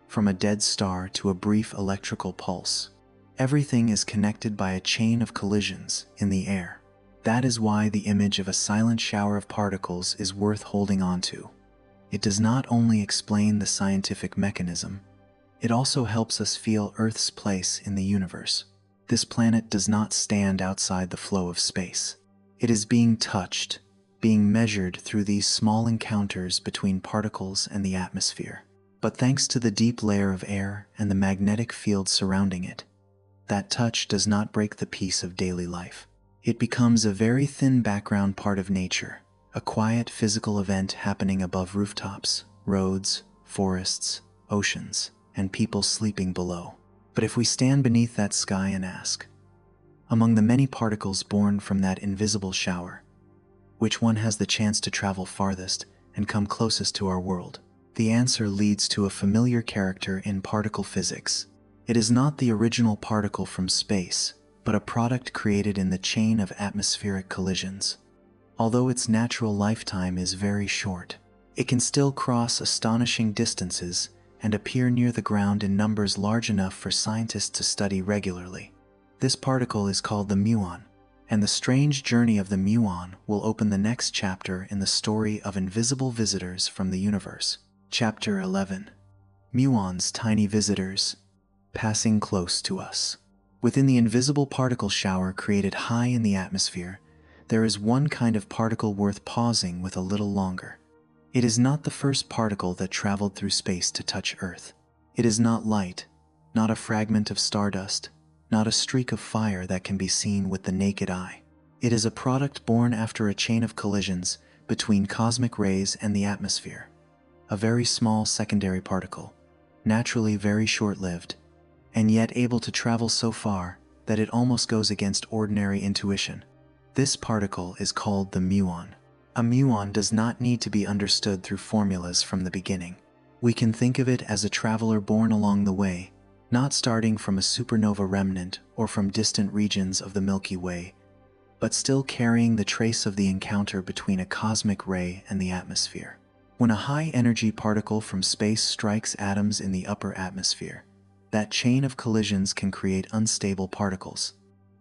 from a dead star to a brief electrical pulse, everything is connected by a chain of collisions in the air. That is why the image of a silent shower of particles is worth holding on to. It does not only explain the scientific mechanism, it also helps us feel Earth's place in the universe. This planet does not stand outside the flow of space. It is being touched, being measured through these small encounters between particles and the atmosphere. But thanks to the deep layer of air and the magnetic field surrounding it, that touch does not break the peace of daily life. It becomes a very thin background part of nature, a quiet physical event happening above rooftops, roads, forests, oceans, and people sleeping below. But if we stand beneath that sky and ask, among the many particles born from that invisible shower, which one has the chance to travel farthest and come closest to our world? The answer leads to a familiar character in particle physics. It is not the original particle from space, but a product created in the chain of atmospheric collisions. Although its natural lifetime is very short, it can still cross astonishing distances and appear near the ground in numbers large enough for scientists to study regularly. This particle is called the muon, and the strange journey of the muon will open the next chapter in the story of invisible visitors from the universe. Chapter 11. Muons, tiny visitors, passing close to us. Within the invisible particle shower created high in the atmosphere, there is one kind of particle worth pausing with a little longer. It is not the first particle that traveled through space to touch Earth. It is not light, not a fragment of stardust, not a streak of fire that can be seen with the naked eye. It is a product born after a chain of collisions between cosmic rays and the atmosphere. A very small secondary particle, naturally very short-lived, and yet able to travel so far that it almost goes against ordinary intuition. This particle is called the muon. A muon does not need to be understood through formulas from the beginning. We can think of it as a traveler born along the way, not starting from a supernova remnant or from distant regions of the Milky Way, but still carrying the trace of the encounter between a cosmic ray and the atmosphere. When a high-energy particle from space strikes atoms in the upper atmosphere, that chain of collisions can create unstable particles.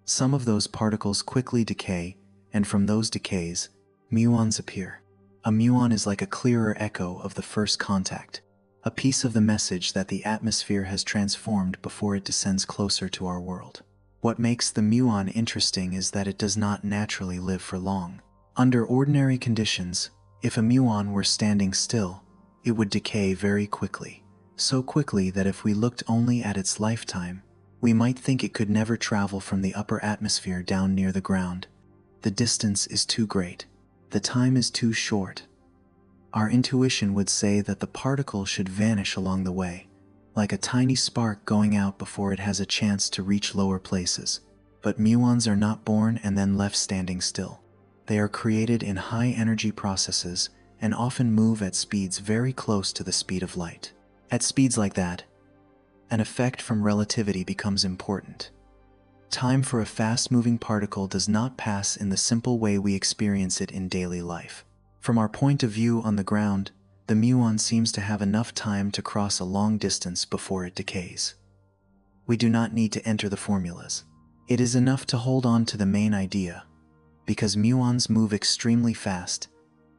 Some of those particles quickly decay, and from those decays, muons appear. A muon is like a clearer echo of the first contact, a piece of the message that the atmosphere has transformed before it descends closer to our world. What makes the muon interesting is that it does not naturally live for long. Under ordinary conditions, if a muon were standing still, it would decay very quickly. So quickly that if we looked only at its lifetime, we might think it could never travel from the upper atmosphere down near the ground. The distance is too great. The time is too short. Our intuition would say that the particle should vanish along the way, like a tiny spark going out before it has a chance to reach lower places. But muons are not born and then left standing still. They are created in high-energy processes and often move at speeds very close to the speed of light. At speeds like that, an effect from relativity becomes important. Time for a fast-moving particle does not pass in the simple way we experience it in daily life. From our point of view on the ground, the muon seems to have enough time to cross a long distance before it decays. We do not need to enter the formulas. It is enough to hold on to the main idea. Because muons move extremely fast,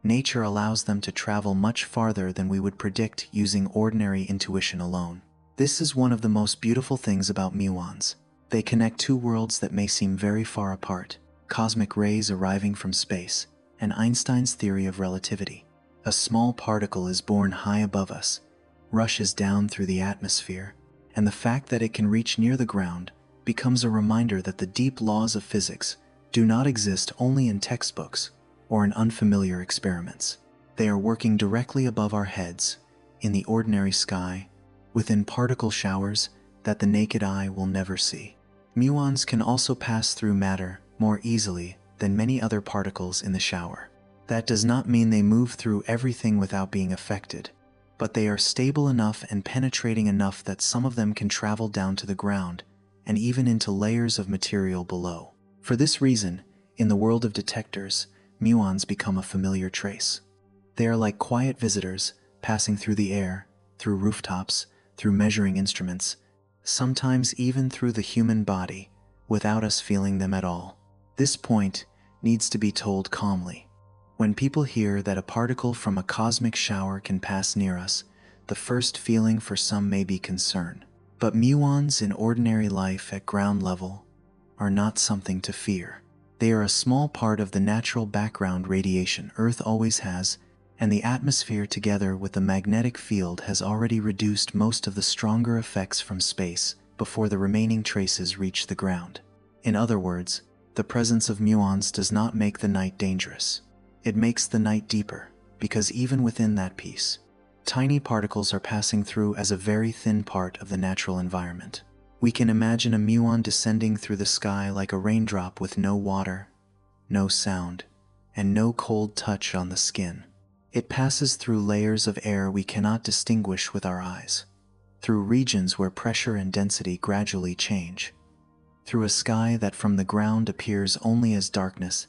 nature allows them to travel much farther than we would predict using ordinary intuition alone. This is one of the most beautiful things about muons. They connect two worlds that may seem very far apart: cosmic rays arriving from space, and Einstein's theory of relativity. A small particle is born high above us, rushes down through the atmosphere, and the fact that it can reach near the ground becomes a reminder that the deep laws of physics do not exist only in textbooks or in unfamiliar experiments. They are working directly above our heads, in the ordinary sky, within particle showers that the naked eye will never see. Muons can also pass through matter more easily than many other particles in the shower. That does not mean they move through everything without being affected, but they are stable enough and penetrating enough that some of them can travel down to the ground and even into layers of material below. For this reason, in the world of detectors, muons become a familiar trace. They are like quiet visitors, passing through the air, through rooftops, through measuring instruments, sometimes even through the human body, without us feeling them at all. This point needs to be told calmly. When people hear that a particle from a cosmic shower can pass near us, the first feeling for some may be concern. But muons in ordinary life at ground level are not something to fear. They are a small part of the natural background radiation Earth always has, and the atmosphere together with the magnetic field has already reduced most of the stronger effects from space before the remaining traces reach the ground. In other words, the presence of muons does not make the night dangerous. It makes the night deeper, because even within that piece, tiny particles are passing through as a very thin part of the natural environment. We can imagine a muon descending through the sky like a raindrop with no water, no sound, and no cold touch on the skin. It passes through layers of air we cannot distinguish with our eyes, through regions where pressure and density gradually change, through a sky that from the ground appears only as darkness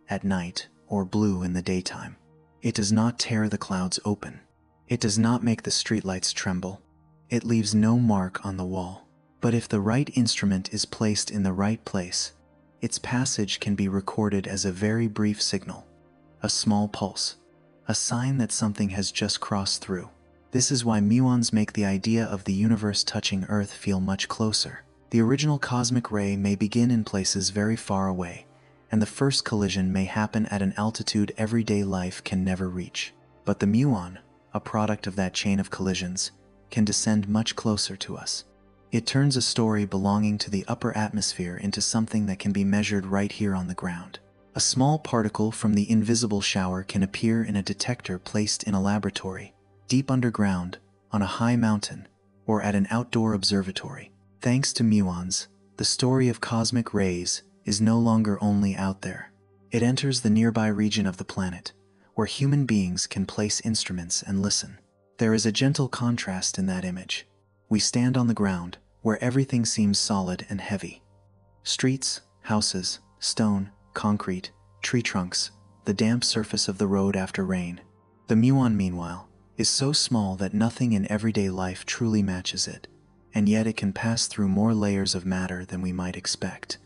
at night or blue in the daytime. It does not tear the clouds open. It does not make the streetlights tremble. It leaves no mark on the wall. But if the right instrument is placed in the right place, its passage can be recorded as a very brief signal, a small pulse, a sign that something has just crossed through. This is why muons make the idea of the universe touching Earth feel much closer. The original cosmic ray may begin in places very far away, and the first collision may happen at an altitude everyday life can never reach. But the muon, a product of that chain of collisions, can descend much closer to us. It turns a story belonging to the upper atmosphere into something that can be measured right here on the ground. A small particle from the invisible shower can appear in a detector placed in a laboratory, deep underground, on a high mountain, or at an outdoor observatory. Thanks to muons, the story of cosmic rays is no longer only out there. It enters the nearby region of the planet, where human beings can place instruments and listen. There is a gentle contrast in that image. We stand on the ground, where everything seems solid and heavy. Streets, houses, stone, concrete, tree trunks, the damp surface of the road after rain. The muon, meanwhile, is so small that nothing in everyday life truly matches it, and yet it can pass through more layers of matter than we might expect,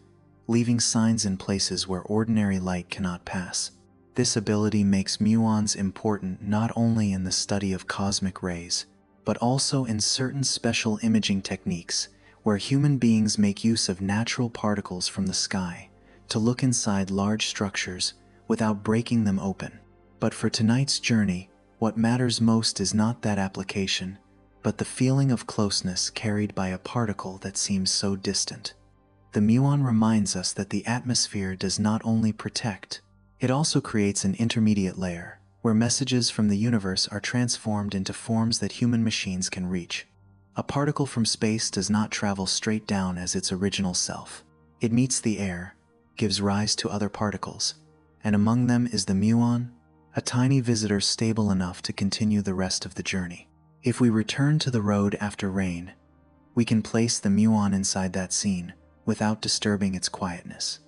leaving signs in places where ordinary light cannot pass. This ability makes muons important not only in the study of cosmic rays, but also in certain special imaging techniques where human beings make use of natural particles from the sky to look inside large structures without breaking them open. But for tonight's journey, what matters most is not that application, but the feeling of closeness carried by a particle that seems so distant. The muon reminds us that the atmosphere does not only protect, it also creates an intermediate layer, where messages from the universe are transformed into forms that human machines can reach. A particle from space does not travel straight down as its original self. It meets the air, gives rise to other particles, and among them is the muon, a tiny visitor stable enough to continue the rest of the journey. If we return to the road after rain, we can place the muon inside that scene without disturbing its quietness.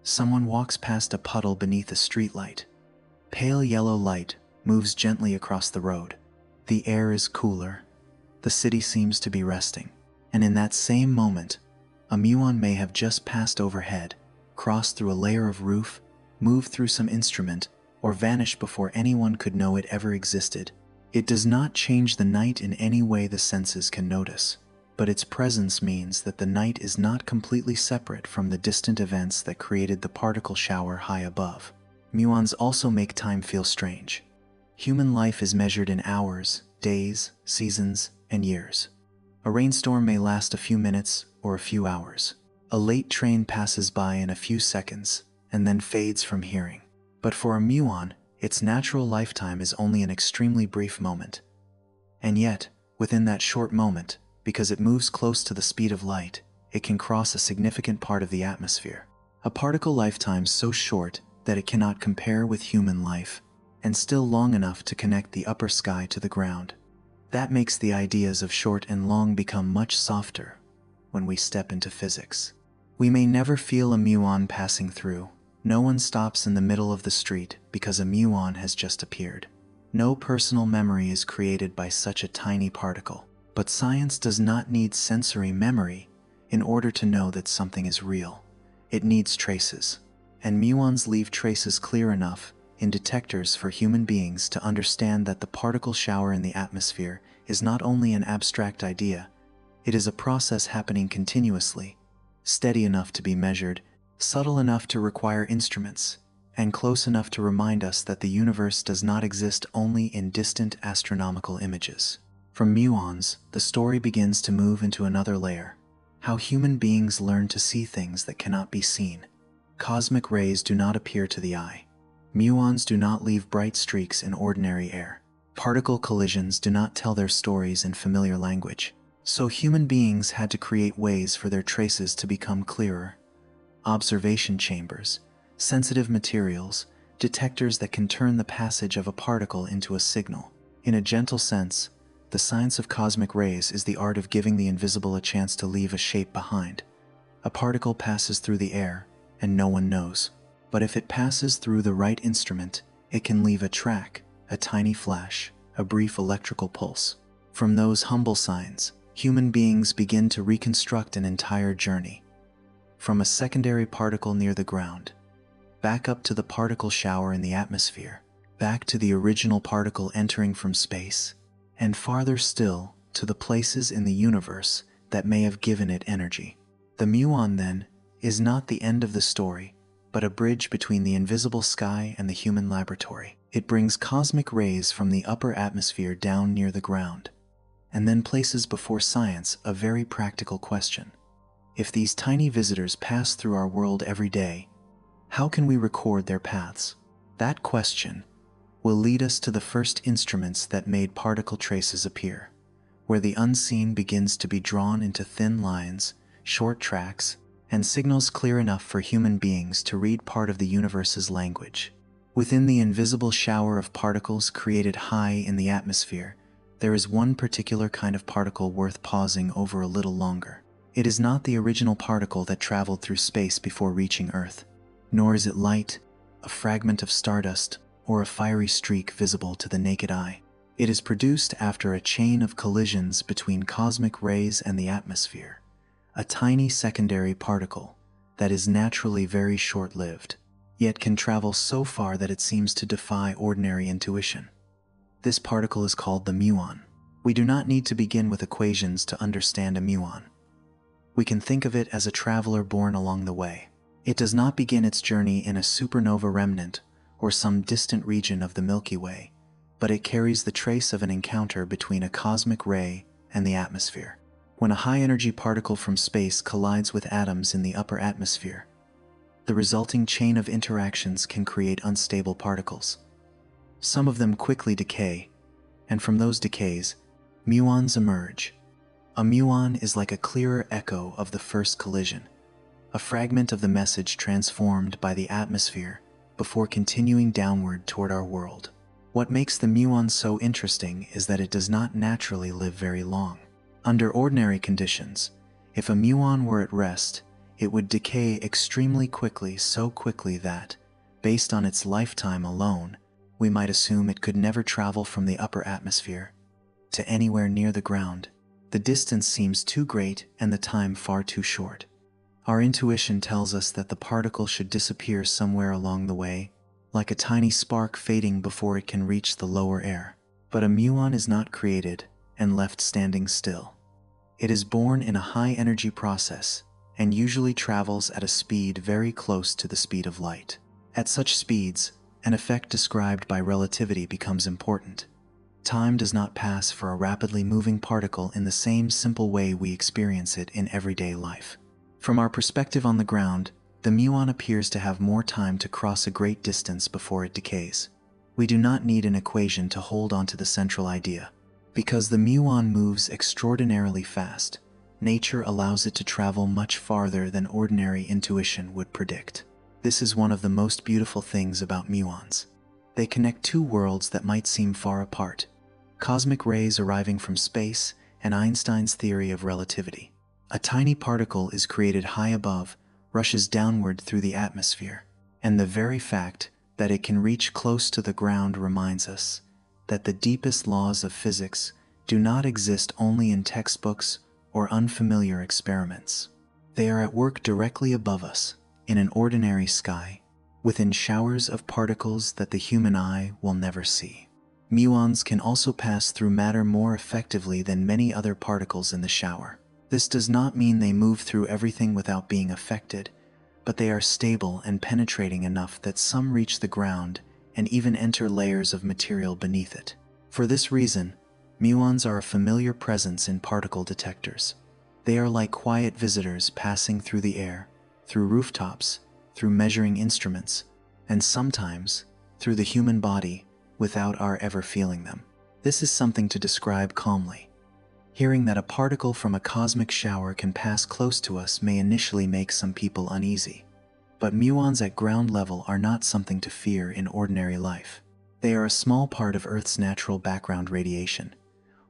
Someone walks past a puddle beneath a streetlight. Pale yellow light moves gently across the road. The air is cooler. The city seems to be resting. And in that same moment, a muon may have just passed overhead, crossed through a layer of roof, moved through some instrument, or vanished before anyone could know it ever existed. It does not change the night in any way the senses can notice, but its presence means that the night is not completely separate from the distant events that created the particle shower high above. Muons also make time feel strange. Human life is measured in hours, days, seasons, and years. A rainstorm may last a few minutes or a few hours. A late train passes by in a few seconds and then fades from hearing. But for a muon, its natural lifetime is only an extremely brief moment. And yet, within that short moment, because it moves close to the speed of light, it can cross a significant part of the atmosphere. A particle lifetime so short that it cannot compare with human life, and still long enough to connect the upper sky to the ground. That makes the ideas of short and long become much softer when we step into physics. We may never feel a muon passing through. No one stops in the middle of the street because a muon has just appeared. No personal memory is created by such a tiny particle. But science does not need sensory memory in order to know that something is real. It needs traces. And muons leave traces clear enough in detectors for human beings to understand that the particle shower in the atmosphere is not only an abstract idea, it is a process happening continuously, steady enough to be measured, subtle enough to require instruments, and close enough to remind us that the universe does not exist only in distant astronomical images. From muons, the story begins to move into another layer, how human beings learn to see things that cannot be seen. Cosmic rays do not appear to the eye. Muons do not leave bright streaks in ordinary air. Particle collisions do not tell their stories in familiar language. So human beings had to create ways for their traces to become clearer. Observation chambers, sensitive materials, detectors that can turn the passage of a particle into a signal. In a gentle sense, the science of cosmic rays is the art of giving the invisible a chance to leave a shape behind. A particle passes through the air, and no one knows. But if it passes through the right instrument, it can leave a track, a tiny flash, a brief electrical pulse. From those humble signs, human beings begin to reconstruct an entire journey. From a secondary particle near the ground, back up to the particle shower in the atmosphere, back to the original particle entering from space, and farther still to the places in the universe that may have given it energy. The muon, then, is not the end of the story, but a bridge between the invisible sky and the human laboratory. It brings cosmic rays from the upper atmosphere down near the ground, and then places before science a very practical question. If these tiny visitors pass through our world every day, how can we record their paths? That question will lead us to the first instruments that made particle traces appear, where the unseen begins to be drawn into thin lines, short tracks, and signals clear enough for human beings to read part of the universe's language. Within the invisible shower of particles created high in the atmosphere, there is one particular kind of particle worth pausing over a little longer. It is not the original particle that traveled through space before reaching Earth, nor is it light, a fragment of stardust, or a fiery streak visible to the naked eye. It is produced after a chain of collisions between cosmic rays and the atmosphere, a tiny secondary particle that is naturally very short-lived, yet can travel so far that it seems to defy ordinary intuition. This particle is called the muon. We do not need to begin with equations to understand a muon. We can think of it as a traveler born along the way. It does not begin its journey in a supernova remnant or some distant region of the Milky Way, but it carries the trace of an encounter between a cosmic ray and the atmosphere. When a high-energy particle from space collides with atoms in the upper atmosphere, the resulting chain of interactions can create unstable particles. Some of them quickly decay, and from those decays, muons emerge. A muon is like a clearer echo of the first collision, a fragment of the message transformed by the atmosphere before continuing downward toward our world. What makes the muon so interesting is that it does not naturally live very long. Under ordinary conditions, if a muon were at rest, it would decay extremely quickly, so quickly that, based on its lifetime alone, we might assume it could never travel from the upper atmosphere to anywhere near the ground. The distance seems too great and the time far too short. Our intuition tells us that the particle should disappear somewhere along the way, like a tiny spark fading before it can reach the lower air. But a muon is not created and left standing still. It is born in a high-energy process and usually travels at a speed very close to the speed of light. At such speeds, an effect described by relativity becomes important. Time does not pass for a rapidly moving particle in the same simple way we experience it in everyday life. From our perspective on the ground, the muon appears to have more time to cross a great distance before it decays. We do not need an equation to hold on to the central idea. Because the muon moves extraordinarily fast, nature allows it to travel much farther than ordinary intuition would predict. This is one of the most beautiful things about muons. They connect two worlds that might seem far apart: cosmic rays arriving from space and Einstein's theory of relativity. A tiny particle is created high above, rushes downward through the atmosphere, and the very fact that it can reach close to the ground reminds us that the deepest laws of physics do not exist only in textbooks or unfamiliar experiments. They are at work directly above us, in an ordinary sky, within showers of particles that the human eye will never see. Muons can also pass through matter more effectively than many other particles in the shower. This does not mean they move through everything without being affected, but they are stable and penetrating enough that some reach the ground and even enter layers of material beneath it. For this reason, muons are a familiar presence in particle detectors. They are like quiet visitors passing through the air, through rooftops, through measuring instruments, and sometimes through the human body without our ever feeling them. This is something to describe calmly. Hearing that a particle from a cosmic shower can pass close to us may initially make some people uneasy. But muons at ground level are not something to fear in ordinary life. They are a small part of Earth's natural background radiation,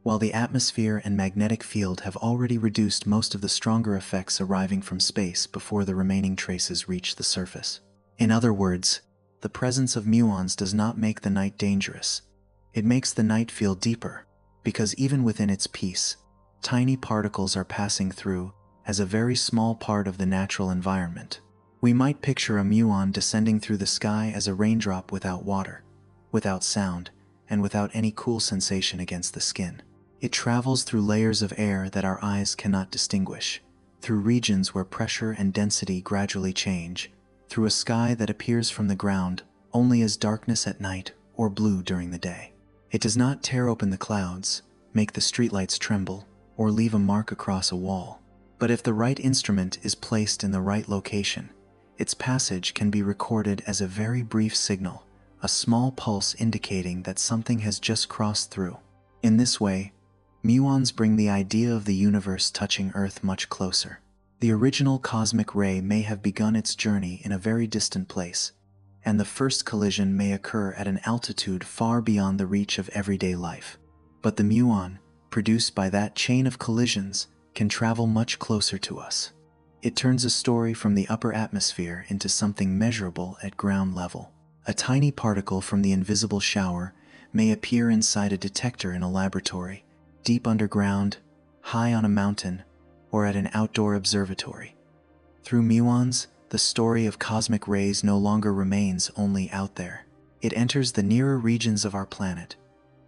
while the atmosphere and magnetic field have already reduced most of the stronger effects arriving from space before the remaining traces reach the surface. In other words, the presence of muons does not make the night dangerous. It makes the night feel deeper, because even within its peace, tiny particles are passing through as a very small part of the natural environment. We might picture a muon descending through the sky as a raindrop without water, without sound, and without any cool sensation against the skin. It travels through layers of air that our eyes cannot distinguish, through regions where pressure and density gradually change, through a sky that appears from the ground only as darkness at night or blue during the day. It does not tear open the clouds, make the streetlights tremble, or leave a mark across a wall. But if the right instrument is placed in the right location, its passage can be recorded as a very brief signal, a small pulse indicating that something has just crossed through. In this way, muons bring the idea of the universe touching Earth much closer. The original cosmic ray may have begun its journey in a very distant place, and the first collision may occur at an altitude far beyond the reach of everyday life. But the muon, produced by that chain of collisions, can travel much closer to us. It turns a story from the upper atmosphere into something measurable at ground level. A tiny particle from the invisible shower may appear inside a detector in a laboratory, deep underground, high on a mountain, or at an outdoor observatory. Through muons, the story of cosmic rays no longer remains only out there. It enters the nearer regions of our planet,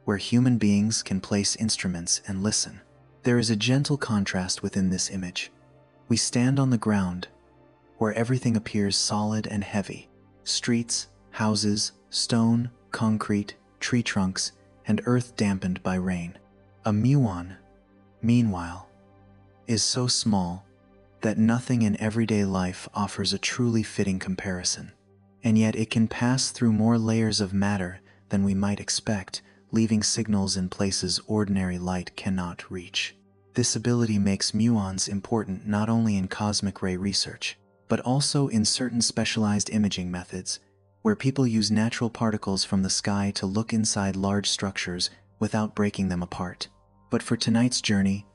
where human beings can place instruments and listen. There is a gentle contrast within this image. We stand on the ground, where everything appears solid and heavy: streets, houses, stone, concrete, tree trunks, and earth dampened by rain. A muon, meanwhile, is so small that nothing in everyday life offers a truly fitting comparison. And yet it can pass through more layers of matter than we might expect, leaving signals in places ordinary light cannot reach. This ability makes muons important not only in cosmic ray research, but also in certain specialized imaging methods, where people use natural particles from the sky to look inside large structures without breaking them apart. But for tonight's journey,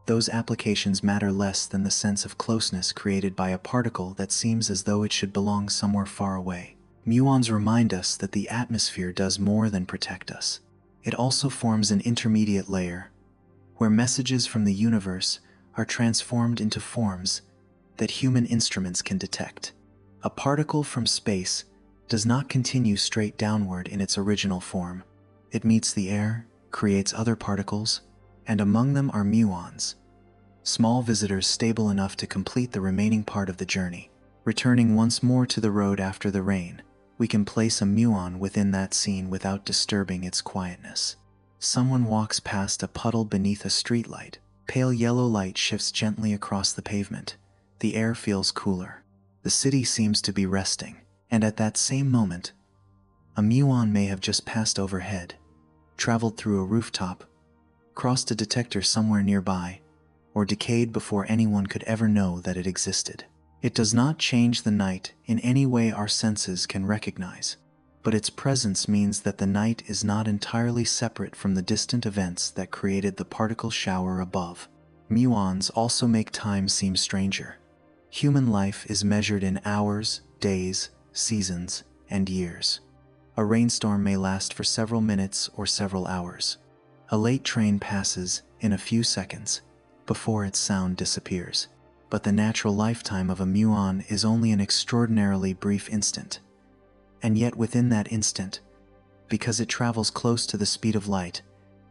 those applications matter less than the sense of closeness created by a particle that seems as though it should belong somewhere far away. Muons remind us that the atmosphere does more than protect us. It also forms an intermediate layer, where messages from the universe are transformed into forms that human instruments can detect. A particle from space does not continue straight downward in its original form. It meets the air, creates other particles, and among them are muons, small visitors stable enough to complete the remaining part of the journey. Returning once more to the road after the rain, we can place a muon within that scene without disturbing its quietness. Someone walks past a puddle beneath a streetlight. Pale yellow light shifts gently across the pavement. The air feels cooler. The city seems to be resting, and at that same moment, a muon may have just passed overhead, traveled through a rooftop, crossed a detector somewhere nearby, or decayed before anyone could ever know that it existed. It does not change the night in any way our senses can recognize, but its presence means that the night is not entirely separate from the distant events that created the particle shower above. Muons also make time seem stranger. Human life is measured in hours, days, seasons, and years. A rainstorm may last for several minutes or several hours. A late train passes in a few seconds before its sound disappears. But the natural lifetime of a muon is only an extraordinarily brief instant. And yet within that instant, because it travels close to the speed of light,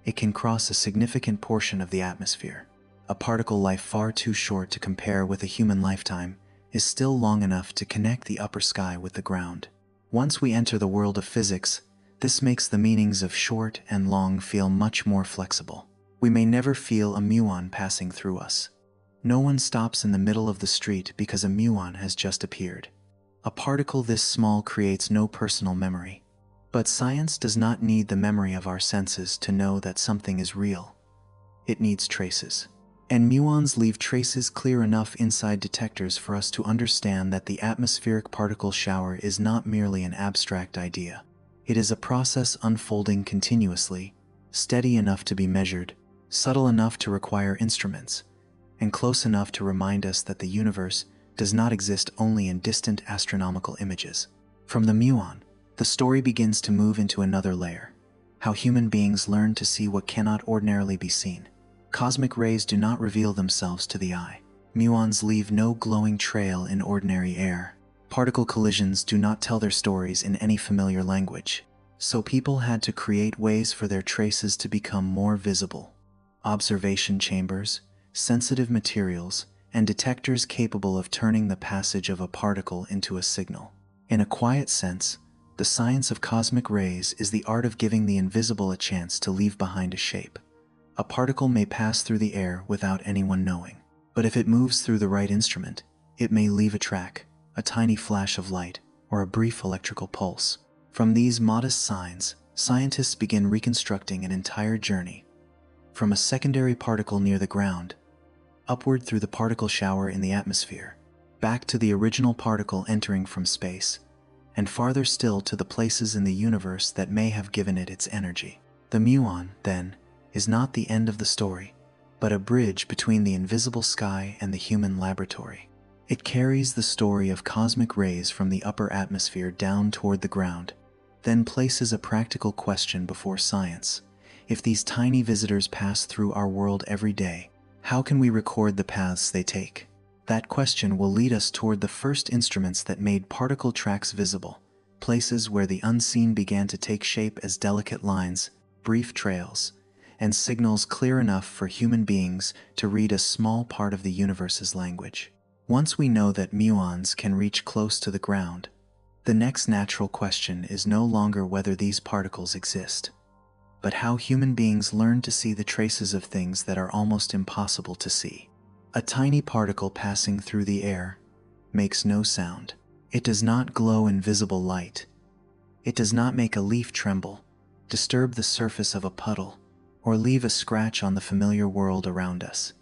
it can cross a significant portion of the atmosphere. A particle life far too short to compare with a human lifetime is still long enough to connect the upper sky with the ground. Once we enter the world of physics, this makes the meanings of short and long feel much more flexible. We may never feel a muon passing through us. No one stops in the middle of the street because a muon has just appeared. A particle this small creates no personal memory. But science does not need the memory of our senses to know that something is real. It needs traces. And muons leave traces clear enough inside detectors for us to understand that the atmospheric particle shower is not merely an abstract idea. It is a process unfolding continuously, steady enough to be measured, subtle enough to require instruments, and close enough to remind us that the universe does not exist only in distant astronomical images. From the muon, the story begins to move into another layer: how human beings learn to see what cannot ordinarily be seen. Cosmic rays do not reveal themselves to the eye. Muons leave no glowing trail in ordinary air. Particle collisions do not tell their stories in any familiar language. So people had to create ways for their traces to become more visible. Observation chambers, sensitive materials, and detectors capable of turning the passage of a particle into a signal. In a quiet sense, the science of cosmic rays is the art of giving the invisible a chance to leave behind a shape. A particle may pass through the air without anyone knowing, but if it moves through the right instrument, it may leave a track, a tiny flash of light, or a brief electrical pulse. From these modest signs, scientists begin reconstructing an entire journey, from a secondary particle near the ground, upward through the particle shower in the atmosphere, back to the original particle entering from space, and farther still to the places in the universe that may have given it its energy. The muon, then, is not the end of the story, but a bridge between the invisible sky and the human laboratory. It carries the story of cosmic rays from the upper atmosphere down toward the ground, then places a practical question before science. If these tiny visitors pass through our world every day, how can we record the paths they take? That question will lead us toward the first instruments that made particle tracks visible, places where the unseen began to take shape as delicate lines, brief trails, and signals clear enough for human beings to read a small part of the universe's language. Once we know that muons can reach close to the ground, the next natural question is no longer whether these particles exist, but how human beings learn to see the traces of things that are almost impossible to see. A tiny particle passing through the air makes no sound. It does not glow in visible light. It does not make a leaf tremble, disturb the surface of a puddle, or leave a scratch on the familiar world around us.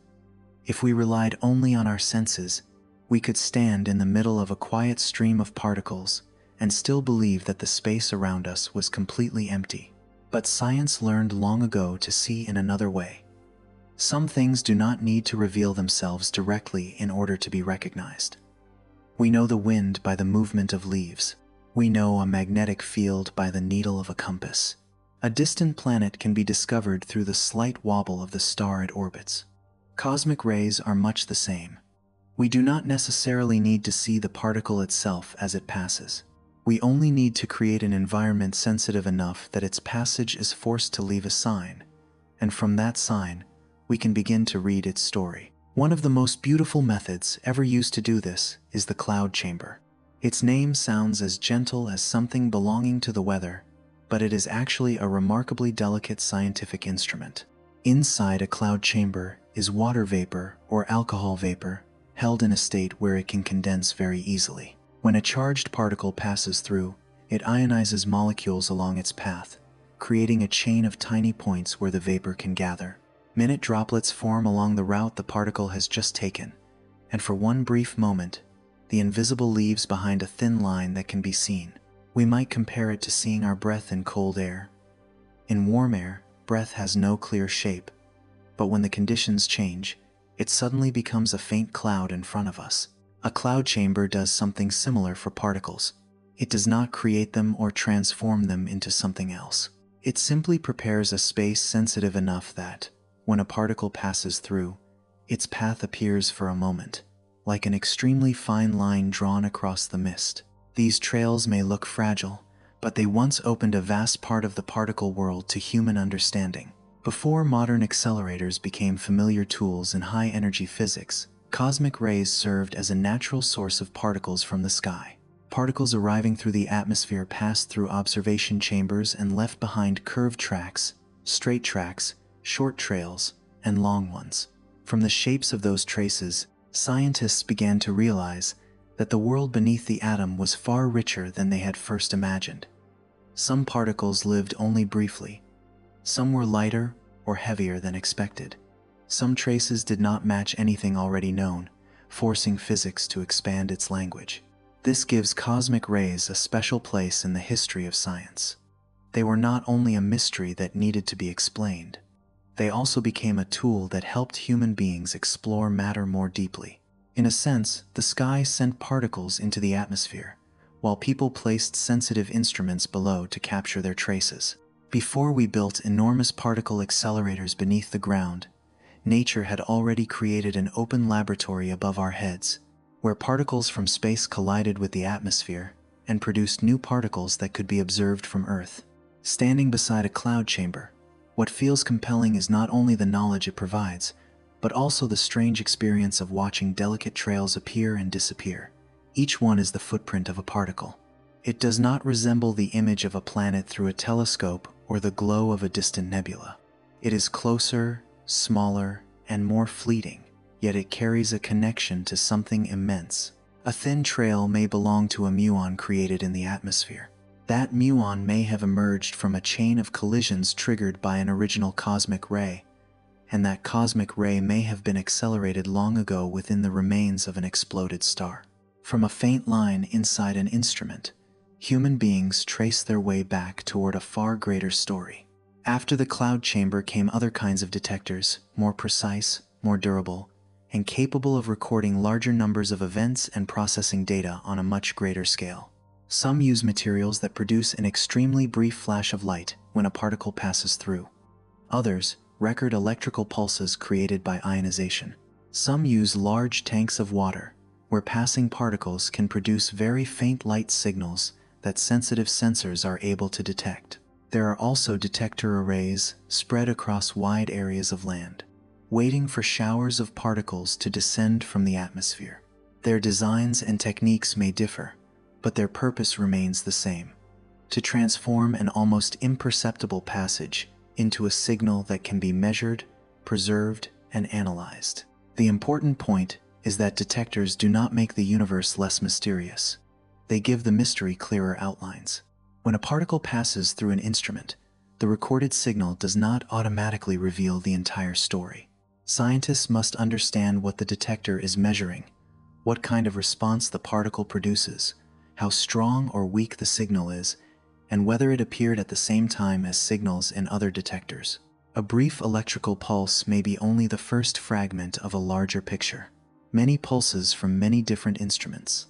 If we relied only on our senses, we could stand in the middle of a quiet stream of particles and still believe that the space around us was completely empty. But science learned long ago to see in another way. Some things do not need to reveal themselves directly in order to be recognized. We know the wind by the movement of leaves. We know a magnetic field by the needle of a compass. A distant planet can be discovered through the slight wobble of the star it orbits. Cosmic rays are much the same. We do not necessarily need to see the particle itself as it passes. We only need to create an environment sensitive enough that its passage is forced to leave a sign, and from that sign, we can begin to read its story. One of the most beautiful methods ever used to do this is the cloud chamber. Its name sounds as gentle as something belonging to the weather, but it is actually a remarkably delicate scientific instrument. Inside a cloud chamber is water vapor or alcohol vapor, held in a state where it can condense very easily. When a charged particle passes through, it ionizes molecules along its path, creating a chain of tiny points where the vapor can gather. Minute droplets form along the route the particle has just taken, and for one brief moment, the invisible leaves behind a thin line that can be seen. We might compare it to seeing our breath in cold air. In warm air, breath has no clear shape, but when the conditions change, it suddenly becomes a faint cloud in front of us. A cloud chamber does something similar for particles. It does not create them or transform them into something else. It simply prepares a space sensitive enough that, when a particle passes through, its path appears for a moment, like an extremely fine line drawn across the mist. These trails may look fragile, but they once opened a vast part of the particle world to human understanding. Before modern accelerators became familiar tools in high-energy physics, cosmic rays served as a natural source of particles from the sky. Particles arriving through the atmosphere passed through observation chambers and left behind curved tracks, straight tracks, short trails, and long ones. From the shapes of those traces, scientists began to realize that the world beneath the atom was far richer than they had first imagined. Some particles lived only briefly. Some were lighter or heavier than expected. Some traces did not match anything already known, forcing physics to expand its language. This gives cosmic rays a special place in the history of science. They were not only a mystery that needed to be explained, they also became a tool that helped human beings explore matter more deeply. In a sense, the sky sent particles into the atmosphere, while people placed sensitive instruments below to capture their traces. Before we built enormous particle accelerators beneath the ground, nature had already created an open laboratory above our heads, where particles from space collided with the atmosphere and produced new particles that could be observed from Earth. Standing beside a cloud chamber, what feels compelling is not only the knowledge it provides, but also the strange experience of watching delicate trails appear and disappear. Each one is the footprint of a particle. It does not resemble the image of a planet through a telescope or the glow of a distant nebula. It is closer, smaller, and more fleeting, yet it carries a connection to something immense. A thin trail may belong to a muon created in the atmosphere. That muon may have emerged from a chain of collisions triggered by an original cosmic ray, and that cosmic ray may have been accelerated long ago within the remains of an exploded star. From a faint line inside an instrument, human beings trace their way back toward a far greater story. After the cloud chamber came other kinds of detectors, more precise, more durable, and capable of recording larger numbers of events and processing data on a much greater scale. Some use materials that produce an extremely brief flash of light when a particle passes through. Others record electrical pulses created by ionization. Some use large tanks of water, where passing particles can produce very faint light signals that sensitive sensors are able to detect. There are also detector arrays spread across wide areas of land, waiting for showers of particles to descend from the atmosphere. Their designs and techniques may differ, but their purpose remains the same: to transform an almost imperceptible passage into a signal that can be measured, preserved, and analyzed. The important point is that detectors do not make the universe less mysterious. They give the mystery clearer outlines. When a particle passes through an instrument, the recorded signal does not automatically reveal the entire story. Scientists must understand what the detector is measuring, what kind of response the particle produces, how strong or weak the signal is, and whether it appeared at the same time as signals in other detectors. A brief electrical pulse may be only the first fragment of a larger picture. Many pulses from many different instruments,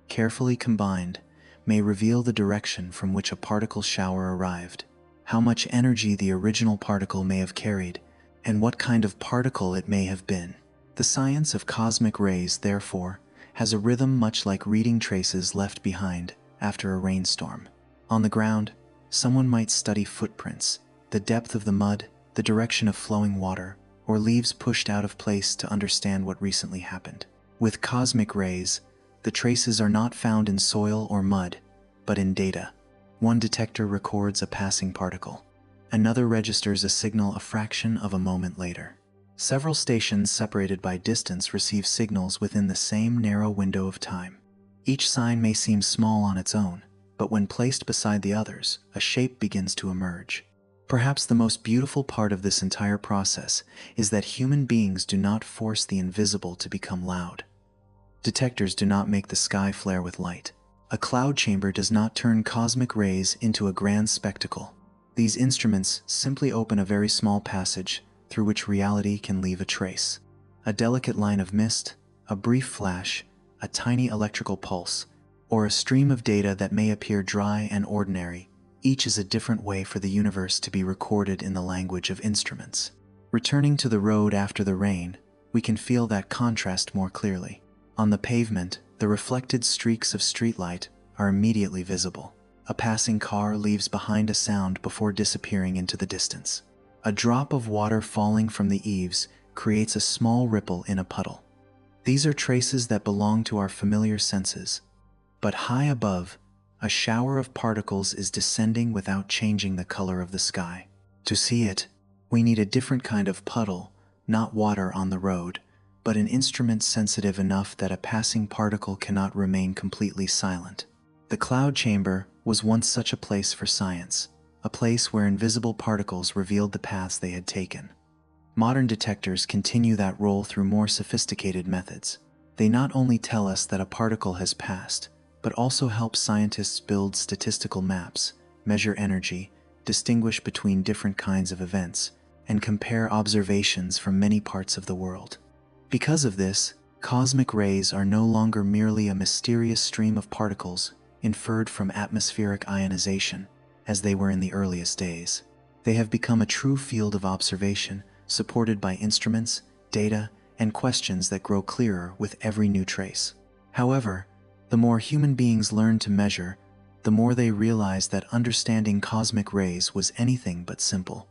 carefully combined, may reveal the direction from which a particle shower arrived, how much energy the original particle may have carried, and what kind of particle it may have been. The science of cosmic rays, therefore, has a rhythm much like reading traces left behind after a rainstorm. On the ground, someone might study footprints, the depth of the mud, the direction of flowing water, or leaves pushed out of place to understand what recently happened. With cosmic rays, the traces are not found in soil or mud, but in data. One detector records a passing particle. Another registers a signal a fraction of a moment later. Several stations separated by distance receive signals within the same narrow window of time. Each sign may seem small on its own, but when placed beside the others, a shape begins to emerge. Perhaps the most beautiful part of this entire process is that human beings do not force the invisible to become loud. Detectors do not make the sky flare with light. A cloud chamber does not turn cosmic rays into a grand spectacle. These instruments simply open a very small passage through which reality can leave a trace. A delicate line of mist, a brief flash, a tiny electrical pulse, or a stream of data that may appear dry and ordinary, each is a different way for the universe to be recorded in the language of instruments. Returning to the road after the rain, we can feel that contrast more clearly. On the pavement, the reflected streaks of streetlight are immediately visible. A passing car leaves behind a sound before disappearing into the distance. A drop of water falling from the eaves creates a small ripple in a puddle. These are traces that belong to our familiar senses, but high above, a shower of particles is descending without changing the color of the sky. To see it, we need a different kind of puddle, not water on the road, but an instrument sensitive enough that a passing particle cannot remain completely silent. The cloud chamber was once such a place for science, a place where invisible particles revealed the paths they had taken. Modern detectors continue that role through more sophisticated methods. They not only tell us that a particle has passed, but also help scientists build statistical maps, measure energy, distinguish between different kinds of events, and compare observations from many parts of the world. Because of this, cosmic rays are no longer merely a mysterious stream of particles inferred from atmospheric ionization, as they were in the earliest days. They have become a true field of observation, supported by instruments, data, and questions that grow clearer with every new trace. However, the more human beings learn to measure, the more they realized that understanding cosmic rays was anything but simple.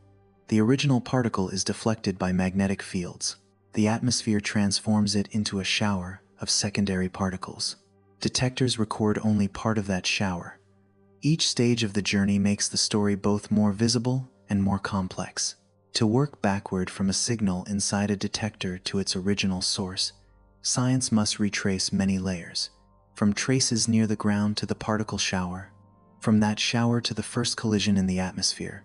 The original particle is deflected by magnetic fields. The atmosphere transforms it into a shower of secondary particles. Detectors record only part of that shower. Each stage of the journey makes the story both more visible and more complex. To work backward from a signal inside a detector to its original source, science must retrace many layers, from traces near the ground to the particle shower, from that shower to the first collision in the atmosphere,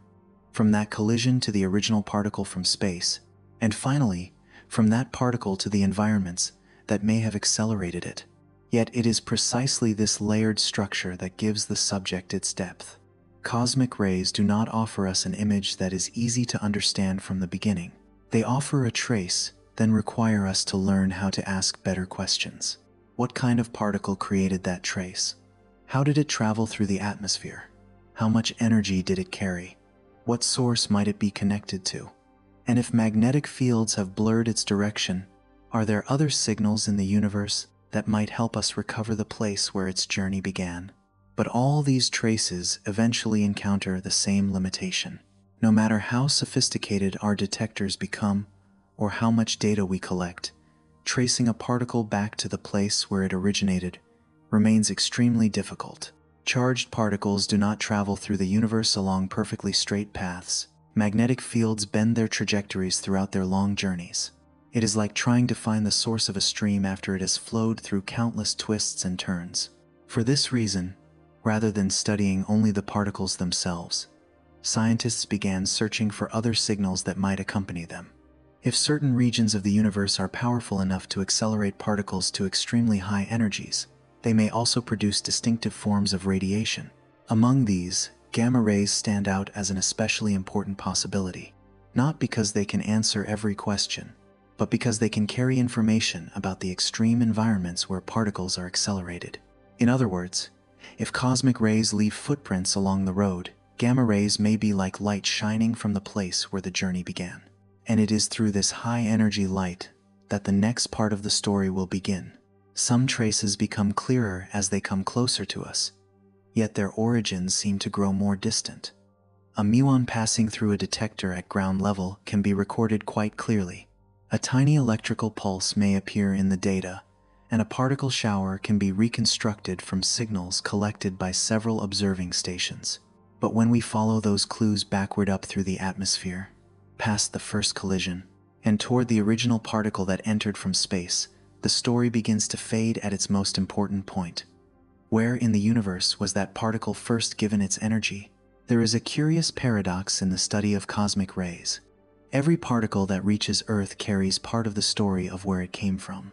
from that collision to the original particle from space, and finally, from that particle to the environments that may have accelerated it. Yet it is precisely this layered structure that gives the subject its depth. Cosmic rays do not offer us an image that is easy to understand from the beginning. They offer a trace, then require us to learn how to ask better questions. What kind of particle created that trace? How did it travel through the atmosphere? How much energy did it carry? What source might it be connected to? And if magnetic fields have blurred its direction, are there other signals in the universe that might help us recover the place where its journey began? But all these traces eventually encounter the same limitation. No matter how sophisticated our detectors become, or how much data we collect, tracing a particle back to the place where it originated remains extremely difficult. Charged particles do not travel through the universe along perfectly straight paths. Magnetic fields bend their trajectories throughout their long journeys. It is like trying to find the source of a stream after it has flowed through countless twists and turns. For this reason, rather than studying only the particles themselves, scientists began searching for other signals that might accompany them. If certain regions of the universe are powerful enough to accelerate particles to extremely high energies, they may also produce distinctive forms of radiation. Among these, gamma rays stand out as an especially important possibility, not because they can answer every question, but because they can carry information about the extreme environments where particles are accelerated. In other words, if cosmic rays leave footprints along the road, gamma rays may be like light shining from the place where the journey began. And it is through this high-energy light that the next part of the story will begin. Some traces become clearer as they come closer to us, yet their origins seem to grow more distant. A muon passing through a detector at ground level can be recorded quite clearly. A tiny electrical pulse may appear in the data, and a particle shower can be reconstructed from signals collected by several observing stations. But when we follow those clues backward up through the atmosphere, past the first collision, and toward the original particle that entered from space, the story begins to fade at its most important point. Where in the universe was that particle first given its energy? There is a curious paradox in the study of cosmic rays. Every particle that reaches Earth carries part of the story of where it came from.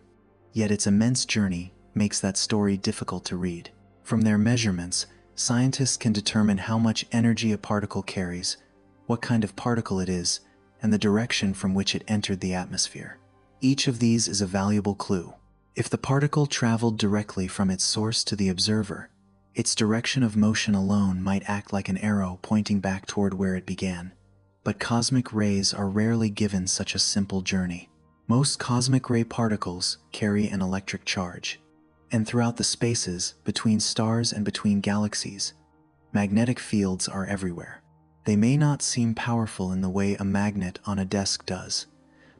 Yet its immense journey makes that story difficult to read. From their measurements, scientists can determine how much energy a particle carries, what kind of particle it is, and the direction from which it entered the atmosphere. Each of these is a valuable clue. If the particle traveled directly from its source to the observer, its direction of motion alone might act like an arrow pointing back toward where it began. But cosmic rays are rarely given such a simple journey. Most cosmic ray particles carry an electric charge, and throughout the spaces between stars and between galaxies, magnetic fields are everywhere. They may not seem powerful in the way a magnet on a desk does,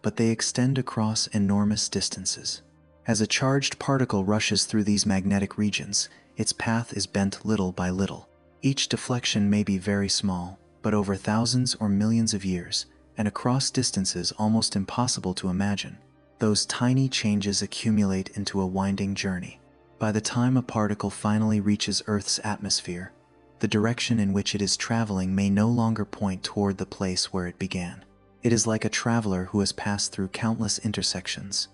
but they extend across enormous distances. As a charged particle rushes through these magnetic regions, its path is bent little by little. Each deflection may be very small, but over thousands or millions of years, and across distances almost impossible to imagine, those tiny changes accumulate into a winding journey. By the time a particle finally reaches Earth's atmosphere, the direction in which it is traveling may no longer point toward the place where it began. It is like a traveler who has passed through countless intersections,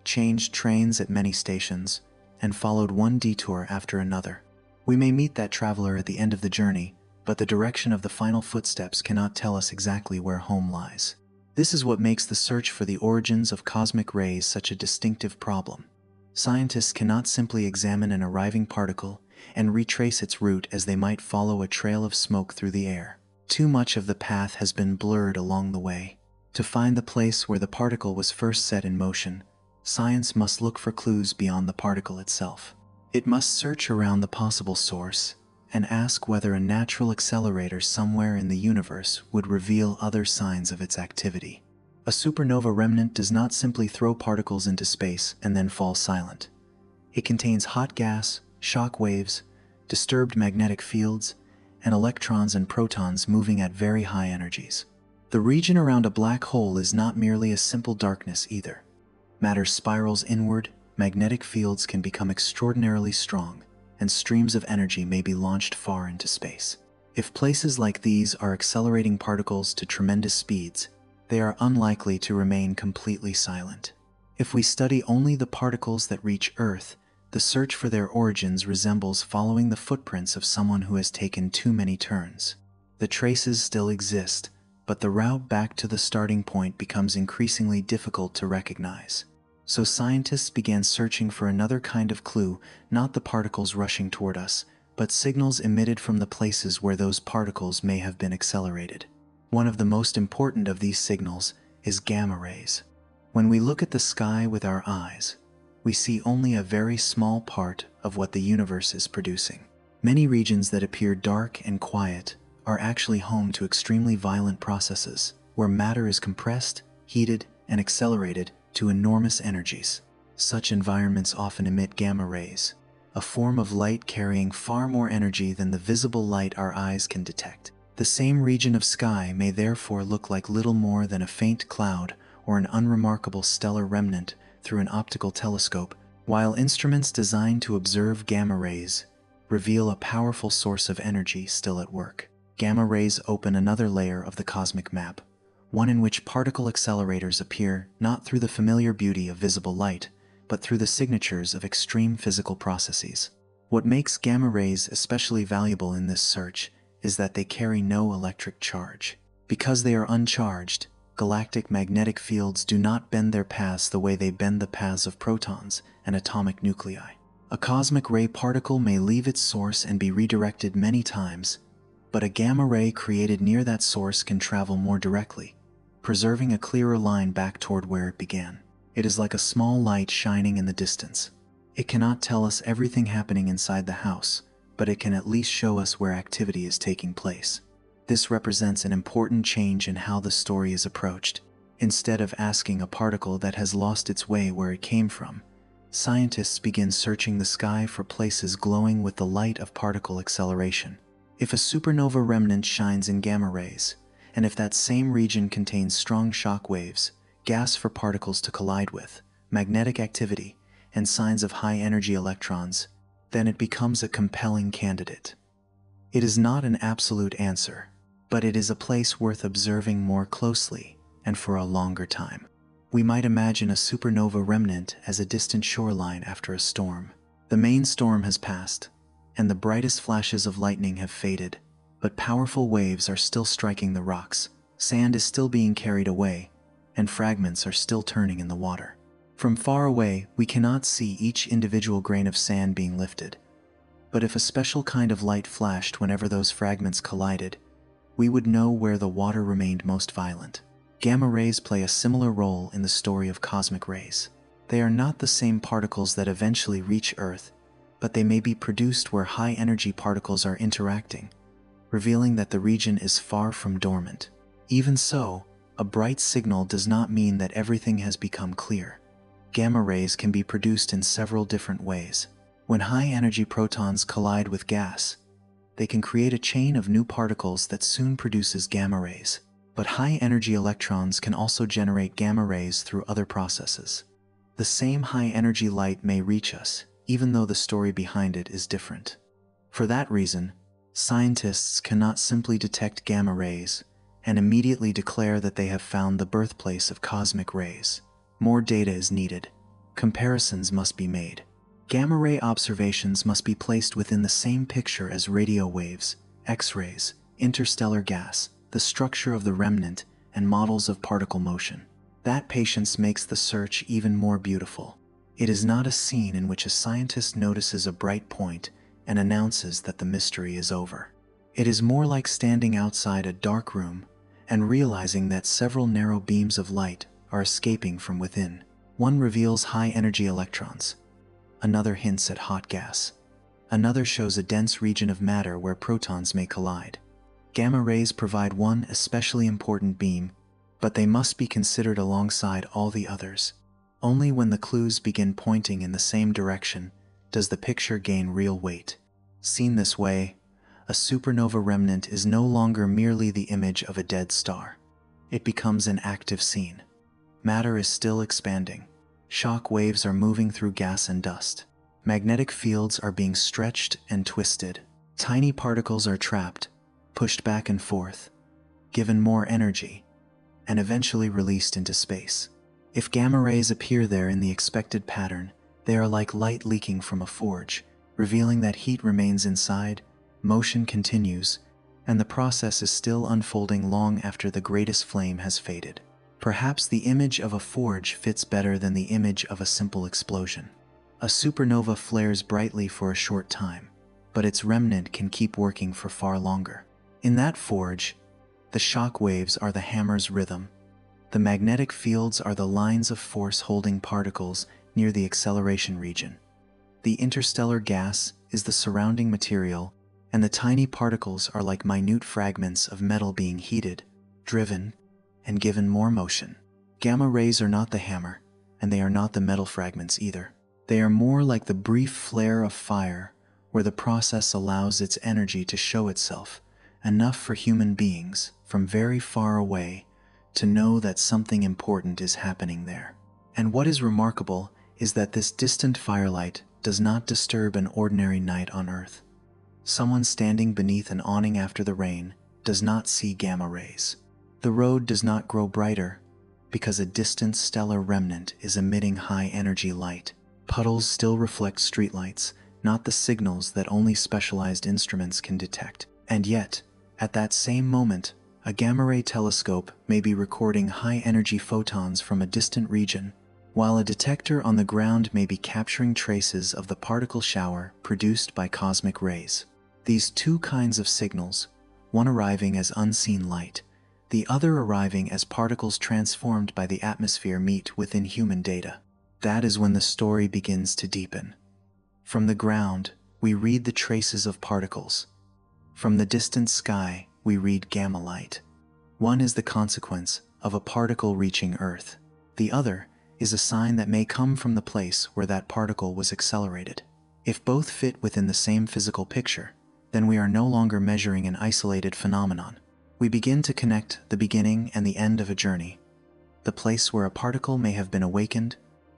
changed trains at many stations, and followed one detour after another. We may meet that traveler at the end of the journey, but the direction of the final footsteps cannot tell us exactly where home lies. This is what makes the search for the origins of cosmic rays such a distinctive problem. Scientists cannot simply examine an arriving particle and retrace its route as they might follow a trail of smoke through the air. Too much of the path has been blurred along the way. To find the place where the particle was first set in motion, science must look for clues beyond the particle itself. It must search around the possible source, and ask whether a natural accelerator somewhere in the universe would reveal other signs of its activity. A supernova remnant does not simply throw particles into space and then fall silent. It contains hot gas, shock waves, disturbed magnetic fields, and electrons and protons moving at very high energies. The region around a black hole is not merely a simple darkness either. Matter spirals inward, magnetic fields can become extraordinarily strong, and streams of energy may be launched far into space. If places like these are accelerating particles to tremendous speeds, they are unlikely to remain completely silent. If we study only the particles that reach Earth, the search for their origins resembles following the footprints of someone who has taken too many turns. The traces still exist, but the route back to the starting point becomes increasingly difficult to recognize. So scientists began searching for another kind of clue, not the particles rushing toward us, but signals emitted from the places where those particles may have been accelerated. One of the most important of these signals is gamma rays. When we look at the sky with our eyes, we see only a very small part of what the universe is producing. Many regions that appear dark and quiet are actually home to extremely violent processes, where matter is compressed, heated, and accelerated to enormous energies. Such environments often emit gamma rays, a form of light carrying far more energy than the visible light our eyes can detect. The same region of sky may therefore look like little more than a faint cloud or an unremarkable stellar remnant through an optical telescope, while instruments designed to observe gamma rays reveal a powerful source of energy still at work. Gamma rays open another layer of the cosmic map, one in which particle accelerators appear not through the familiar beauty of visible light, but through the signatures of extreme physical processes. What makes gamma rays especially valuable in this search is that they carry no electric charge. Because they are uncharged, galactic magnetic fields do not bend their paths the way they bend the paths of protons and atomic nuclei. A cosmic ray particle may leave its source and be redirected many times, but a gamma ray created near that source can travel more directly, preserving a clearer line back toward where it began. It is like a small light shining in the distance. It cannot tell us everything happening inside the house, but it can at least show us where activity is taking place. This represents an important change in how the story is approached. Instead of asking a particle that has lost its way where it came from, scientists begin searching the sky for places glowing with the light of particle acceleration. If a supernova remnant shines in gamma rays, and if that same region contains strong shock waves, gas for particles to collide with, magnetic activity, and signs of high-energy electrons, then it becomes a compelling candidate. It is not an absolute answer, but it is a place worth observing more closely and for a longer time. We might imagine a supernova remnant as a distant shoreline after a storm. The main storm has passed, and the brightest flashes of lightning have faded, but powerful waves are still striking the rocks, sand is still being carried away, and fragments are still turning in the water. From far away, we cannot see each individual grain of sand being lifted, but if a special kind of light flashed whenever those fragments collided, we would know where the water remained most violent. Gamma rays play a similar role in the story of cosmic rays. They are not the same particles that eventually reach Earth, but they may be produced where high-energy particles are interacting, revealing that the region is far from dormant. Even so, a bright signal does not mean that everything has become clear. Gamma rays can be produced in several different ways. When high-energy protons collide with gas, they can create a chain of new particles that soon produces gamma rays. But high-energy electrons can also generate gamma rays through other processes. The same high-energy light may reach us, even though the story behind it is different. For that reason, scientists cannot simply detect gamma rays and immediately declare that they have found the birthplace of cosmic rays. More data is needed. Comparisons must be made. Gamma-ray observations must be placed within the same picture as radio waves, X-rays, interstellar gas, the structure of the remnant, and models of particle motion. That patience makes the search even more beautiful. It is not a scene in which a scientist notices a bright point and announces that the mystery is over. It is more like standing outside a dark room and realizing that several narrow beams of light are escaping from within. One reveals high-energy electrons. Another hints at hot gas. Another shows a dense region of matter where protons may collide. Gamma rays provide one especially important beam, but they must be considered alongside all the others. Only when the clues begin pointing in the same direction does the picture gain real weight. Seen this way, a supernova remnant is no longer merely the image of a dead star. It becomes an active scene. Matter is still expanding. Shock waves are moving through gas and dust. Magnetic fields are being stretched and twisted. Tiny particles are trapped, pushed back and forth, given more energy, and eventually released into space. If gamma rays appear there in the expected pattern, they are like light leaking from a forge, revealing that heat remains inside, motion continues, and the process is still unfolding long after the greatest flame has faded. Perhaps the image of a forge fits better than the image of a simple explosion. A supernova flares brightly for a short time, but its remnant can keep working for far longer. In that forge, the shock waves are the hammer's rhythm. The magnetic fields are the lines of force holding particles near the acceleration region. The interstellar gas is the surrounding material, and the tiny particles are like minute fragments of metal being heated, driven, and given more motion. Gamma rays are not the hammer, and they are not the metal fragments either. They are more like the brief flare of fire, where the process allows its energy to show itself, enough for human beings, from very far away, to know that something important is happening there. And what is remarkable is that this distant firelight does not disturb an ordinary night on Earth. Someone standing beneath an awning after the rain does not see gamma rays. The road does not grow brighter because a distant stellar remnant is emitting high-energy light. Puddles still reflect streetlights, not the signals that only specialized instruments can detect. And yet, at that same moment, a gamma-ray telescope may be recording high-energy photons from a distant region, while a detector on the ground may be capturing traces of the particle shower produced by cosmic rays. These two kinds of signals, one arriving as unseen light, the other arriving as particles transformed by the atmosphere, meet within human data. That is when the story begins to deepen. From the ground, we read the traces of particles. From the distant sky, we read gamma light. One is the consequence of a particle reaching Earth. The other is a sign that may come from the place where that particle was accelerated. If both fit within the same physical picture, then we are no longer measuring an isolated phenomenon. We begin to connect the beginning and the end of a journey, the place where a particle may have been awakened,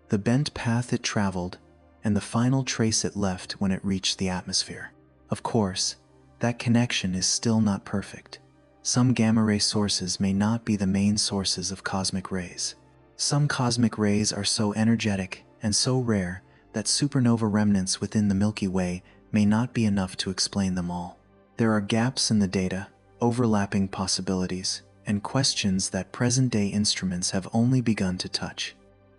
the bent path it traveled, and the final trace it left when it reached the atmosphere. Of course, that connection is still not perfect. Some gamma-ray sources may not be the main sources of cosmic rays. Some cosmic rays are so energetic and so rare that supernova remnants within the Milky Way may not be enough to explain them all. There are gaps in the data, overlapping possibilities, and questions that present-day instruments have only begun to touch.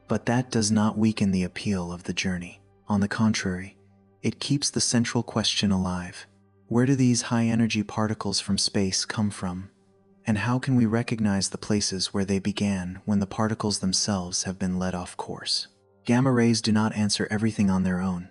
But that does not weaken the appeal of the journey. On the contrary, it keeps the central question alive. Where do these high-energy particles from space come from? And how can we recognize the places where they began when the particles themselves have been led off course? Gamma rays do not answer everything on their own.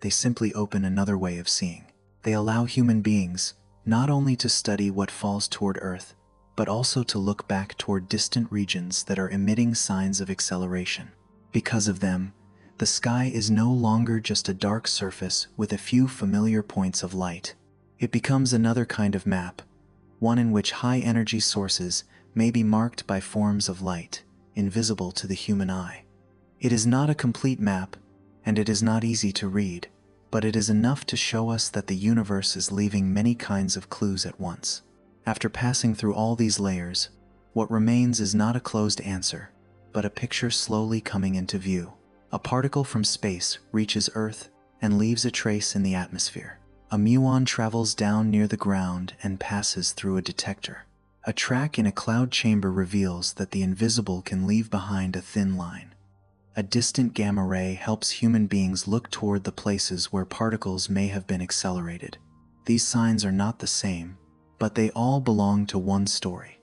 They simply open another way of seeing. They allow human beings not only to study what falls toward Earth, but also to look back toward distant regions that are emitting signs of acceleration. Because of them, the sky is no longer just a dark surface with a few familiar points of light. It becomes another kind of map, one in which high-energy sources may be marked by forms of light, invisible to the human eye. It is not a complete map, and it is not easy to read, but it is enough to show us that the universe is leaving many kinds of clues at once. After passing through all these layers, what remains is not a closed answer, but a picture slowly coming into view. A particle from space reaches Earth and leaves a trace in the atmosphere. A muon travels down near the ground and passes through a detector. A track in a cloud chamber reveals that the invisible can leave behind a thin line. A distant gamma ray helps human beings look toward the places where particles may have been accelerated. These signs are not the same, but they all belong to one story.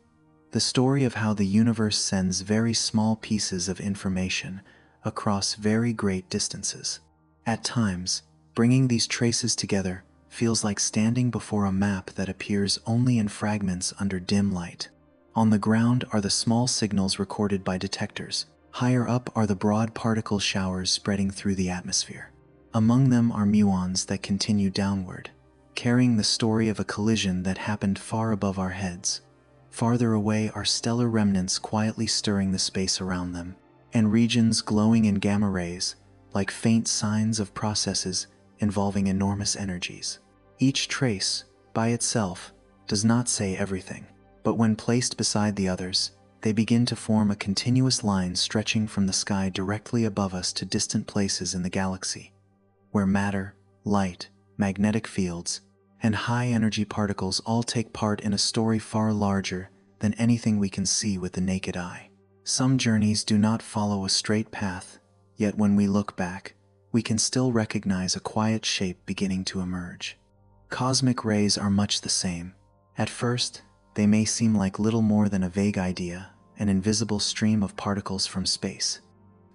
The story of how the universe sends very small pieces of information across very great distances. At times, Bringing these traces together feels like standing before a map that appears only in fragments under dim light. On the ground are the small signals recorded by detectors. Higher up are the broad particle showers spreading through the atmosphere. Among them are muons that continue downward, carrying the story of a collision that happened far above our heads. Farther away are stellar remnants quietly stirring the space around them, and regions glowing in gamma rays, like faint signs of processes involving enormous energies. Each trace, by itself, does not say everything, but when placed beside the others, they begin to form a continuous line stretching from the sky directly above us to distant places in the galaxy, where matter, light, magnetic fields, and high-energy particles all take part in a story far larger than anything we can see with the naked eye. Some journeys do not follow a straight path, yet when we look back, we can still recognize a quiet shape beginning to emerge. Cosmic rays are much the same. At first, they may seem like little more than a vague idea, an invisible stream of particles from space.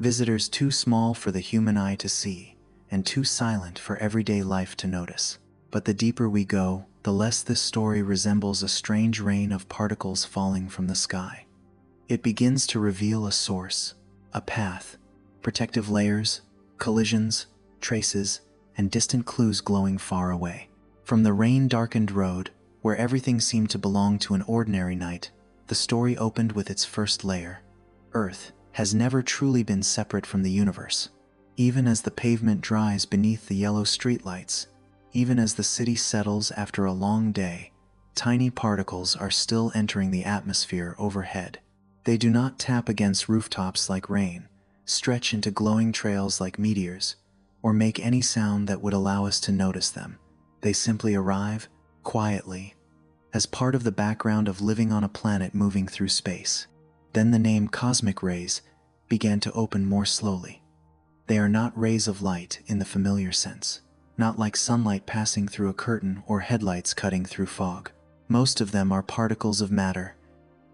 Visitors too small for the human eye to see, and too silent for everyday life to notice. But the deeper we go, the less this story resembles a strange rain of particles falling from the sky. It begins to reveal a source, a path, protective layers, collisions, traces, and distant clues glowing far away. From the rain-darkened road, where everything seemed to belong to an ordinary night, the story opened with its first layer. Earth has never truly been separate from the universe. Even as the pavement dries beneath the yellow streetlights, even as the city settles after a long day, tiny particles are still entering the atmosphere overhead. They do not tap against rooftops like rain, stretch into glowing trails like meteors, or make any sound that would allow us to notice them. They simply arrive, quietly, as part of the background of living on a planet moving through space. Then the name cosmic rays began to open more slowly. They are not rays of light in the familiar sense, not like sunlight passing through a curtain or headlights cutting through fog. Most of them are particles of matter,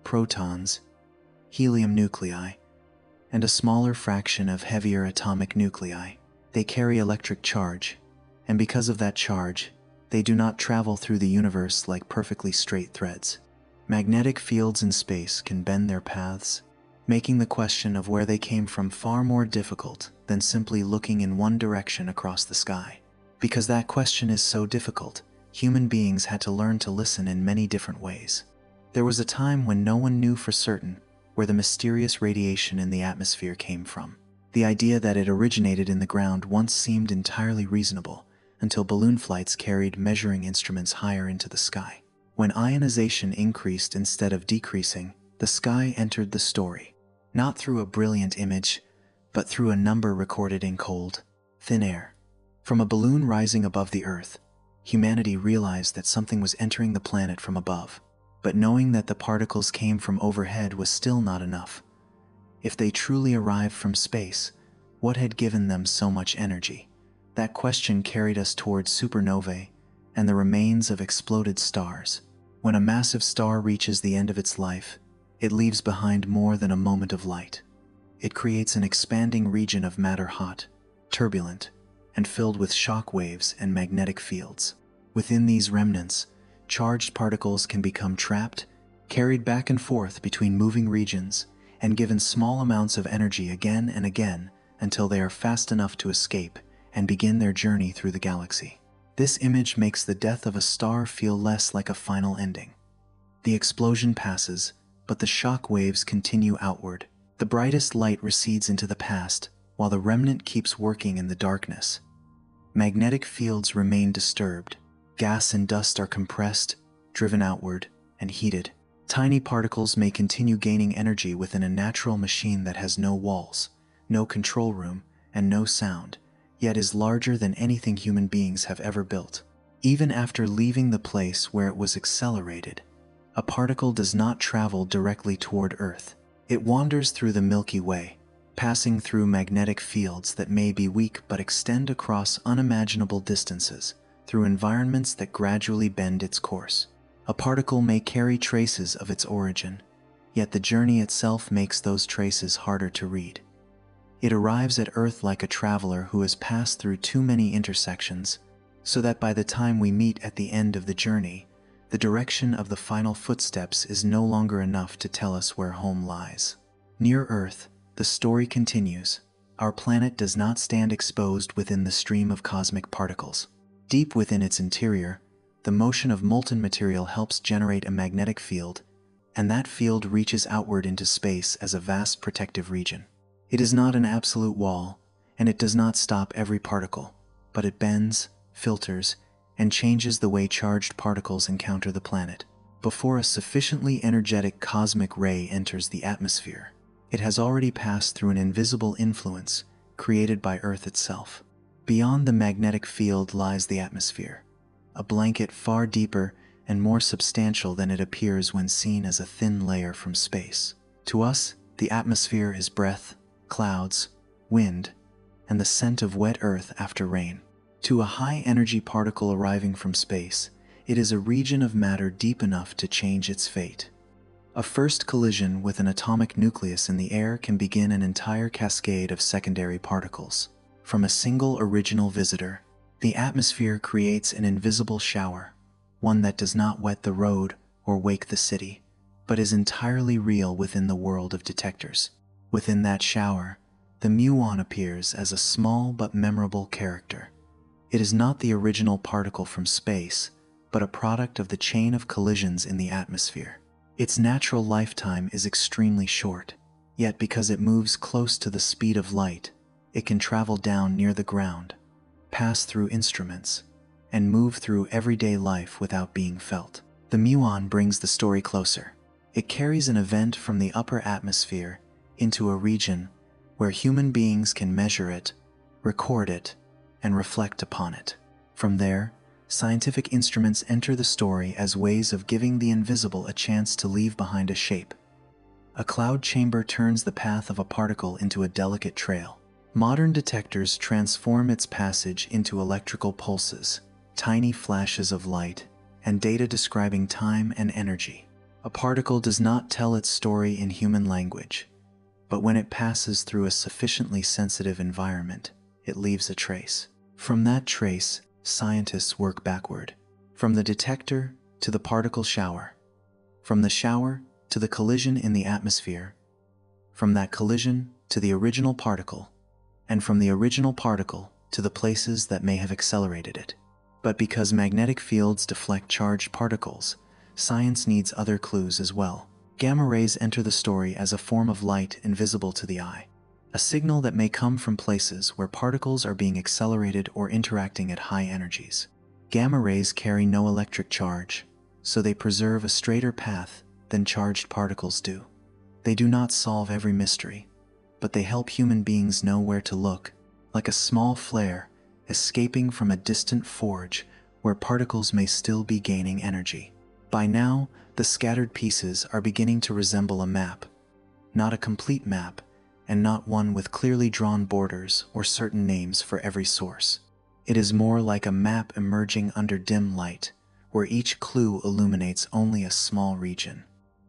protons, helium nuclei, and a smaller fraction of heavier atomic nuclei. They carry electric charge, and because of that charge, they do not travel through the universe like perfectly straight threads. Magnetic fields in space can bend their paths, making the question of where they came from far more difficult than simply looking in one direction across the sky. Because that question is so difficult, human beings had to learn to listen in many different ways. There was a time when no one knew for certain where the mysterious radiation in the atmosphere came from. The idea that it originated in the ground once seemed entirely reasonable, until balloon flights carried measuring instruments higher into the sky. When ionization increased instead of decreasing, the sky entered the story, not through a brilliant image, but through a number recorded in cold, thin air. From a balloon rising above the Earth, humanity realized that something was entering the planet from above. But knowing that the particles came from overhead was still not enough. If they truly arrived from space, what had given them so much energy? That question carried us towards supernovae and the remains of exploded stars. When a massive star reaches the end of its life, it leaves behind more than a moment of light. It creates an expanding region of matter, hot, turbulent, and filled with shock waves and magnetic fields. Within these remnants, charged particles can become trapped, carried back and forth between moving regions, and given small amounts of energy again and again until they are fast enough to escape and begin their journey through the galaxy. This image makes the death of a star feel less like a final ending. The explosion passes, but the shock waves continue outward. The brightest light recedes into the past, while the remnant keeps working in the darkness. Magnetic fields remain disturbed. Gas and dust are compressed, driven outward, and heated. Tiny particles may continue gaining energy within a natural machine that has no walls, no control room, and no sound, yet is larger than anything human beings have ever built. Even after leaving the place where it was accelerated, a particle does not travel directly toward Earth. It wanders through the Milky Way, passing through magnetic fields that may be weak but extend across unimaginable distances, through environments that gradually bend its course. A particle may carry traces of its origin, yet the journey itself makes those traces harder to read. It arrives at Earth like a traveler who has passed through too many intersections, so that by the time we meet at the end of the journey, the direction of the final footsteps is no longer enough to tell us where home lies. Near Earth, the story continues. Our planet does not stand exposed within the stream of cosmic particles. Deep within its interior, the motion of molten material helps generate a magnetic field, and that field reaches outward into space as a vast protective region. It is not an absolute wall, and it does not stop every particle, but it bends, filters, and changes the way charged particles encounter the planet. Before a sufficiently energetic cosmic ray enters the atmosphere, it has already passed through an invisible influence created by Earth itself. Beyond the magnetic field lies the atmosphere, a blanket far deeper and more substantial than it appears when seen as a thin layer from space. To us, the atmosphere is breath, clouds, wind, and the scent of wet earth after rain. To a high-energy particle arriving from space, it is a region of matter deep enough to change its fate. A first collision with an atomic nucleus in the air can begin an entire cascade of secondary particles. From a single original visitor, the atmosphere creates an invisible shower, one that does not wet the road or wake the city, but is entirely real within the world of detectors. Within that shower, the muon appears as a small but memorable character. It is not the original particle from space, but a product of the chain of collisions in the atmosphere. Its natural lifetime is extremely short, yet because it moves close to the speed of light, it can travel down near the ground, pass through instruments, and move through everyday life without being felt. The muon brings the story closer. It carries an event from the upper atmosphere into a region where human beings can measure it, record it, and reflect upon it. From there, scientific instruments enter the story as ways of giving the invisible a chance to leave behind a shape. A cloud chamber turns the path of a particle into a delicate trail. Modern detectors transform its passage into electrical pulses, tiny flashes of light, and data describing time and energy. A particle does not tell its story in human language, but when it passes through a sufficiently sensitive environment, it leaves a trace. From that trace, scientists work backward, from the detector to the particle shower, from the shower to the collision in the atmosphere, from that collision to the original particle, and from the original particle to the places that may have accelerated it. But because magnetic fields deflect charged particles, science needs other clues as well. Gamma rays enter the story as a form of light invisible to the eye, a signal that may come from places where particles are being accelerated or interacting at high energies. Gamma rays carry no electric charge, so they preserve a straighter path than charged particles do. They do not solve every mystery, but they help human beings know where to look, like a small flare escaping from a distant forge where particles may still be gaining energy. By now, the scattered pieces are beginning to resemble a map, not a complete map, and not one with clearly drawn borders or certain names for every source. It is more like a map emerging under dim light, where each clue illuminates only a small region.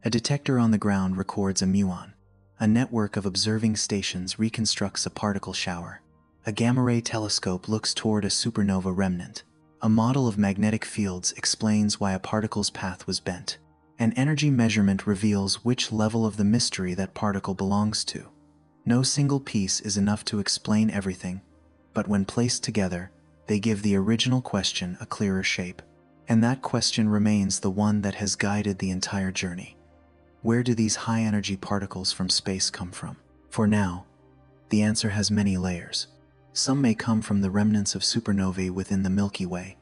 A detector on the ground records a muon. A network of observing stations reconstructs a particle shower. A gamma-ray telescope looks toward a supernova remnant. A model of magnetic fields explains why a particle's path was bent. An energy measurement reveals which level of the mystery that particle belongs to. No single piece is enough to explain everything, but when placed together, they give the original question a clearer shape. And that question remains the one that has guided the entire journey. Where do these high-energy particles from space come from? For now, the answer has many layers. Some may come from the remnants of supernovae within the Milky Way,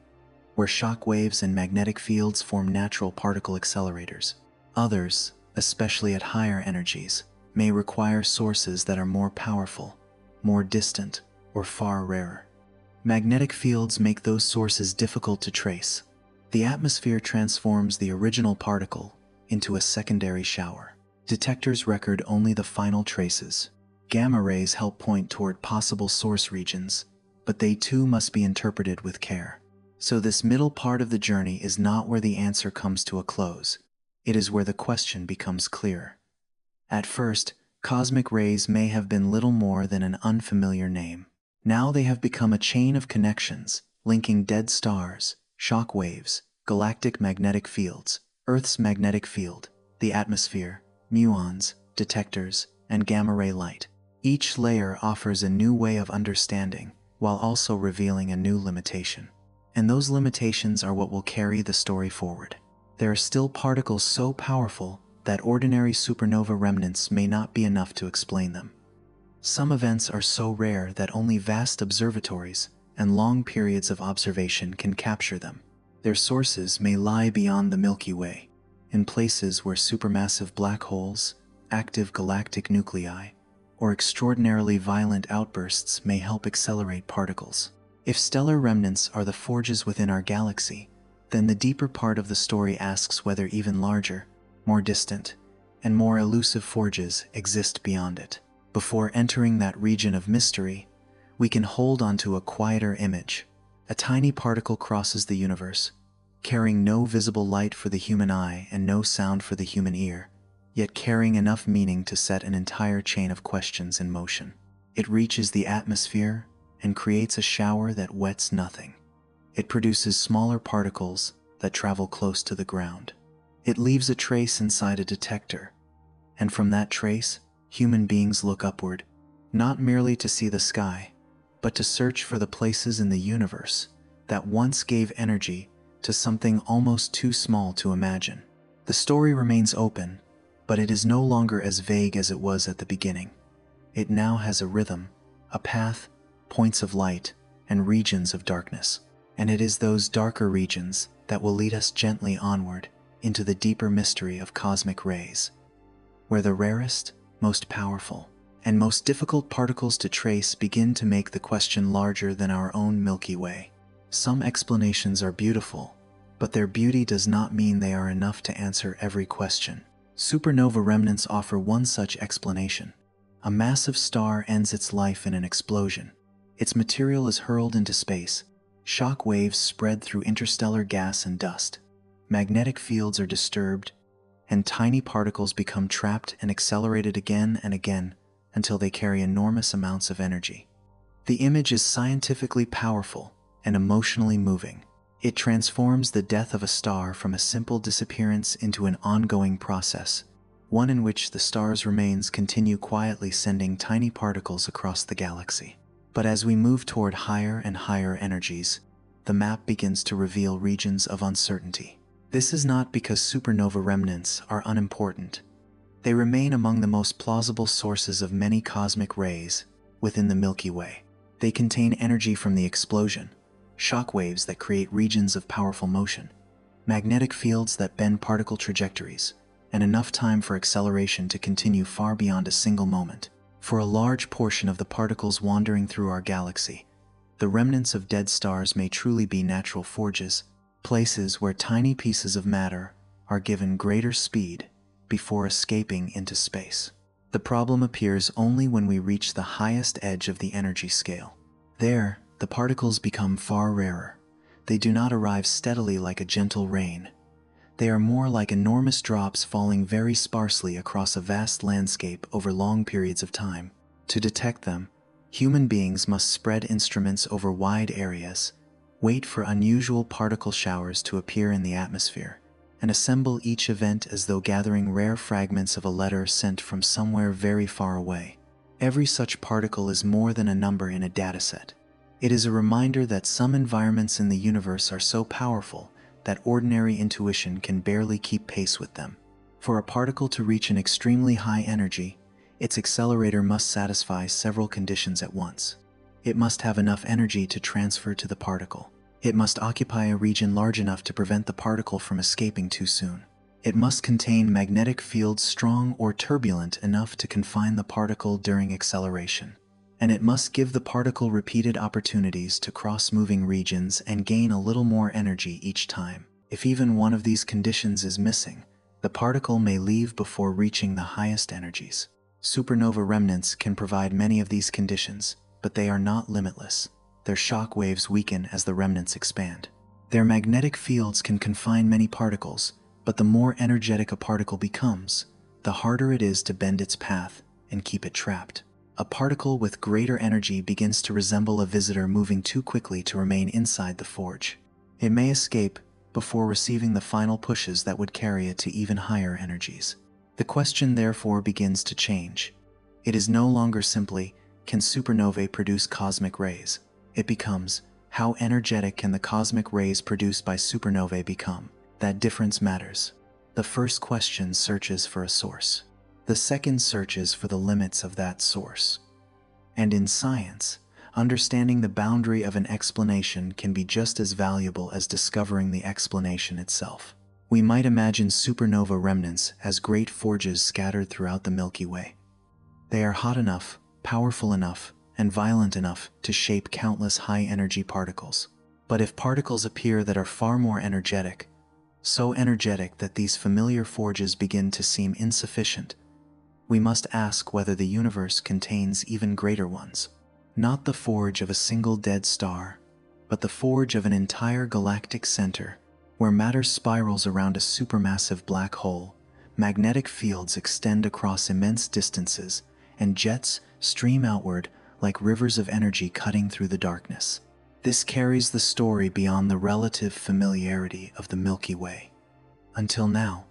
where shock waves and magnetic fields form natural particle accelerators. Others, especially at higher energies, may require sources that are more powerful, more distant, or far rarer. Magnetic fields make those sources difficult to trace. The atmosphere transforms the original particle into a secondary shower. Detectors record only the final traces. Gamma rays help point toward possible source regions, but they too must be interpreted with care. So this middle part of the journey is not where the answer comes to a close. It is where the question becomes clearer. At first, Cosmic rays may have been little more than an unfamiliar name. Now they have become a chain of connections, linking dead stars, shock waves, galactic magnetic fields, Earth's magnetic field, the atmosphere, muons, detectors, and gamma-ray light. Each layer offers a new way of understanding, while also revealing a new limitation. And those limitations are what will carry the story forward. There are still particles so powerful that ordinary supernova remnants may not be enough to explain them. Some events are so rare that only vast observatories and long periods of observation can capture them. Their sources may lie beyond the Milky Way, in places where supermassive black holes, active galactic nuclei, or extraordinarily violent outbursts may help accelerate particles. If stellar remnants are the forges within our galaxy, then the deeper part of the story asks whether even larger, more distant, and more elusive forges exist beyond it. Before entering that region of mystery, we can hold onto a quieter image. A tiny particle crosses the universe, carrying no visible light for the human eye and no sound for the human ear, yet carrying enough meaning to set an entire chain of questions in motion. It reaches the atmosphere and creates a shower that wets nothing. It produces smaller particles that travel close to the ground. It leaves a trace inside a detector, and from that trace, human beings look upward, not merely to see the sky, but to search for the places in the universe that once gave energy to something almost too small to imagine. The story remains open, but it is no longer as vague as it was at the beginning. It now has a rhythm, a path, points of light, and regions of darkness. And it is those darker regions that will lead us gently onward into the deeper mystery of cosmic rays, where the rarest, most powerful, and most difficult particles to trace begin to make the question larger than our own Milky Way. Some explanations are beautiful, but their beauty does not mean they are enough to answer every question. Supernova remnants offer one such explanation. A massive star ends its life in an explosion. Its material is hurled into space. Shock waves spread through interstellar gas and dust. Magnetic fields are disturbed, and tiny particles become trapped and accelerated again and again until they carry enormous amounts of energy. The image is scientifically powerful and emotionally moving. It transforms the death of a star from a simple disappearance into an ongoing process, one in which the star's remains continue quietly sending tiny particles across the galaxy. But as we move toward higher and higher energies, the map begins to reveal regions of uncertainty. This is not because supernova remnants are unimportant. They remain among the most plausible sources of many cosmic rays within the Milky Way. They contain energy from the explosion, shock waves that create regions of powerful motion, magnetic fields that bend particle trajectories, and enough time for acceleration to continue far beyond a single moment. For a large portion of the particles wandering through our galaxy, the remnants of dead stars may truly be natural forges, places where tiny pieces of matter are given greater speed before escaping into space. The problem appears only when we reach the highest edge of the energy scale. There, the particles become far rarer. They do not arrive steadily like a gentle rain. They are more like enormous drops falling very sparsely across a vast landscape over long periods of time. To detect them, human beings must spread instruments over wide areas, wait for unusual particle showers to appear in the atmosphere, and assemble each event as though gathering rare fragments of a letter sent from somewhere very far away. Every such particle is more than a number in a dataset. It is a reminder that some environments in the universe are so powerful that ordinary intuition can barely keep pace with them. For a particle to reach an extremely high energy, its accelerator must satisfy several conditions at once. It must have enough energy to transfer to the particle. It must occupy a region large enough to prevent the particle from escaping too soon. It must contain magnetic fields strong or turbulent enough to confine the particle during acceleration. And it must give the particle repeated opportunities to cross moving regions and gain a little more energy each time. If even one of these conditions is missing, the particle may leave before reaching the highest energies. Supernova remnants can provide many of these conditions, but they are not limitless. Their shock waves weaken as the remnants expand. Their magnetic fields can confine many particles, but the more energetic a particle becomes, the harder it is to bend its path and keep it trapped. A particle with greater energy begins to resemble a visitor moving too quickly to remain inside the forge. It may escape before receiving the final pushes that would carry it to even higher energies. The question therefore begins to change. It is no longer simply, can supernovae produce cosmic rays? It becomes, how energetic can the cosmic rays produced by supernovae become? That difference matters. The first question searches for a source. The second searches for the limits of that source. And in science, understanding the boundary of an explanation can be just as valuable as discovering the explanation itself. We might imagine supernova remnants as great forges scattered throughout the Milky Way. They are hot enough, powerful enough, and violent enough to shape countless high-energy particles. But if particles appear that are far more energetic, so energetic that these familiar forges begin to seem insufficient, we must ask whether the universe contains even greater ones. Not the forge of a single dead star, but the forge of an entire galactic center, where matter spirals around a supermassive black hole, magnetic fields extend across immense distances, and jets stream outward like rivers of energy cutting through the darkness. This carries the story beyond the relative familiarity of the Milky Way. Until now,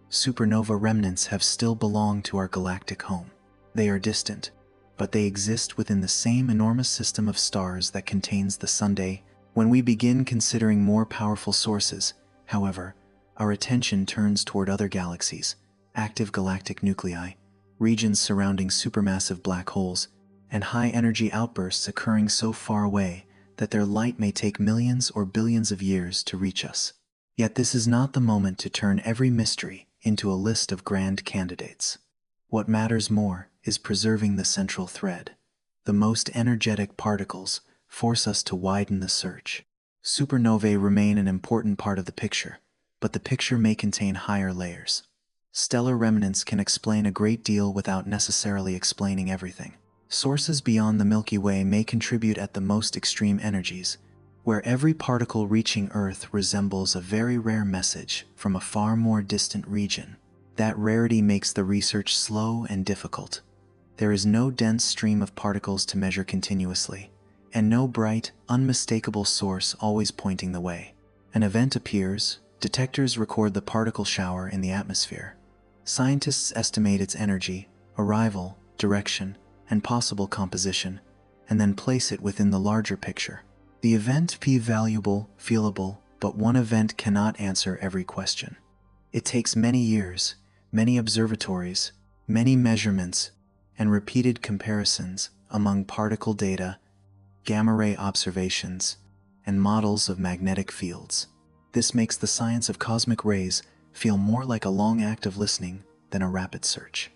supernova remnants have still belonged to our galactic home. They are distant, but they exist within the same enormous system of stars that contains the Sunday. When we begin considering more powerful sources, however, our attention turns toward other galaxies, active galactic nuclei, regions surrounding supermassive black holes, and high-energy outbursts occurring so far away that their light may take millions or billions of years to reach us. Yet this is not the moment to turn every mystery into a list of grand candidates. What matters more is preserving the central thread. The most energetic particles force us to widen the search. Supernovae remain an important part of the picture, but the picture may contain higher layers. Stellar remnants can explain a great deal without necessarily explaining everything. Sources beyond the Milky Way may contribute at the most extreme energies, where every particle reaching Earth resembles a very rare message from a far more distant region. That rarity makes the research slow and difficult. There is no dense stream of particles to measure continuously, and no bright, unmistakable source always pointing the way. An event appears, detectors record the particle shower in the atmosphere. Scientists estimate its energy, arrival, direction, and possible composition, and then place it within the larger picture. The event p-valuable, feelable, but one event cannot answer every question. It takes many years, many observatories, many measurements, and repeated comparisons among particle data, gamma-ray observations, and models of magnetic fields. This makes the science of cosmic rays feel more like a long act of listening than a rapid search.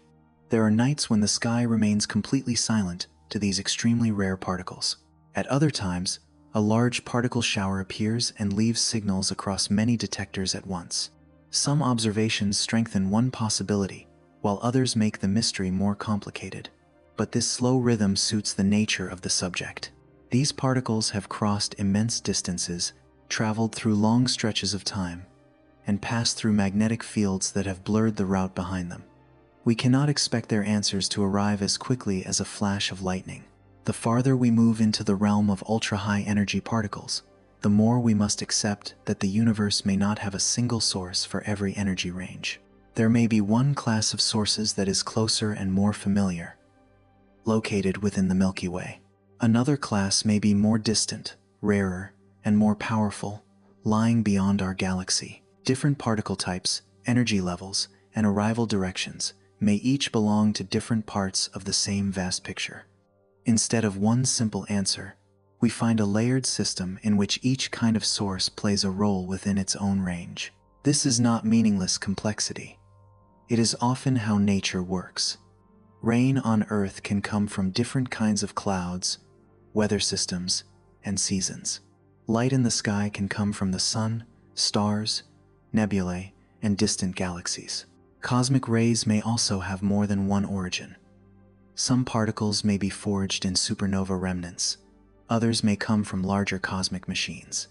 There are nights when the sky remains completely silent to these extremely rare particles. At other times, a large particle shower appears and leaves signals across many detectors at once. Some observations strengthen one possibility, while others make the mystery more complicated. But this slow rhythm suits the nature of the subject. These particles have crossed immense distances, traveled through long stretches of time, and passed through magnetic fields that have blurred the route behind them. We cannot expect their answers to arrive as quickly as a flash of lightning. The farther we move into the realm of ultra-high energy particles, the more we must accept that the universe may not have a single source for every energy range. There may be one class of sources that is closer and more familiar, located within the Milky Way. Another class may be more distant, rarer, and more powerful, lying beyond our galaxy. Different particle types, energy levels, and arrival directions may each belong to different parts of the same vast picture. Instead of one simple answer, we find a layered system in which each kind of source plays a role within its own range. This is not meaningless complexity. It is often how nature works. Rain on Earth can come from different kinds of clouds, weather systems, and seasons. Light in the sky can come from the sun, stars, nebulae, and distant galaxies. Cosmic rays may also have more than one origin. Some particles may be forged in supernova remnants. Others may come from larger cosmic machines.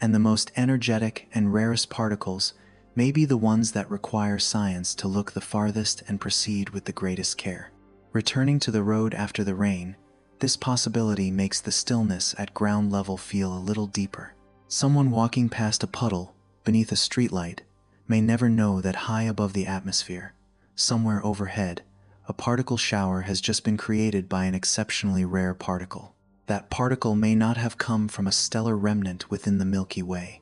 And the most energetic and rarest particles may be the ones that require science to look the farthest and proceed with the greatest care. Returning to the road after the rain, this possibility makes the stillness at ground level feel a little deeper. Someone walking past a puddle beneath a streetlight may never know that high above the atmosphere, somewhere overhead, a particle shower has just been created by an exceptionally rare particle. That particle may not have come from a stellar remnant within the Milky Way,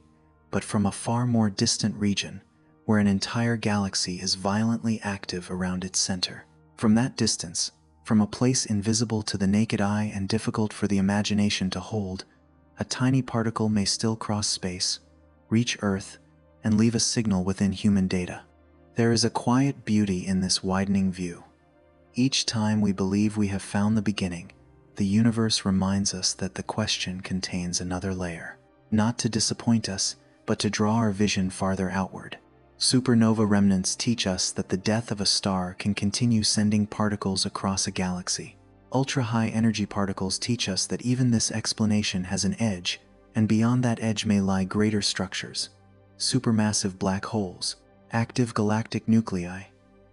but from a far more distant region where an entire galaxy is violently active around its center. From that distance, from a place invisible to the naked eye and difficult for the imagination to hold, a tiny particle may still cross space, reach Earth, and leave a signal within human data. There is a quiet beauty in this widening view. Each time we believe we have found the beginning, the universe reminds us that the question contains another layer, not to disappoint us, but to draw our vision farther outward. Supernova remnants teach us that the death of a star can continue sending particles across a galaxy. Ultra-high energy particles teach us that even this explanation has an edge, and beyond that edge may lie greater structures. Supermassive black holes, active galactic nuclei,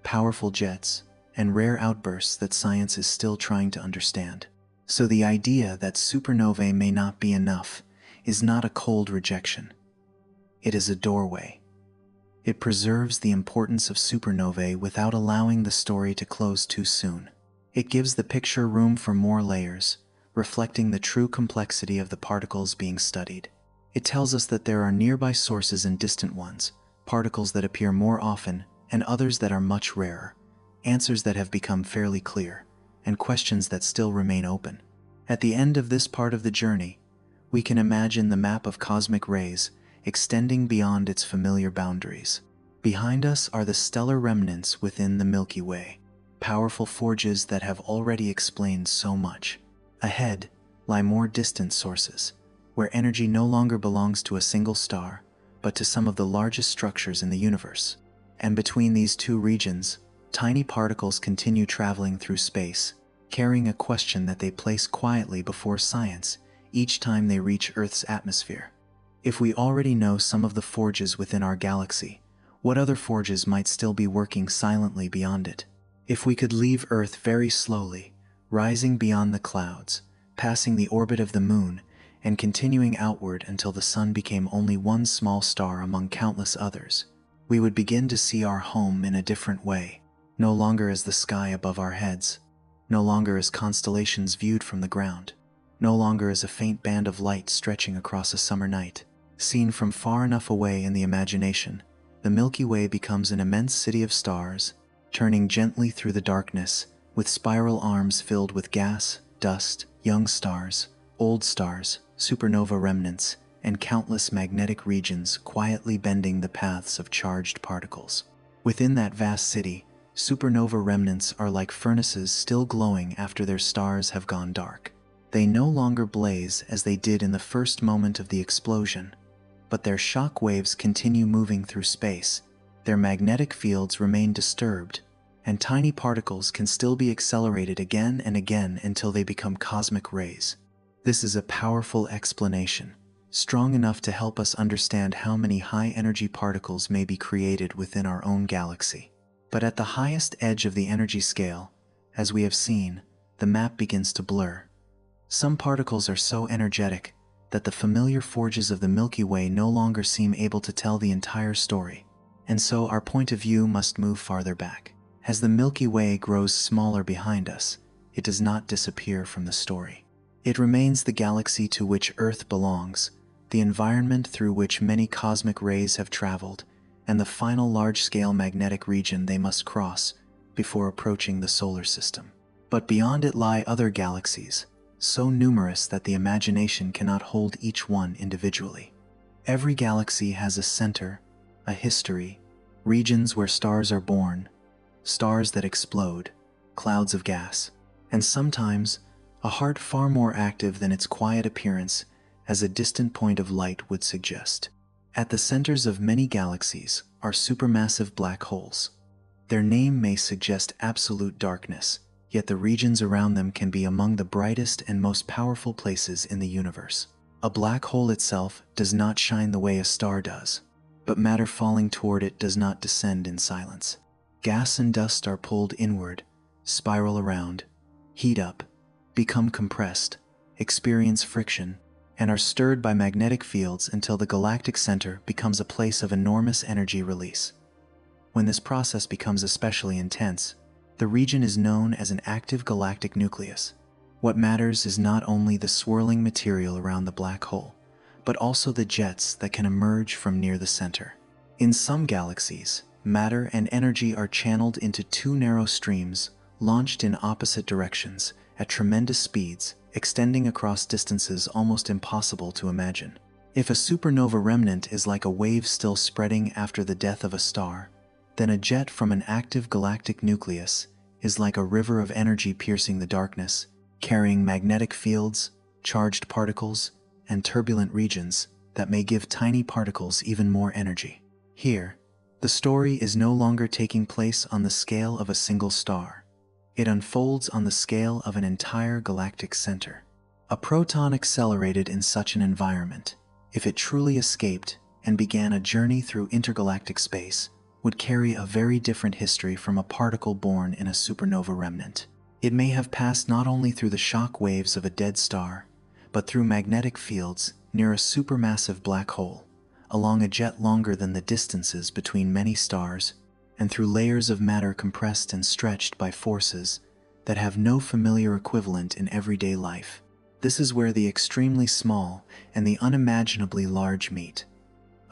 powerful jets, and rare outbursts that science is still trying to understand. So the idea that supernovae may not be enough is not a cold rejection. It is a doorway. It preserves the importance of supernovae without allowing the story to close too soon. It gives the picture room for more layers, reflecting the true complexity of the particles being studied. It tells us that there are nearby sources and distant ones, particles that appear more often and others that are much rarer, answers that have become fairly clear, and questions that still remain open. At the end of this part of the journey, we can imagine the map of cosmic rays extending beyond its familiar boundaries. Behind us are the stellar remnants within the Milky Way, powerful forges that have already explained so much. Ahead lie more distant sources, where energy no longer belongs to a single star, but to some of the largest structures in the universe. And between these two regions, tiny particles continue traveling through space, carrying a question that they place quietly before science each time they reach Earth's atmosphere. If we already know some of the forges within our galaxy, what other forges might still be working silently beyond it? If we could leave Earth very slowly, rising beyond the clouds, passing the orbit of the moon, and continuing outward until the sun became only one small star among countless others, we would begin to see our home in a different way, no longer as the sky above our heads, no longer as constellations viewed from the ground, no longer as a faint band of light stretching across a summer night. Seen from far enough away in the imagination, the Milky Way becomes an immense city of stars, turning gently through the darkness, with spiral arms filled with gas, dust, young stars, old stars, supernova remnants, and countless magnetic regions quietly bending the paths of charged particles. Within that vast city, supernova remnants are like furnaces still glowing after their stars have gone dark. They no longer blaze as they did in the first moment of the explosion, but their shock waves continue moving through space. Their magnetic fields remain disturbed, and tiny particles can still be accelerated again and again until they become cosmic rays. This is a powerful explanation, strong enough to help us understand how many high-energy particles may be created within our own galaxy. But at the highest edge of the energy scale, as we have seen, the map begins to blur. Some particles are so energetic that the familiar forges of the Milky Way no longer seem able to tell the entire story, and so our point of view must move farther back. As the Milky Way grows smaller behind us, it does not disappear from the story. It remains the galaxy to which Earth belongs, the environment through which many cosmic rays have traveled, and the final large-scale magnetic region they must cross before approaching the solar system. But beyond it lie other galaxies, so numerous that the imagination cannot hold each one individually. Every galaxy has a center, a history, regions where stars are born, stars that explode, clouds of gas, and sometimes a heart far more active than its quiet appearance as a distant point of light would suggest. At the centers of many galaxies are supermassive black holes. Their name may suggest absolute darkness, yet the regions around them can be among the brightest and most powerful places in the universe. A black hole itself does not shine the way a star does, but matter falling toward it does not descend in silence. Gas and dust are pulled inward, spiral around, heat up, become compressed, experience friction, and are stirred by magnetic fields until the galactic center becomes a place of enormous energy release. When this process becomes especially intense, the region is known as an active galactic nucleus. What matters is not only the swirling material around the black hole, but also the jets that can emerge from near the center. In some galaxies, matter and energy are channeled into two narrow streams, launched in opposite directions, at tremendous speeds, extending across distances almost impossible to imagine. If a supernova remnant is like a wave still spreading after the death of a star, then a jet from an active galactic nucleus is like a river of energy piercing the darkness, carrying magnetic fields, charged particles, and turbulent regions that may give tiny particles even more energy. Here, the story is no longer taking place on the scale of a single star. It unfolds on the scale of an entire galactic center. A proton accelerated in such an environment, if it truly escaped and began a journey through intergalactic space, would carry a very different history from a particle born in a supernova remnant. It may have passed not only through the shock waves of a dead star, but through magnetic fields near a supermassive black hole, along a jet longer than the distances between many stars, and through layers of matter compressed and stretched by forces that have no familiar equivalent in everyday life. This is where the extremely small and the unimaginably large meet.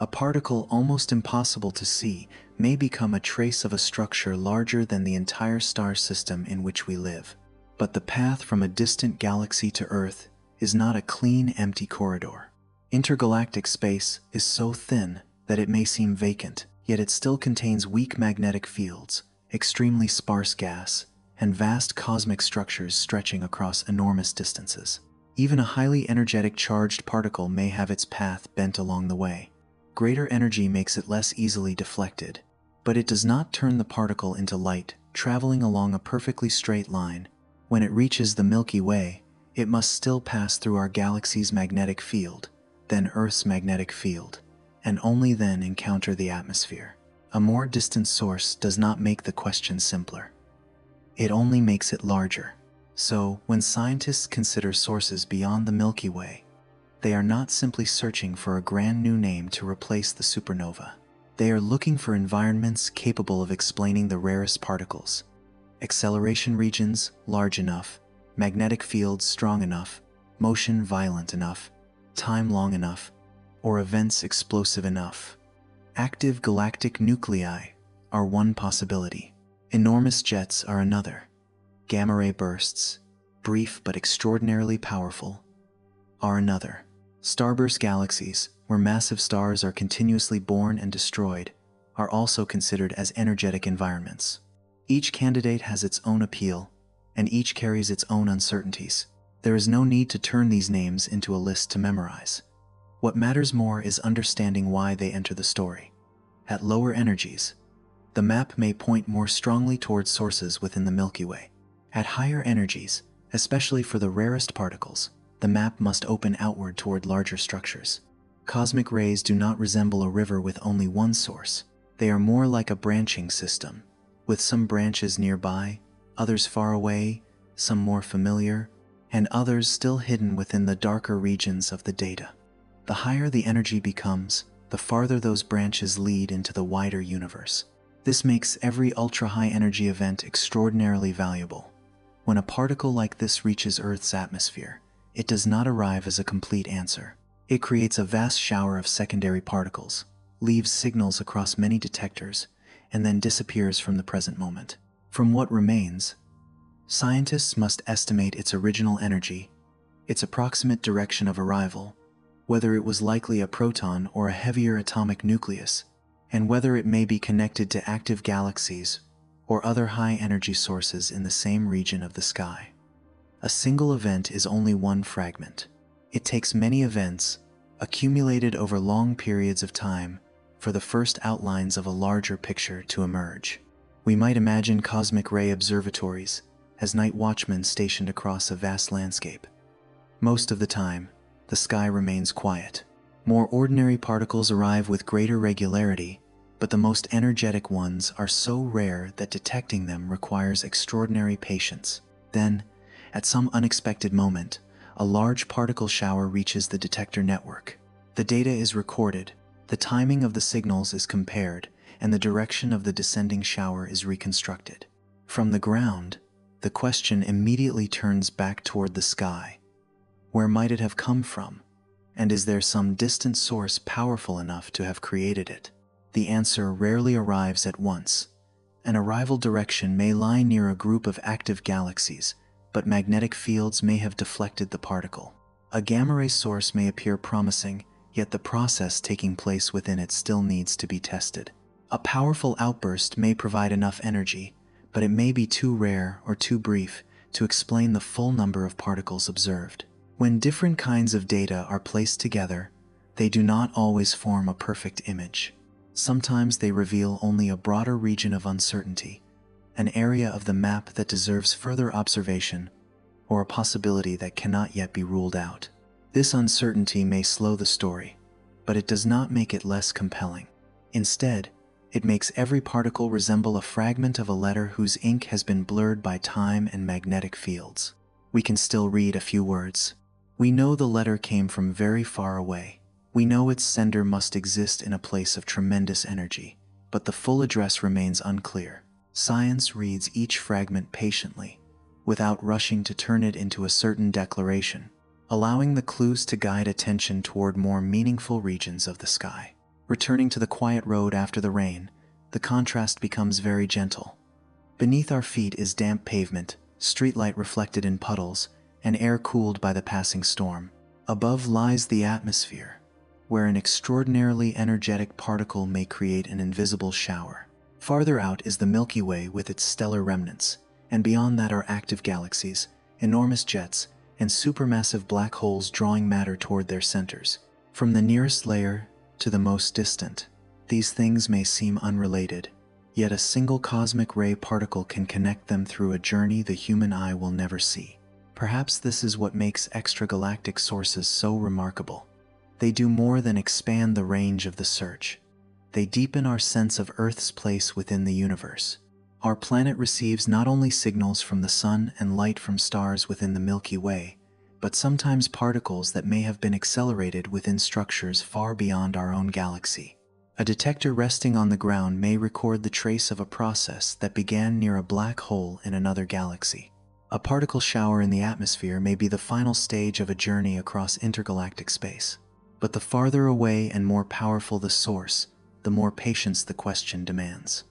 A particle almost impossible to see may become a trace of a structure larger than the entire star system in which we live. But the path from a distant galaxy to Earth is not a clean, empty corridor. Intergalactic space is so thin that it may seem vacant, yet it still contains weak magnetic fields, extremely sparse gas, and vast cosmic structures stretching across enormous distances. Even a highly energetic charged particle may have its path bent along the way. Greater energy makes it less easily deflected, but it does not turn the particle into light, traveling along a perfectly straight line. When it reaches the Milky Way, it must still pass through our galaxy's magnetic field, then Earth's magnetic field, and only then encounter the atmosphere. A more distant source does not make the question simpler. It only makes it larger. So, when scientists consider sources beyond the Milky Way, they are not simply searching for a grand new name to replace the supernova. They are looking for environments capable of explaining the rarest particles, acceleration regions large enough, magnetic fields strong enough, motion violent enough, time long enough, or events explosive enough. Active galactic nuclei are one possibility. Enormous jets are another. Gamma ray bursts, brief but extraordinarily powerful, are another. Starburst galaxies, where massive stars are continuously born and destroyed, are also considered as energetic environments. Each candidate has its own appeal, and each carries its own uncertainties. There is no need to turn these names into a list to memorize. What matters more is understanding why they enter the story. At lower energies, the map may point more strongly towards sources within the Milky Way. At higher energies, especially for the rarest particles, the map must open outward toward larger structures. Cosmic rays do not resemble a river with only one source. They are more like a branching system, with some branches nearby, others far away, some more familiar, and others still hidden within the darker regions of the data. The higher the energy becomes, the farther those branches lead into the wider universe. This makes every ultra-high energy event extraordinarily valuable. When a particle like this reaches Earth's atmosphere, it does not arrive as a complete answer. It creates a vast shower of secondary particles, leaves signals across many detectors, and then disappears from the present moment. From what remains, scientists must estimate its original energy, its approximate direction of arrival, whether it was likely a proton or a heavier atomic nucleus, and whether it may be connected to active galaxies or other high-energy sources in the same region of the sky. A single event is only one fragment. It takes many events, accumulated over long periods of time, for the first outlines of a larger picture to emerge. We might imagine cosmic ray observatories as night watchmen stationed across a vast landscape. Most of the time, the sky remains quiet. More ordinary particles arrive with greater regularity, but the most energetic ones are so rare that detecting them requires extraordinary patience. Then, at some unexpected moment, a large particle shower reaches the detector network. The data is recorded, the timing of the signals is compared, and the direction of the descending shower is reconstructed. From the ground, the question immediately turns back toward the sky. Where might it have come from? And is there some distant source powerful enough to have created it? The answer rarely arrives at once. An arrival direction may lie near a group of active galaxies, but magnetic fields may have deflected the particle. A gamma-ray source may appear promising, yet the process taking place within it still needs to be tested. A powerful outburst may provide enough energy, but it may be too rare or too brief to explain the full number of particles observed. When different kinds of data are placed together, they do not always form a perfect image. Sometimes they reveal only a broader region of uncertainty, an area of the map that deserves further observation, or a possibility that cannot yet be ruled out. This uncertainty may slow the story, but it does not make it less compelling. Instead, it makes every particle resemble a fragment of a letter whose ink has been blurred by time and magnetic fields. We can still read a few words. We know the letter came from very far away. We know its sender must exist in a place of tremendous energy, but the full address remains unclear. Science reads each fragment patiently, without rushing to turn it into a certain declaration, allowing the clues to guide attention toward more meaningful regions of the sky. Returning to the quiet road after the rain, the contrast becomes very gentle. Beneath our feet is damp pavement, streetlight reflected in puddles, and air cooled by the passing storm. Above lies the atmosphere, where an extraordinarily energetic particle may create an invisible shower. Farther out is the Milky Way with its stellar remnants, and beyond that are active galaxies, enormous jets, and supermassive black holes drawing matter toward their centers. From the nearest layer to the most distant, these things may seem unrelated, yet a single cosmic ray particle can connect them through a journey the human eye will never see. Perhaps this is what makes extragalactic sources so remarkable. They do more than expand the range of the search. They deepen our sense of Earth's place within the universe. Our planet receives not only signals from the sun and light from stars within the Milky Way, but sometimes particles that may have been accelerated within structures far beyond our own galaxy. A detector resting on the ground may record the trace of a process that began near a black hole in another galaxy. A particle shower in the atmosphere may be the final stage of a journey across intergalactic space. But the farther away and more powerful the source, the more patience the question demands.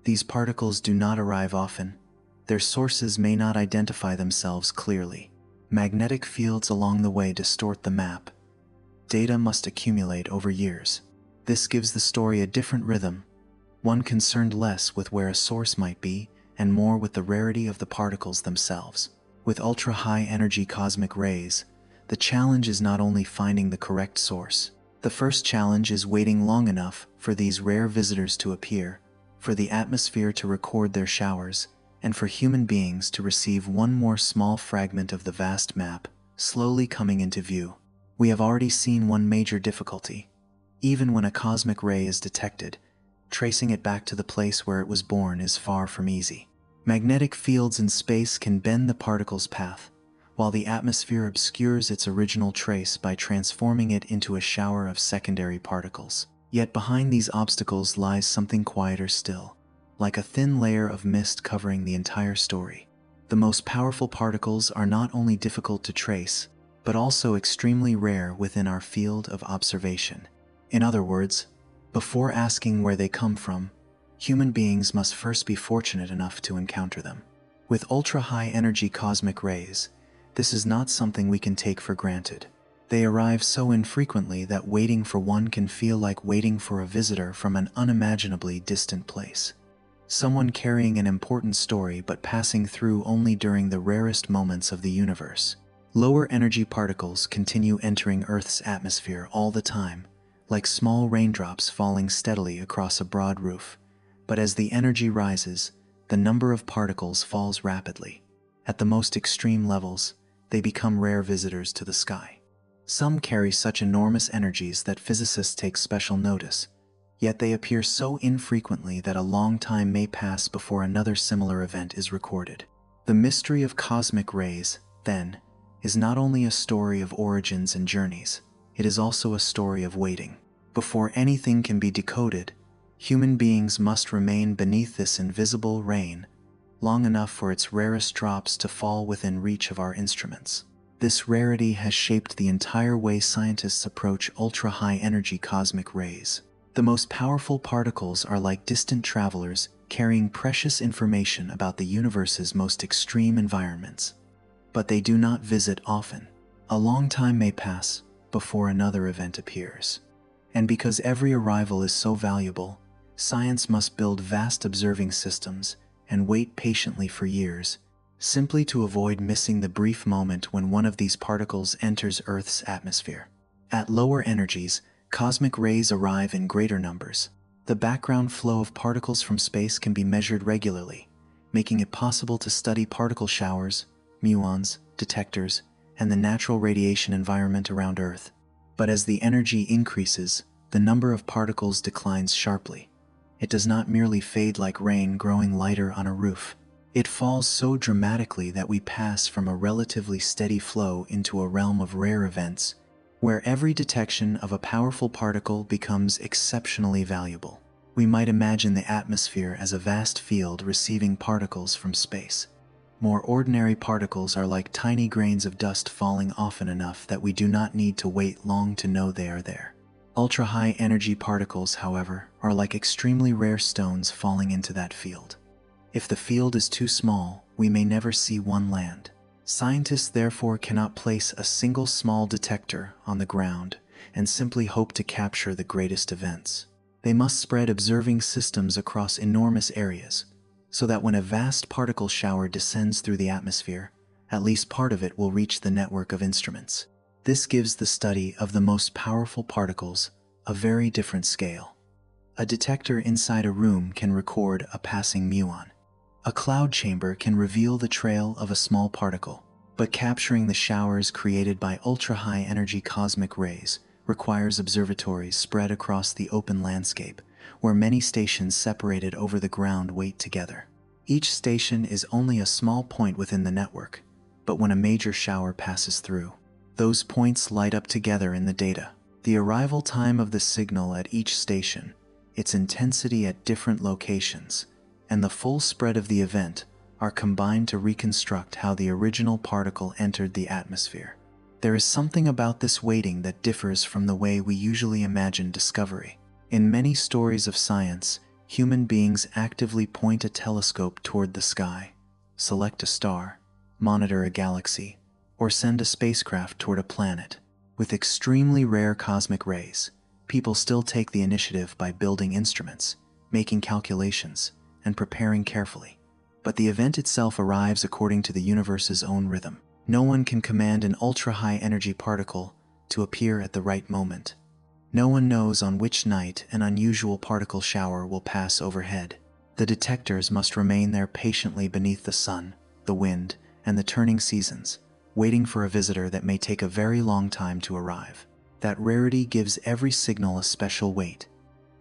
These particles do not arrive often. Their sources may not identify themselves clearly. Magnetic fields along the way distort the map. Data must accumulate over years. This gives the story a different rhythm, one concerned less with where a source might be and more with the rarity of the particles themselves. With ultra-high energy cosmic rays, the challenge is not only finding the correct source. The first challenge is waiting long enough for these rare visitors to appear, for the atmosphere to record their showers, and for human beings to receive one more small fragment of the vast map, slowly coming into view. We have already seen one major difficulty. Even when a cosmic ray is detected, tracing it back to the place where it was born is far from easy. Magnetic fields in space can bend the particle's path, while the atmosphere obscures its original trace by transforming it into a shower of secondary particles. Yet behind these obstacles lies something quieter still, like a thin layer of mist covering the entire story. The most powerful particles are not only difficult to trace, but also extremely rare within our field of observation. In other words, before asking where they come from, human beings must first be fortunate enough to encounter them. With ultra-high energy cosmic rays, this is not something we can take for granted. They arrive so infrequently that waiting for one can feel like waiting for a visitor from an unimaginably distant place. Someone carrying an important story but passing through only during the rarest moments of the universe. Lower energy particles continue entering Earth's atmosphere all the time, like small raindrops falling steadily across a broad roof. But as the energy rises, the number of particles falls rapidly. At the most extreme levels, they become rare visitors to the sky. Some carry such enormous energies that physicists take special notice, yet they appear so infrequently that a long time may pass before another similar event is recorded. The mystery of cosmic rays, then, is not only a story of origins and journeys, it is also a story of waiting. Before anything can be decoded, human beings must remain beneath this invisible rain long enough for its rarest drops to fall within reach of our instruments. This rarity has shaped the entire way scientists approach ultra-high energy cosmic rays. The most powerful particles are like distant travelers carrying precious information about the universe's most extreme environments. But they do not visit often. A long time may pass before another event appears. And because every arrival is so valuable, science must build vast observing systems and wait patiently for years, simply to avoid missing the brief moment when one of these particles enters Earth's atmosphere. At lower energies, cosmic rays arrive in greater numbers. The background flow of particles from space can be measured regularly, making it possible to study particle showers, muons, detectors, and the natural radiation environment around Earth. But as the energy increases, the number of particles declines sharply. It does not merely fade like rain growing lighter on a roof. It falls so dramatically that we pass from a relatively steady flow into a realm of rare events, where every detection of a powerful particle becomes exceptionally valuable. We might imagine the atmosphere as a vast field receiving particles from space. More ordinary particles are like tiny grains of dust falling often enough that we do not need to wait long to know they are there. Ultra-high energy particles, however, are like extremely rare stones falling into that field. If the field is too small, we may never see one land. Scientists therefore cannot place a single small detector on the ground and simply hope to capture the greatest events. They must spread observing systems across enormous areas, so that when a vast particle shower descends through the atmosphere, at least part of it will reach the network of instruments. This gives the study of the most powerful particles a very different scale. A detector inside a room can record a passing muon. A cloud chamber can reveal the trail of a small particle, but capturing the showers created by ultra-high energy cosmic rays requires observatories spread across the open landscape, where many stations separated over the ground wait together. Each station is only a small point within the network, but when a major shower passes through, those points light up together in the data. The arrival time of the signal at each station, its intensity at different locations, and the full spread of the event are combined to reconstruct how the original particle entered the atmosphere. There is something about this waiting that differs from the way we usually imagine discovery. In many stories of science, human beings actively point a telescope toward the sky, select a star, monitor a galaxy, or send a spacecraft toward a planet. With extremely rare cosmic rays, people still take the initiative by building instruments, making calculations, and preparing carefully. But the event itself arrives according to the universe's own rhythm. No one can command an ultra-high energy particle to appear at the right moment. No one knows on which night an unusual particle shower will pass overhead. The detectors must remain there patiently beneath the sun, the wind, and the turning seasons, waiting for a visitor that may take a very long time to arrive. That rarity gives every signal a special weight.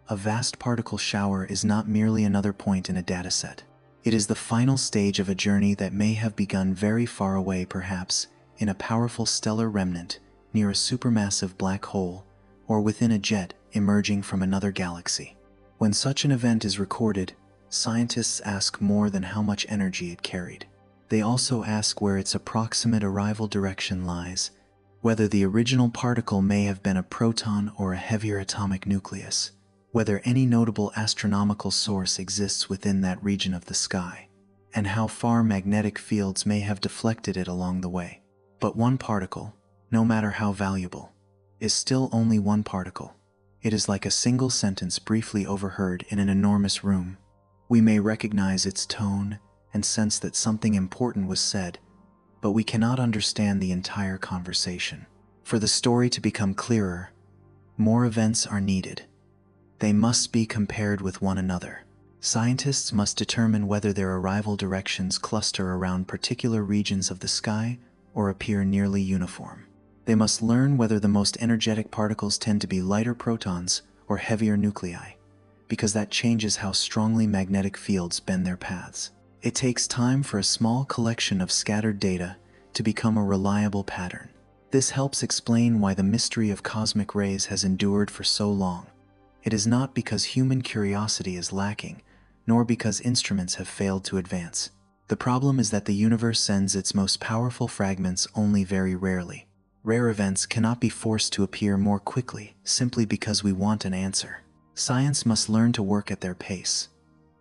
A vast particle shower is not merely another point in a dataset. It is the final stage of a journey that may have begun very far away, perhaps in a powerful stellar remnant, near a supermassive black hole, or within a jet emerging from another galaxy. When such an event is recorded, scientists ask more than how much energy it carried. They also ask where its approximate arrival direction lies, whether the original particle may have been a proton or a heavier atomic nucleus, whether any notable astronomical source exists within that region of the sky, and how far magnetic fields may have deflected it along the way. But one particle, no matter how valuable, is still only one particle. It is like a single sentence briefly overheard in an enormous room. We may recognize its tone and sense that something important was said, but we cannot understand the entire conversation. For the story to become clearer, more events are needed. They must be compared with one another. Scientists must determine whether their arrival directions cluster around particular regions of the sky or appear nearly uniform. They must learn whether the most energetic particles tend to be lighter protons or heavier nuclei, because that changes how strongly magnetic fields bend their paths. It takes time for a small collection of scattered data to become a reliable pattern. This helps explain why the mystery of cosmic rays has endured for so long. It is not because human curiosity is lacking, nor because instruments have failed to advance. The problem is that the universe sends its most powerful fragments only very rarely. Rare events cannot be forced to appear more quickly simply because we want an answer. Science must learn to work at their pace,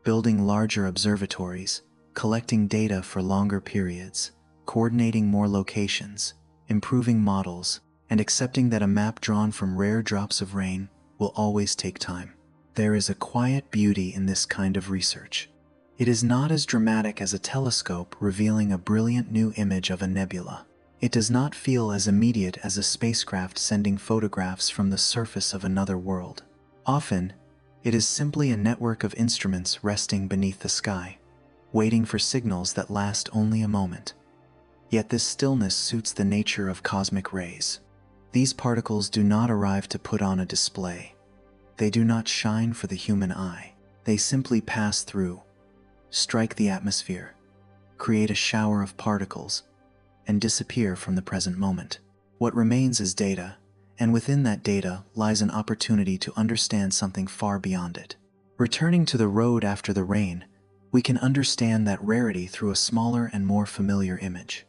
building larger observatories, collecting data for longer periods, coordinating more locations, improving models, and accepting that a map drawn from rare drops of rain will always take time. There is a quiet beauty in this kind of research. It is not as dramatic as a telescope revealing a brilliant new image of a nebula. It does not feel as immediate as a spacecraft sending photographs from the surface of another world. Often, it is simply a network of instruments resting beneath the sky, waiting for signals that last only a moment. Yet this stillness suits the nature of cosmic rays. These particles do not arrive to put on a display. They do not shine for the human eye. They simply pass through, strike the atmosphere, create a shower of particles, and disappear from the present moment. What remains is data, and within that data lies an opportunity to understand something far beyond it. Returning to the road after the rain, we can understand that rarity through a smaller and more familiar image.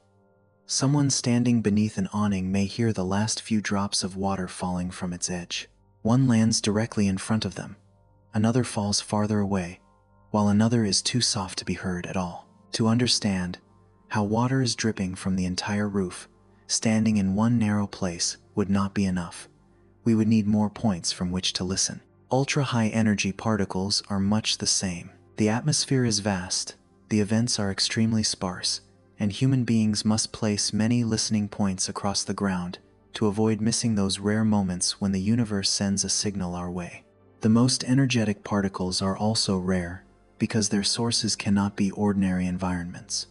Someone standing beneath an awning may hear the last few drops of water falling from its edge. One lands directly in front of them, another falls farther away, while another is too soft to be heard at all. To understand how water is dripping from the entire roof, standing in one narrow place would not be enough. We would need more points from which to listen. Ultra-high energy particles are much the same. The atmosphere is vast, the events are extremely sparse, and human beings must place many listening points across the ground to avoid missing those rare moments when the universe sends a signal our way. The most energetic particles are also rare because their sources cannot be ordinary environments.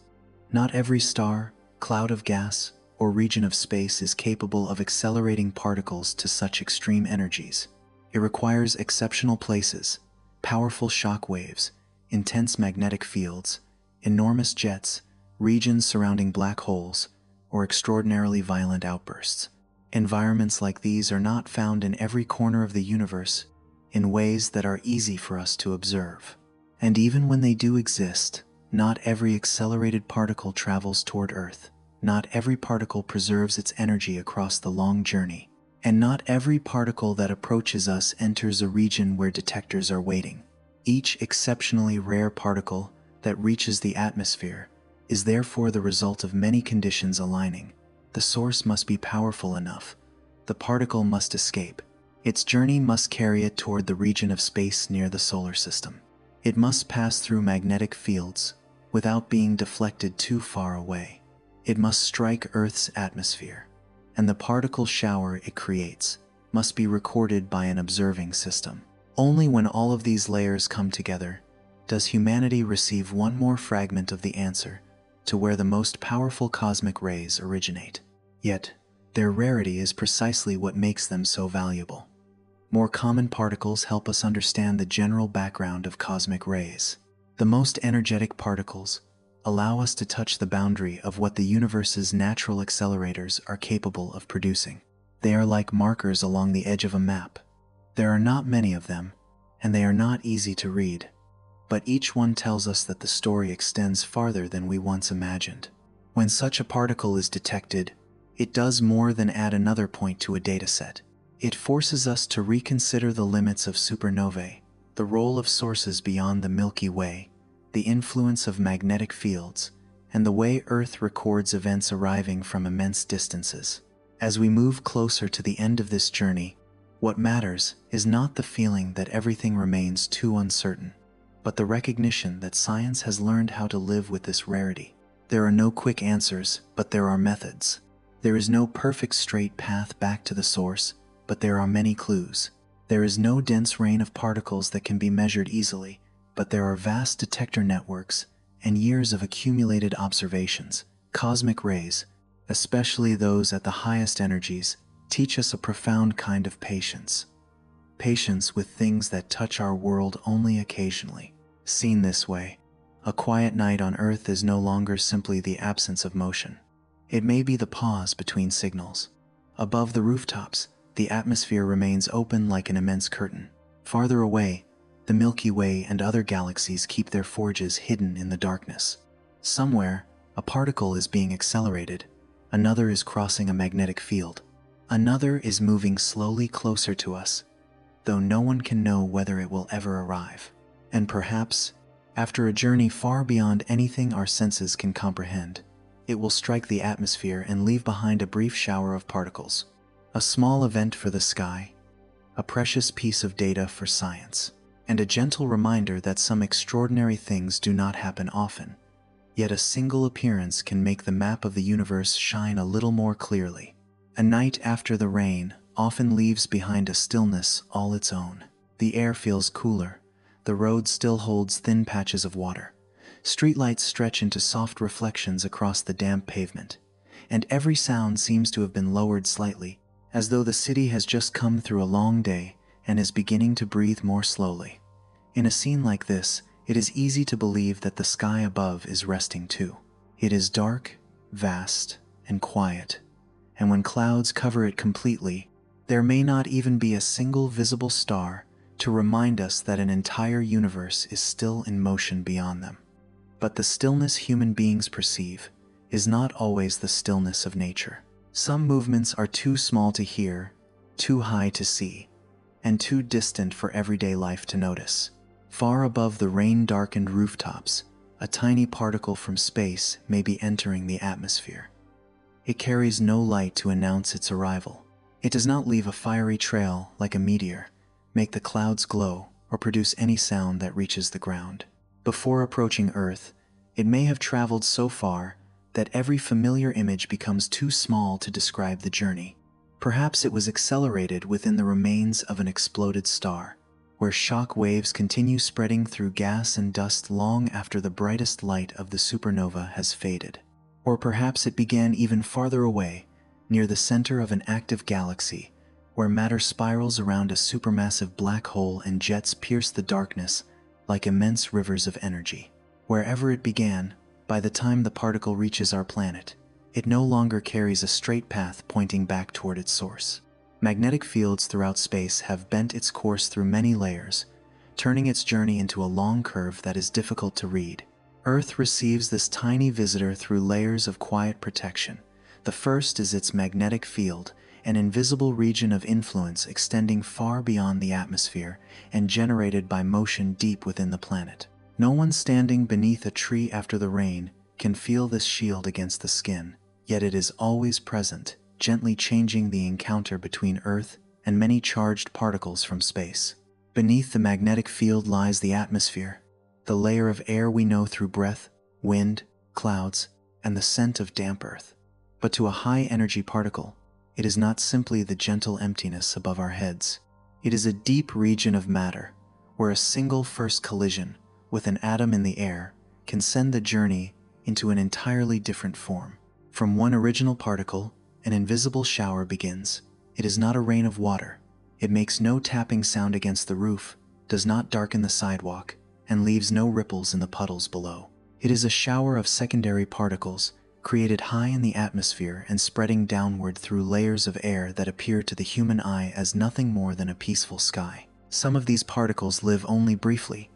Not every star, cloud of gas, or region of space is capable of accelerating particles to such extreme energies. It requires exceptional places, powerful shock waves, intense magnetic fields, enormous jets, regions surrounding black holes, or extraordinarily violent outbursts. Environments like these are not found in every corner of the universe in ways that are easy for us to observe. And even when they do exist, not every accelerated particle travels toward Earth. Not every particle preserves its energy across the long journey. And not every particle that approaches us enters a region where detectors are waiting. Each exceptionally rare particle that reaches the atmosphere is therefore the result of many conditions aligning. The source must be powerful enough. The particle must escape. Its journey must carry it toward the region of space near the solar system. It must pass through magnetic fields without being deflected too far away. It must strike Earth's atmosphere, and the particle shower it creates must be recorded by an observing system. Only when all of these layers come together does humanity receive one more fragment of the answer to where the most powerful cosmic rays originate. Yet, their rarity is precisely what makes them so valuable. More common particles help us understand the general background of cosmic rays. The most energetic particles allow us to touch the boundary of what the universe's natural accelerators are capable of producing. They are like markers along the edge of a map. There are not many of them, and they are not easy to read, but each one tells us that the story extends farther than we once imagined. When such a particle is detected, it does more than add another point to a dataset. It forces us to reconsider the limits of supernovae, the role of sources beyond the Milky Way, the influence of magnetic fields, and the way Earth records events arriving from immense distances. As we move closer to the end of this journey, what matters is not the feeling that everything remains too uncertain, but the recognition that science has learned how to live with this rarity. There are no quick answers, but there are methods. There is no perfect straight path back to the source, but there are many clues. There is no dense rain of particles that can be measured easily, but there are vast detector networks and years of accumulated observations. Cosmic rays, especially those at the highest energies, teach us a profound kind of patience. patience with things that touch our world only occasionally. Seen this way, a quiet night on Earth is no longer simply the absence of motion. It may be the pause between signals. Above the rooftops, the atmosphere remains open like an immense curtain. Farther away, the Milky Way and other galaxies keep their forges hidden in the darkness. Somewhere, a particle is being accelerated, another is crossing a magnetic field, another is moving slowly closer to us, though no one can know whether it will ever arrive. And perhaps, after a journey far beyond anything our senses can comprehend, it will strike the atmosphere and leave behind a brief shower of particles. A small event for the sky, a precious piece of data for science, and a gentle reminder that some extraordinary things do not happen often. Yet a single appearance can make the map of the universe shine a little more clearly. A night after the rain often leaves behind a stillness all its own. The air feels cooler, the road still holds thin patches of water. Streetlights stretch into soft reflections across the damp pavement, and every sound seems to have been lowered slightly, as though the city has just come through a long day and is beginning to breathe more slowly. In a scene like this, it is easy to believe that the sky above is resting too. It is dark, vast, and quiet, and when clouds cover it completely, there may not even be a single visible star to remind us that an entire universe is still in motion beyond them. But the stillness human beings perceive is not always the stillness of nature. Some movements are too small to hear, too high to see, and too distant for everyday life to notice. Far above the rain-darkened rooftops, a tiny particle from space may be entering the atmosphere. It carries no light to announce its arrival. It does not leave a fiery trail like a meteor, make the clouds glow, or produce any sound that reaches the ground. Before approaching Earth, it may have traveled so far that every familiar image becomes too small to describe the journey. Perhaps it was accelerated within the remains of an exploded star, where shock waves continue spreading through gas and dust long after the brightest light of the supernova has faded. Or perhaps it began even farther away, near the center of an active galaxy, where matter spirals around a supermassive black hole and jets pierce the darkness like immense rivers of energy. Wherever it began, by the time the particle reaches our planet, it no longer carries a straight path pointing back toward its source. Magnetic fields throughout space have bent its course through many layers, turning its journey into a long curve that is difficult to read. Earth receives this tiny visitor through layers of quiet protection. The first is its magnetic field, an invisible region of influence extending far beyond the atmosphere and generated by motion deep within the planet. No one standing beneath a tree after the rain can feel this shield against the skin, yet it is always present, gently changing the encounter between Earth and many charged particles from space. Beneath the magnetic field lies the atmosphere, the layer of air we know through breath, wind, clouds, and the scent of damp earth. But to a high-energy particle, it is not simply the gentle emptiness above our heads. It is a deep region of matter, where a single first collision with an atom in the air can send the journey into an entirely different form. From one original particle, an invisible shower begins. It is not a rain of water. It makes no tapping sound against the roof, does not darken the sidewalk, and leaves no ripples in the puddles below. It is a shower of secondary particles, created high in the atmosphere and spreading downward through layers of air that appear to the human eye as nothing more than a peaceful sky. Some of these particles live only briefly,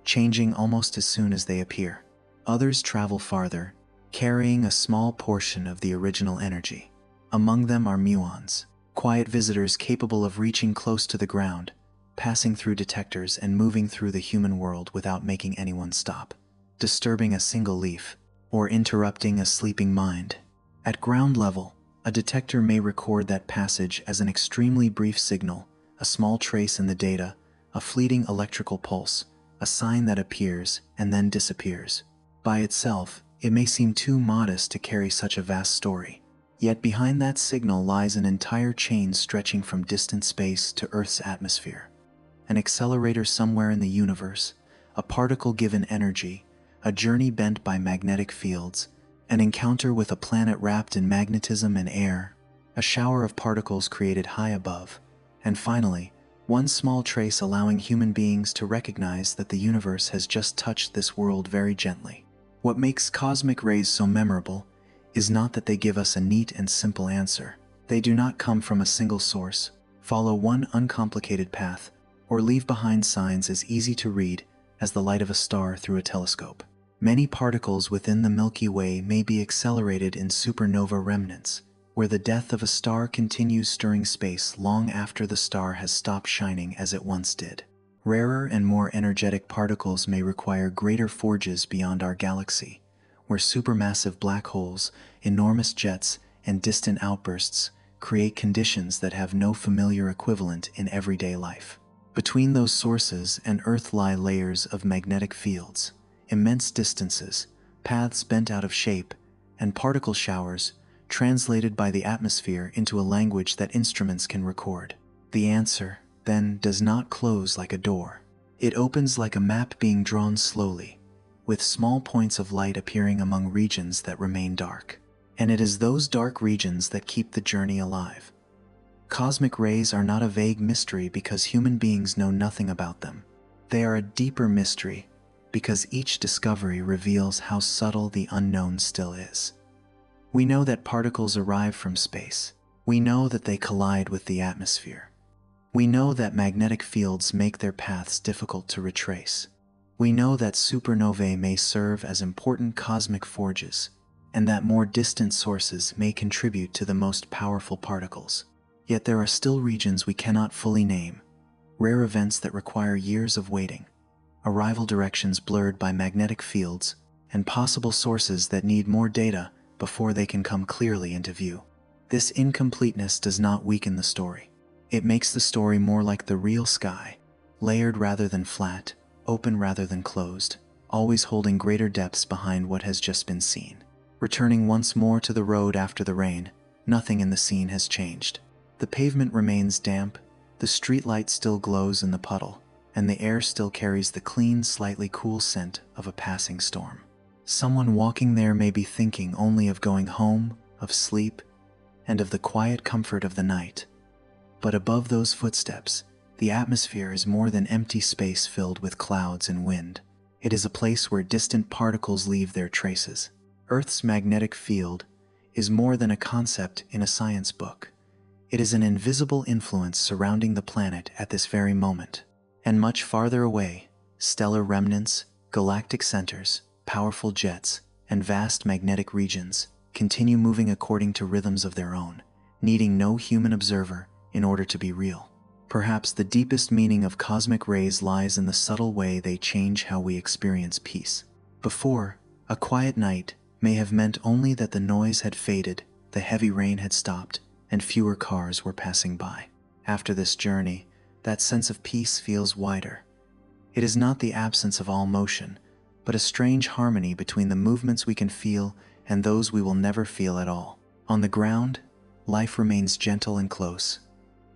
changing almost as soon as they appear. Others travel farther, carrying a small portion of the original energy. Among them are muons, quiet visitors capable of reaching close to the ground, passing through detectors and moving through the human world without making anyone stop, disturbing a single leaf, or interrupting a sleeping mind. At ground level, a detector may record that passage as an extremely brief signal, a small trace in the data, a fleeting electrical pulse, a sign that appears and then disappears. By itself, it may seem too modest to carry such a vast story. Yet behind that signal lies an entire chain stretching from distant space to Earth's atmosphere. An accelerator somewhere in the universe, a particle given energy, a journey bent by magnetic fields, an encounter with a planet wrapped in magnetism and air, a shower of particles created high above, and finally, one small trace allowing human beings to recognize that the universe has just touched this world very gently. What makes cosmic rays so memorable is not that they give us a neat and simple answer. They do not come from a single source, follow one uncomplicated path, or leave behind signs as easy to read as the light of a star through a telescope. Many particles within the Milky Way may be accelerated in supernova remnants, where the death of a star continues stirring space long after the star has stopped shining as it once did. Rarer and more energetic particles may require greater forges beyond our galaxy, where supermassive black holes, enormous jets, and distant outbursts create conditions that have no familiar equivalent in everyday life. Between those sources and Earth lie layers of magnetic fields, immense distances, paths bent out of shape, and particle showers translated by the atmosphere into a language that instruments can record. The answer, then, does not close like a door. It opens like a map being drawn slowly, with small points of light appearing among regions that remain dark. And it is those dark regions that keep the journey alive. Cosmic rays are not a vague mystery because human beings know nothing about them. They are a deeper mystery because each discovery reveals how subtle the unknown still is. We know that particles arrive from space. We know that they collide with the atmosphere. We know that magnetic fields make their paths difficult to retrace. We know that supernovae may serve as important cosmic forges, and that more distant sources may contribute to the most powerful particles. Yet there are still regions we cannot fully name, rare events that require years of waiting, arrival directions blurred by magnetic fields, and possible sources that need more data before they can come clearly into view. This incompleteness does not weaken the story. It makes the story more like the real sky, layered rather than flat, open rather than closed, always holding greater depths behind what has just been seen. Returning once more to the road after the rain, nothing in the scene has changed. The pavement remains damp, the streetlight still glows in the puddle, and the air still carries the clean, slightly cool scent of a passing storm. Someone walking there may be thinking only of going home, of sleep, and of the quiet comfort of the night. But above those footsteps, the atmosphere is more than empty space filled with clouds and wind. It is a place where distant particles leave their traces. Earth's magnetic field is more than a concept in a science book. It is an invisible influence surrounding the planet at this very moment. And much farther away, stellar remnants, galactic centers, powerful jets, and vast magnetic regions continue moving according to rhythms of their own, needing no human observer in order to be real. Perhaps the deepest meaning of cosmic rays lies in the subtle way they change how we experience peace. Before, a quiet night may have meant only that the noise had faded, the heavy rain had stopped, and fewer cars were passing by. After this journey, that sense of peace feels wider. It is not the absence of all motion, but a strange harmony between the movements we can feel and those we will never feel at all. On the ground, life remains gentle and close.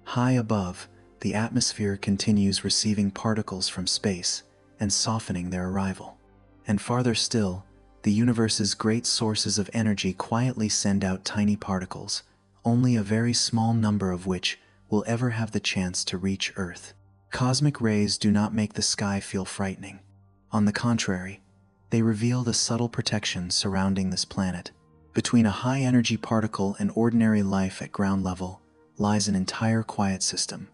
High above, the atmosphere continues receiving particles from space and softening their arrival. And farther still, the universe's great sources of energy quietly send out tiny particles, only a very small number of which will ever have the chance to reach Earth. Cosmic rays do not make the sky feel frightening. On the contrary, they reveal the subtle protection surrounding this planet. Between a high-energy particle and ordinary life at ground level lies an entire quiet system.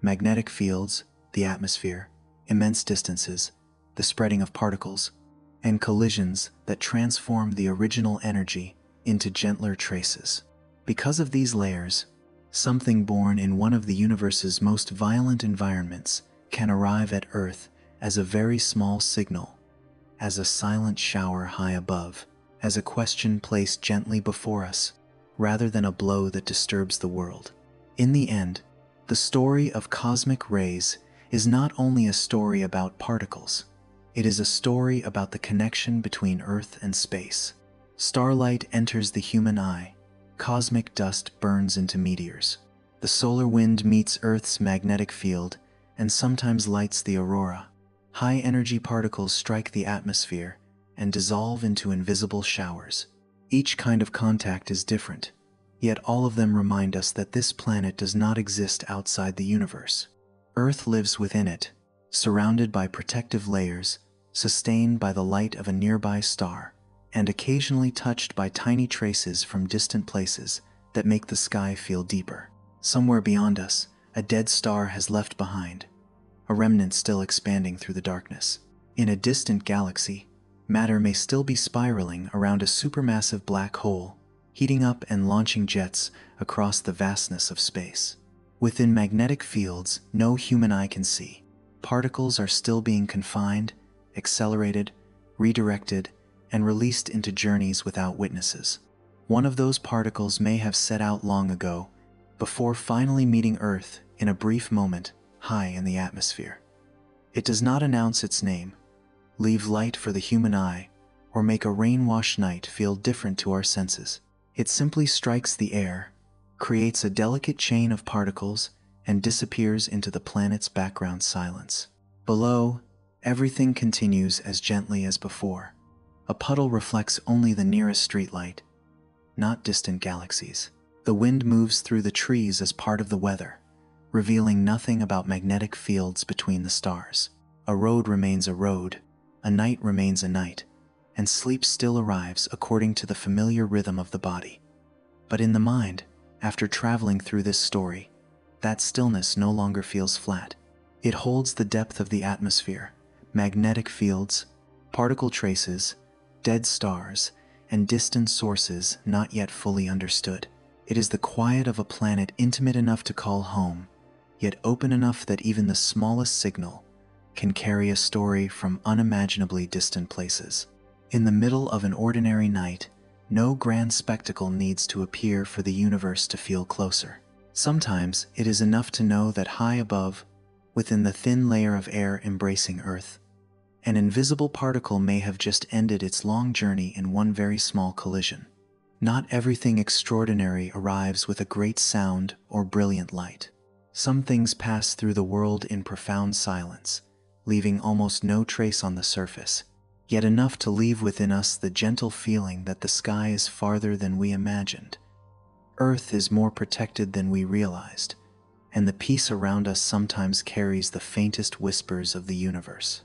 Magnetic fields, the atmosphere, immense distances, the spreading of particles, and collisions that transform the original energy into gentler traces. Because of these layers, something born in one of the universe's most violent environments can arrive at Earth as a very small signal, as a silent shower high above, as a question placed gently before us, rather than a blow that disturbs the world. In the end, the story of cosmic rays is not only a story about particles, it is a story about the connection between Earth and space. Starlight enters the human eye, cosmic dust burns into meteors. The solar wind meets Earth's magnetic field and sometimes lights the aurora. High-energy particles strike the atmosphere and dissolve into invisible showers. Each kind of contact is different, yet all of them remind us that this planet does not exist outside the universe. Earth lives within it, surrounded by protective layers, sustained by the light of a nearby star, and occasionally touched by tiny traces from distant places that make the sky feel deeper. Somewhere beyond us, a dead star has left behind, a remnant still expanding through the darkness. In a distant galaxy, matter may still be spiraling around a supermassive black hole, heating up and launching jets across the vastness of space. Within magnetic fields no human eye can see, particles are still being confined, accelerated, redirected, and released into journeys without witnesses. One of those particles may have set out long ago, before finally meeting Earth in a brief moment high in the atmosphere. It does not announce its name, leave light for the human eye, or make a rain-washed night feel different to our senses. It simply strikes the air, creates a delicate chain of particles, and disappears into the planet's background silence. Below, everything continues as gently as before. A puddle reflects only the nearest streetlight, not distant galaxies. The wind moves through the trees as part of the weather, revealing nothing about magnetic fields between the stars. A road remains a road, a night remains a night, and sleep still arrives according to the familiar rhythm of the body. But in the mind, after traveling through this story, that stillness no longer feels flat. It holds the depth of the atmosphere, magnetic fields, particle traces, dead stars, and distant sources not yet fully understood. It is the quiet of a planet intimate enough to call home, yet open enough that even the smallest signal can carry a story from unimaginably distant places. In the middle of an ordinary night, no grand spectacle needs to appear for the universe to feel closer. Sometimes it is enough to know that high above, within the thin layer of air embracing Earth, an invisible particle may have just ended its long journey in one very small collision. Not everything extraordinary arrives with a great sound or brilliant light. Some things pass through the world in profound silence, leaving almost no trace on the surface, yet enough to leave within us the gentle feeling that the sky is farther than we imagined. Earth is more protected than we realized, and the peace around us sometimes carries the faintest whispers of the universe.